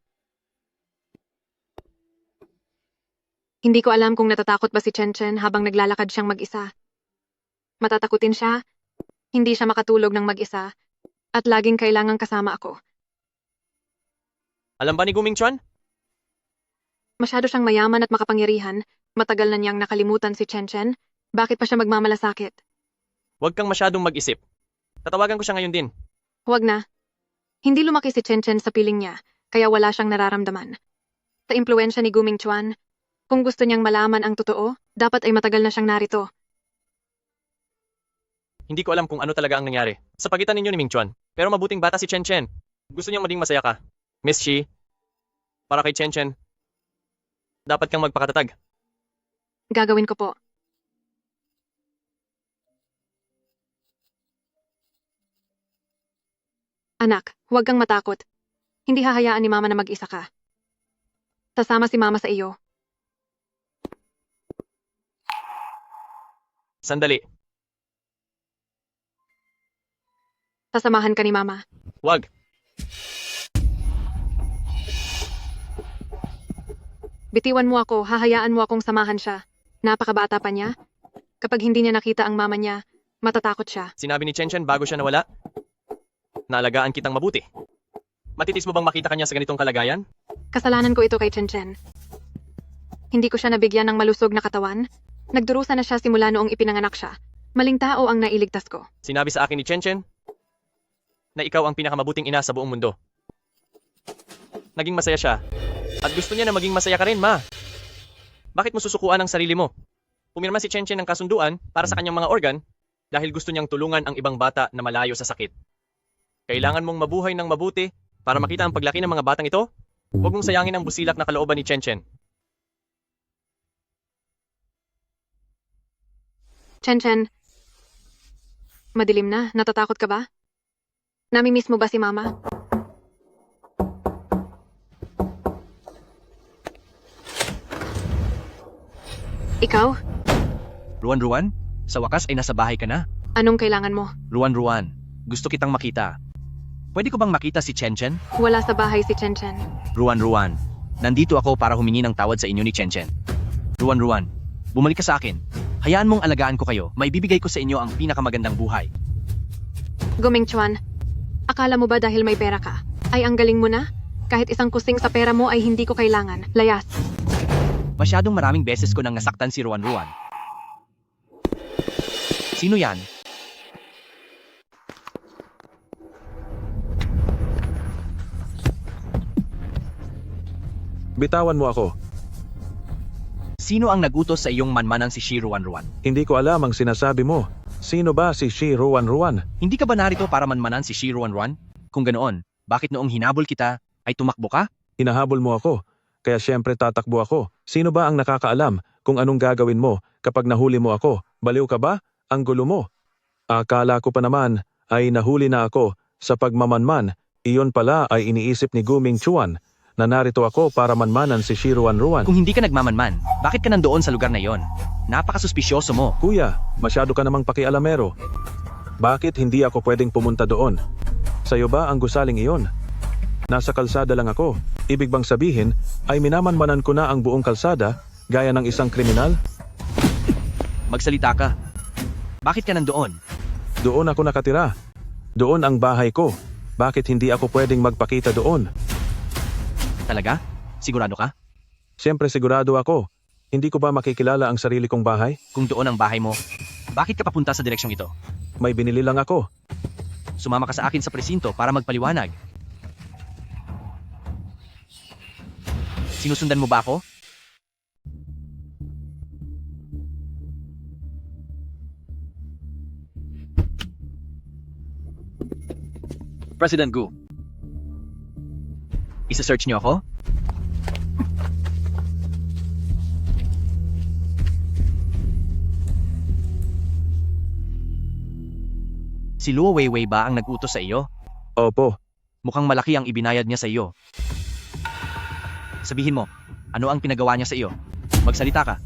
Hindi ko alam kung natatakot ba si Chen Chen habang naglalakad siyang mag-isa. Matatakutin siya, hindi siya makatulog ng mag-isa, at laging kailangang kasama ako. Alam ba ni Guming Chuan? Masyado siyang mayaman at makapangyarihan, matagal na niyang nakalimutan si Chen Chen, bakit pa siya magmamalasakit? Huwag kang masyadong mag-isip. Tatawagan ko siya ngayon din. Huwag na. Hindi lumaki si Chen Chen sa piling niya, kaya wala siyang nararamdaman. Sa impluensya ni Guming Chuan, kung gusto niyang malaman ang totoo, dapat ay matagal na siyang narito. Hindi ko alam kung ano talaga ang nangyari sa pagitan ninyo ni Ming Chuan. Pero mabuting bata si Chen Chen. Gusto niyang maging masaya ka. Miss Shi, para kay Chen Chen, dapat kang magpakatatag. Gagawin ko po. Anak, huwag kang matakot. Hindi hahayaan ni Mama na mag-isa ka. Sasama si Mama sa iyo. Sandali. Sasamahan ka ni Mama. Huwag. Bitiwan mo ako, hahayaan mo akong samahan siya. Napakabata pa niya. Kapag hindi niya nakita ang mama niya, matatakot siya. Sinabi ni Chen Chen bago siya nawala, naalagaan kitang mabuti. Matitis mo bang makita kanya sa ganitong kalagayan? Kasalanan ko ito kay Chen Chen. Hindi ko siya nabigyan ng malusog na katawan. Nagdurusa na siya simula noong ipinanganak siya. Maling tao ang nailigtas ko. Sinabi sa akin ni Chen Chen na ikaw ang pinakamabuting ina sa buong mundo. Naging masaya siya. At gusto niya na maging masaya ka rin, Ma. Bakit mo susukuan ang sarili mo? Pumirma si Chen Chen ng kasunduan para sa kanyang mga organ dahil gusto niyang tulungan ang ibang bata na malayo sa sakit. Kailangan mong mabuhay ng mabuti para makita ang paglaki ng mga batang ito. Huwag mong sayangin ang busilak na kalooban ni Chen Chen. Chen Chen, madilim na. Natatakot ka ba? Namimiss mo ba si Mama? Ikaw? Ruan, sa wakas ay nasa bahay ka na. Anong kailangan mo? Ruan, gusto kitang makita. Pwede ko bang makita si Chen Chen? Wala sa bahay si Chen Chen. Ruan, nandito ako para humingi ng tawad sa inyo ni Chen Chen. Ruan, bumalik ka sa akin. Hayaan mong alagaan ko kayo. May bibigay ko sa inyo ang pinakamagandang buhay. Guming Chuan, akala mo ba dahil may pera ka, ay ang galing mo na? Kahit isang kusing sa pera mo ay hindi ko kailangan. Layas. Masyadong maraming beses ko nang nasaktan si Ruan. Sino yan? Bitawan mo ako. Sino ang nagutos sa iyong manmanang si Shi Ruan? Hindi ko alam ang sinasabi mo. Sino ba si Shi Ruan? Hindi ka ba narito para manmanan si Shi Ruan? Kung ganoon, bakit noong hinabol kita, ay tumakbo ka? Hinahabol mo ako, kaya syempre tatakbo ako. Sino ba ang nakakaalam kung anong gagawin mo kapag nahuli mo ako? Baliw ka ba? Ang gulo mo. Akala ko pa naman ay nahuli na ako sa pagmamanman. Iyon pala ay iniisip ni Guming Chuan na narito ako para manmanan si Shi Ruan. Kung hindi ka nagmamanman, bakit ka nandoon sa lugar na yon? Napakasuspisyoso mo. Kuya, masyado ka namang pakialamero. Bakit hindi ako pwedeng pumunta doon? Sa'yo ba ang gusaling iyon? Nasa kalsada lang ako. Ibig bang sabihin ay minamanmanan ko na ang buong kalsada gaya ng isang kriminal? Magsalita ka. Bakit ka nandoon? Doon ako nakatira. Doon ang bahay ko. Bakit hindi ako pwedeng magpakita doon? Talaga? Sigurado ka? Siyempre sigurado ako. Hindi ko ba makikilala ang sarili kong bahay? Kung doon ang bahay mo, bakit ka papunta sa direksyong ito? May binili lang ako. Sumama ka sa akin sa presinto para magpaliwanag. Sinusundan mo ba ako? President Gu. Isa-search niyo ako? Si Luo Weiwei ba ang nag-utos sa iyo? Opo. Mukhang malaki ang ibinayad niya sa iyo. Sabihin mo, ano ang pinagawa niya sa iyo? Magsalita ka.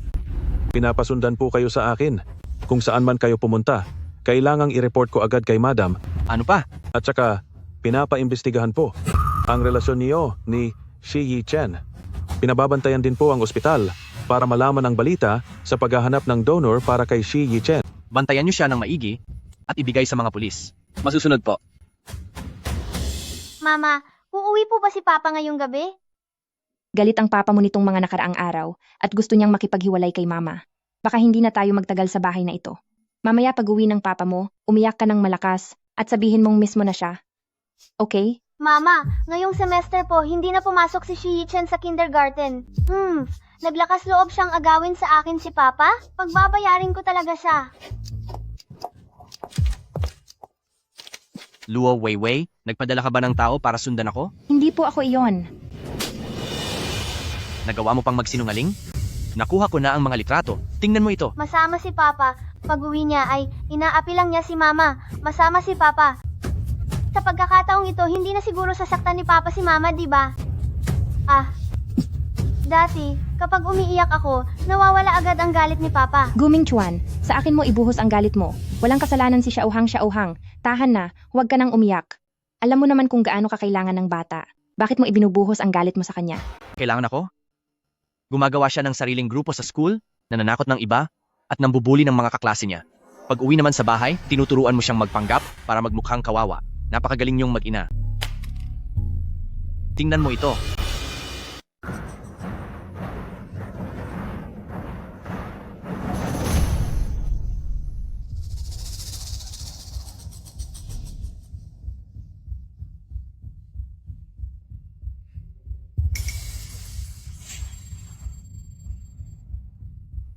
Pinapasundan po kayo sa akin. Kung saan man kayo pumunta, kailangang i-report ko agad kay Madam. Ano pa? At saka, pinapaimbestigahan po ang relasyon niyo ni Shi Yi-chen. Pinababantayan din po ang ospital para malaman ang balita sa paghahanap ng donor para kay Shi Yi-chen. Bantayan niyo siya ng maigi at ibigay sa mga pulis. Masusunod po. Mama, uuwi po ba si Papa ngayong gabi? Galit ang papa mo nitong mga nakaraang araw at gusto niyang makipaghiwalay kay Mama. Baka hindi na tayo magtagal sa bahay na ito. Mamaya pag-uwi ng papa mo, umiyak ka ng malakas at sabihin mong miss mo na siya. Okay? Mama, ngayong semester po, hindi na pumasok si Shi Yi-chen sa kindergarten. Naglakas loob siyang agawin sa akin si Papa? Pagbabayarin ko talaga siya. Luo Weiwei, nagpadala ka ba ng tao para sundan ako? Hindi po ako iyon. Nagawa mo pang magsinungaling? Nakuha ko na ang mga litrato. Tingnan mo ito. Masama si Papa. Pag-uwi niya ay inaapi lang niya si Mama. Masama si Papa. Sa pagkakataong ito, hindi na siguro sasaktan ni Papa si Mama, di ba? Dati, kapag umiiyak ako, nawawala agad ang galit ni Papa. Guming Chuan, sa akin mo ibuhos ang galit mo. Walang kasalanan si Xiaohang. Tahan na, huwag ka nang umiyak. Alam mo naman kung gaano ka kailangan ng bata. Bakit mo ibinubuhos ang galit mo sa kanya? Kailangan ako? Gumagawa siya ng sariling grupo sa school, nananakot ng iba, at nambubuli ng mga kaklase niya. Pag uwi naman sa bahay, tinuturuan mo siyang magpanggap para magmukhang kawawa. Napakagaling niyong mag-ina. Tingnan mo ito.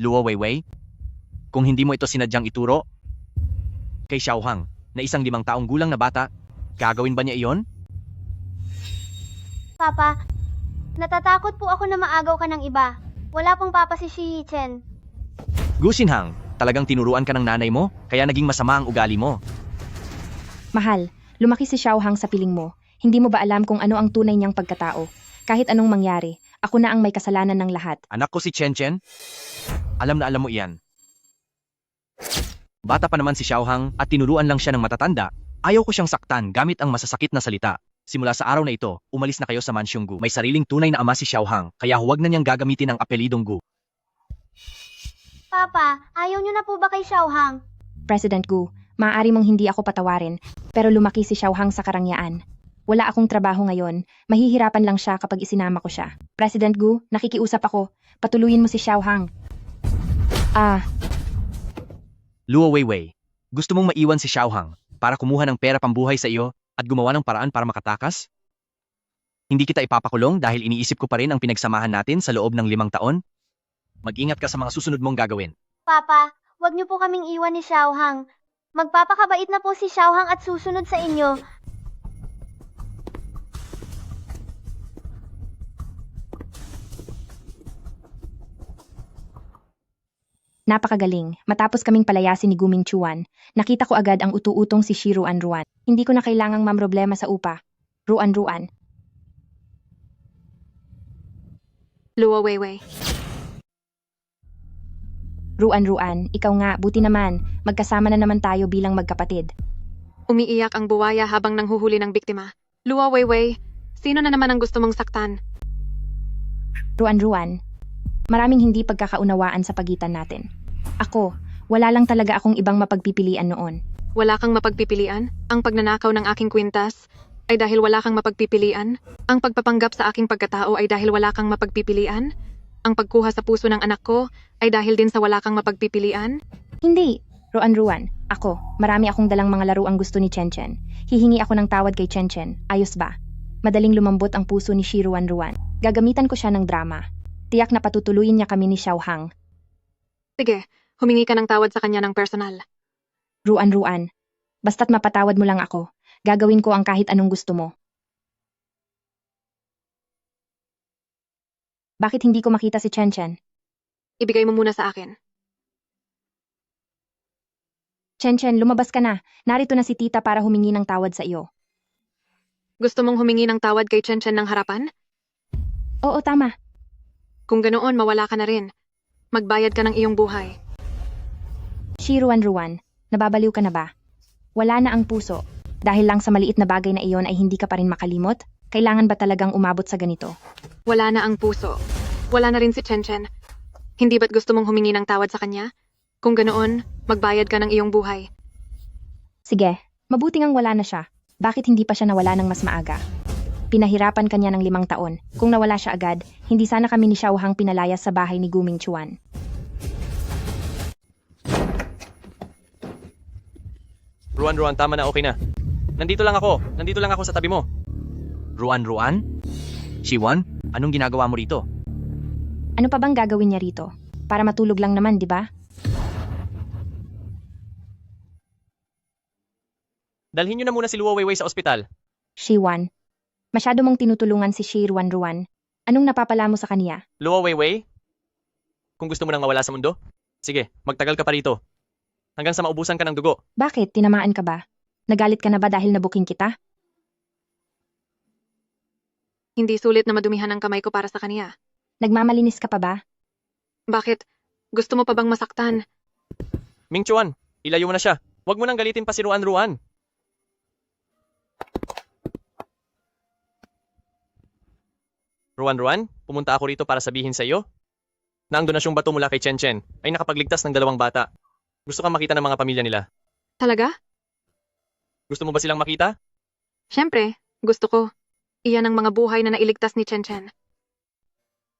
Luo Weiwei, Kung hindi mo ito sinadyang ituro kay Xiaohang na isang 5 taong gulang na bata, gagawin ba niya iyon? Papa, natatakot po ako na maagaw ka ng iba. Wala pong papa si Shi Chen. Gu Xinhang, talagang tinuruan ka ng nanay mo, kaya naging masama ang ugali mo. Mahal, lumaki si Xiaohang sa piling mo. Hindi mo ba alam kung ano ang tunay niyang pagkatao? Kahit anong mangyari, ako na ang may kasalanan ng lahat. Anak ko si Chen Chen? Alam na alam mo iyan. Bata pa naman si Xiaohang at tinuruan lang siya ng matatanda. Ayaw ko siyang saktan gamit ang masasakit na salita. Simula sa araw na ito, umalis na kayo sa mansyong Gu. May sariling tunay na ama si Xiaohang, kaya huwag na niyang gagamitin ang apelidong Gu. Papa, ayaw niyo na po ba kay Xiaohang? President Gu, maaari mong hindi ako patawarin, pero lumaki si Xiaohang sa karangyaan. Wala akong trabaho ngayon, mahihirapan lang siya kapag isinama ko siya. President Gu, nakikiusap ako. Patuluyin mo si Xiaohang. Luo Weiwei, gusto mong maiwan si Xiaohang para kumuha ng pera pambuhay sa iyo at gumawa ng paraan para makatakas? Hindi kita ipapakulong dahil iniisip ko pa rin ang pinagsamahan natin sa loob ng 5 taon? Mag-ingat ka sa mga susunod mong gagawin. Papa, wag niyo po kaming iwan ni Xiaohang. Magpapakabait na po si Xiaohang at susunod sa inyo. Napakagaling. Matapos kaming palayasin ni Guming Chuan, nakita ko agad ang utu-utong si Shi Ruan. Hindi ko na kailangang mamroblema sa upa. Ruan. Luo Weiwei. Ruan, ikaw nga, buti naman. Magkasama na naman tayo bilang magkapatid. Umiiyak ang buwaya habang nanghuhuli ng biktima. Luo Weiwei, sino na naman ang gusto mong saktan? Ruan, maraming hindi pagkakaunawaan sa pagitan natin. Ako, wala lang talaga akong ibang mapagpipilian noon. Wala kang mapagpipilian? Ang pagnanakaw ng aking kwintas ay dahil wala kang mapagpipilian? Ang pagpapanggap sa aking pagkatao ay dahil wala kang mapagpipilian? Ang pagkuha sa puso ng anak ko ay dahil din sa wala kang mapagpipilian? Hindi. Ruan, ako, marami akong dalang mga laro ang gusto ni Chen Chen. Hihingi ako ng tawad kay Chen Chen. Ayos ba? Madaling lumambot ang puso ni Shi Ruan. Gagamitan ko siya ng drama. Tiyak na patutuluyin niya kami ni Xiaohang. Sige, humingi ka ng tawad sa kanya ng personal. Ruan, basta't mapatawad mo lang ako. Gagawin ko ang kahit anong gusto mo. Bakit hindi ko makita si Chen Chen? Ibigay mo muna sa akin. Chen Chen, lumabas ka na. Narito na si tita para humingi ng tawad sa iyo. Gusto mong humingi ng tawad kay Chen Chen ng harapan? Oo, tama. Kung ganoon, mawala ka na rin. Magbayad ka ng iyong buhay. Shi Ruan, nababaliw ka na ba? Wala na ang puso. Dahil lang sa maliit na bagay na iyon ay hindi ka pa rin makalimot? Kailangan ba talagang umabot sa ganito? Wala na ang puso. Wala na rin si Chen Chen. Hindi ba't gusto mong humingi ng tawad sa kanya? Kung ganoon, magbayad ka ng iyong buhay. Sige, mabuti ngang wala na siya. Bakit hindi pa siya nawala ng mas maaga? Pinahirapan kanya ng 5 taon. Kung nawala siya agad, hindi sana kami ni Xiaohang pinalayas sa bahay ni Guming Chuan. Ruan, tama na, okay na. Nandito lang ako sa tabi mo. Ruan? Shiwan, anong ginagawa mo rito? Ano pa bang gagawin niya rito? Para matulog lang naman, di ba? Dalhin niyo na muna si Luo Weiwei sa ospital. Shiwan, masyado mong tinutulungan si Shi Ruan. Anong napapala mo sa kanya? Luo Weiwei? Kung gusto mo nang mawala sa mundo, sige, magtagal ka pa rito. Hanggang sa maubusan ka ng dugo. Bakit? Tinamaan ka ba? Nagalit ka na ba dahil nabuking kita? Hindi sulit na madumihan ang kamay ko para sa kanya. Nagmamalinis ka pa ba? Bakit? Gusto mo pa bang masaktan? Ming Chuan, ilayo mo na siya. Huwag mo nang galitin pa si Ruan. Ruan, pumunta ako rito para sabihin sa iyo na ang donasyong bato mula kay Chen Chen ay nakapagligtas ng 2 bata. Gusto kang makita ng mga pamilya nila. Talaga? Gusto mo ba silang makita? Siyempre, gusto ko. Iyan ang mga buhay na nailigtas ni Chen Chen.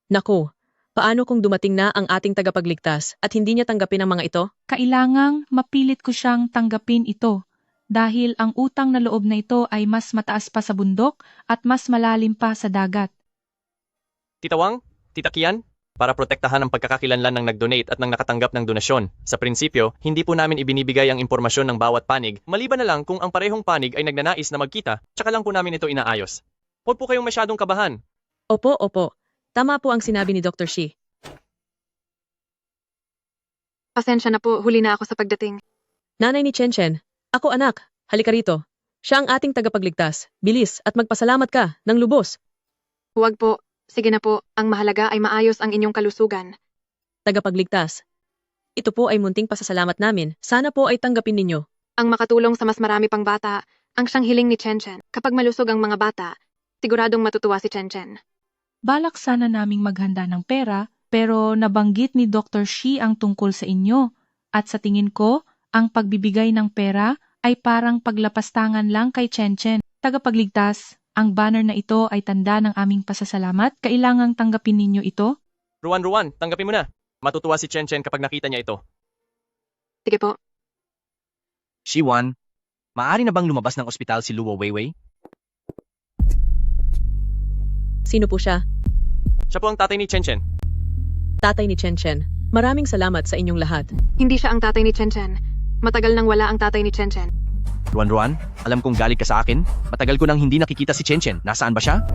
Naku, paano kung dumating na ang ating tagapagligtas at hindi niya tanggapin ang mga ito? Kailangang mapilit ko siyang tanggapin ito dahil ang utang na loob na ito ay mas mataas pa sa bundok at mas malalim pa sa dagat. Tita Wang? Tita Kian? para protektahan ang pagkakakilanlan ng nag-donate at ng nakatanggap ng donasyon. Sa prinsipyo, hindi po namin ibinibigay ang impormasyon ng bawat panig, maliban na lang kung ang parehong panig ay nagnanais na magkita, tsaka lang po namin ito inaayos. Huwag po kayong masyadong kabahan. Opo, opo. Tama po ang sinabi ni Dr. Shi. Pasensya na po, huli na ako sa pagdating. Nanay ni Chen, ako anak, halika rito. Siya ang ating tagapagligtas. Bilis at magpasalamat ka ng lubos. Huwag po. Sige na po, ang mahalaga ay maayos ang inyong kalusugan. Tagapagligtas. Ito po ay munting pasasalamat namin. Sana po ay tanggapin ninyo. Ang makatulong sa mas marami pang bata, ang siyang hiling ni Chen. Kapag malusog ang mga bata, siguradong matutuwa si Chen. Balak sana naming maghanda ng pera, pero nabanggit ni Dr. Shi ang tungkol sa inyo. At sa tingin ko, ang pagbibigay ng pera ay parang paglapastangan lang kay Chen. Tagapagligtas, ang banner na ito ay tanda ng aming pasasalamat. Kailangang tanggapin ninyo ito. Ruan, tanggapin mo na. Matutuwa si Chen kapag nakita niya ito. Sige po. Shiwan, maaari na bang lumabas ng ospital si Luo Weiwei? Sino po siya? Siya po ang tatay ni Chen. Tatay ni Chen. Maraming salamat sa inyong lahat. Hindi siya ang tatay ni Chen. Matagal nang wala ang tatay ni Chen. Ruan, alam kong galit ka sa akin. Matagal ko nang hindi nakikita si Chen. Nasaan ba siya?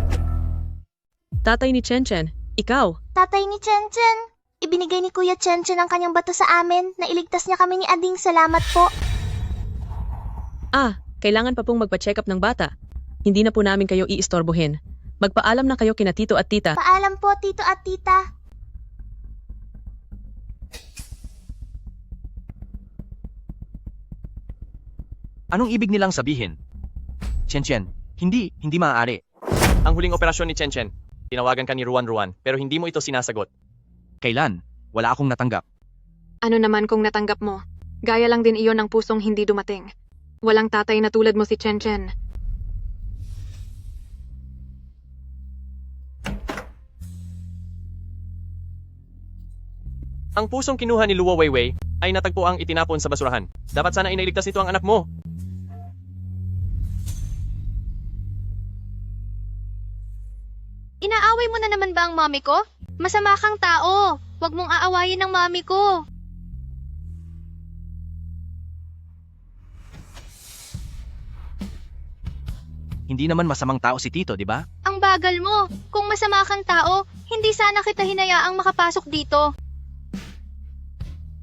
Tatay ni Chen, ikaw. Tatay ni Chen, ibinigay ni Kuya Chen ang kanyang bato sa amin. Nailigtas niya kami ni Ading. Salamat po. Kailangan pa pong magpa-check up ng bata. Hindi na po namin kayo iistorbohin. Magpaalam na kayo kina tito at tita. Paalam po, tito at tita. Anong ibig nilang sabihin? Chen, hindi maaari. Ang huling operasyon ni Chen, tinawagan ka ni Ruan, pero hindi mo ito sinasagot. Kailan? Wala akong natanggap. Ano naman kung natanggap mo? Gaya lang din iyon ng pusong hindi dumating. Walang tatay na tulad mo si Chen. Ang pusong kinuha ni Luo Weiwei ay natagpo ang itinapon sa basurahan. Dapat sana inailigtas nito ang anak mo. Inaaway mo na naman ba ang mami ko? Masama kang tao. Huwag mong aawayin ang mami ko. Hindi naman masamang tao si Tito, di ba? Ang bagal mo. Kung masama kang tao, hindi sana kita hinayaang makapasok dito.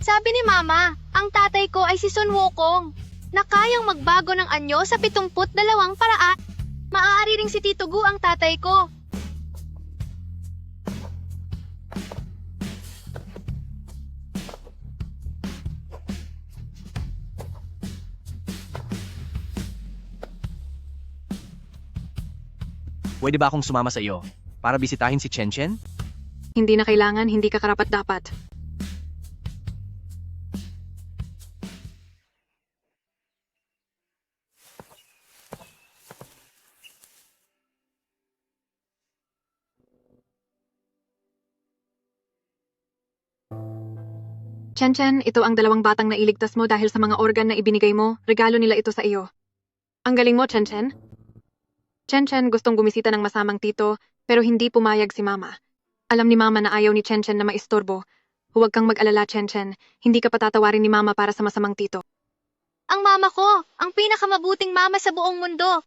Sabi ni Mama, ang tatay ko ay si Sun Wukong, na kayang magbago ng anyo sa 72 paraan. Maaari ring si Tito Gu ang tatay ko. Pwede ba akong sumama sa iyo para bisitahin si Chen? Hindi na kailangan, hindi ka karapat-dapat. Chen, ito ang 2 batang nailigtas mo dahil sa mga organ na ibinigay mo. Regalo nila ito sa iyo. Ang galing mo, Chen. Chen gustong gumisita ng masamang tito, pero hindi pumayag si Mama. Alam ni Mama na ayaw ni Chen na maistorbo. Huwag kang mag-alala, Chen. Hindi ka patatawarin ni Mama para sa masamang tito. Ang mama ko, ang pinakamabuting mama sa buong mundo.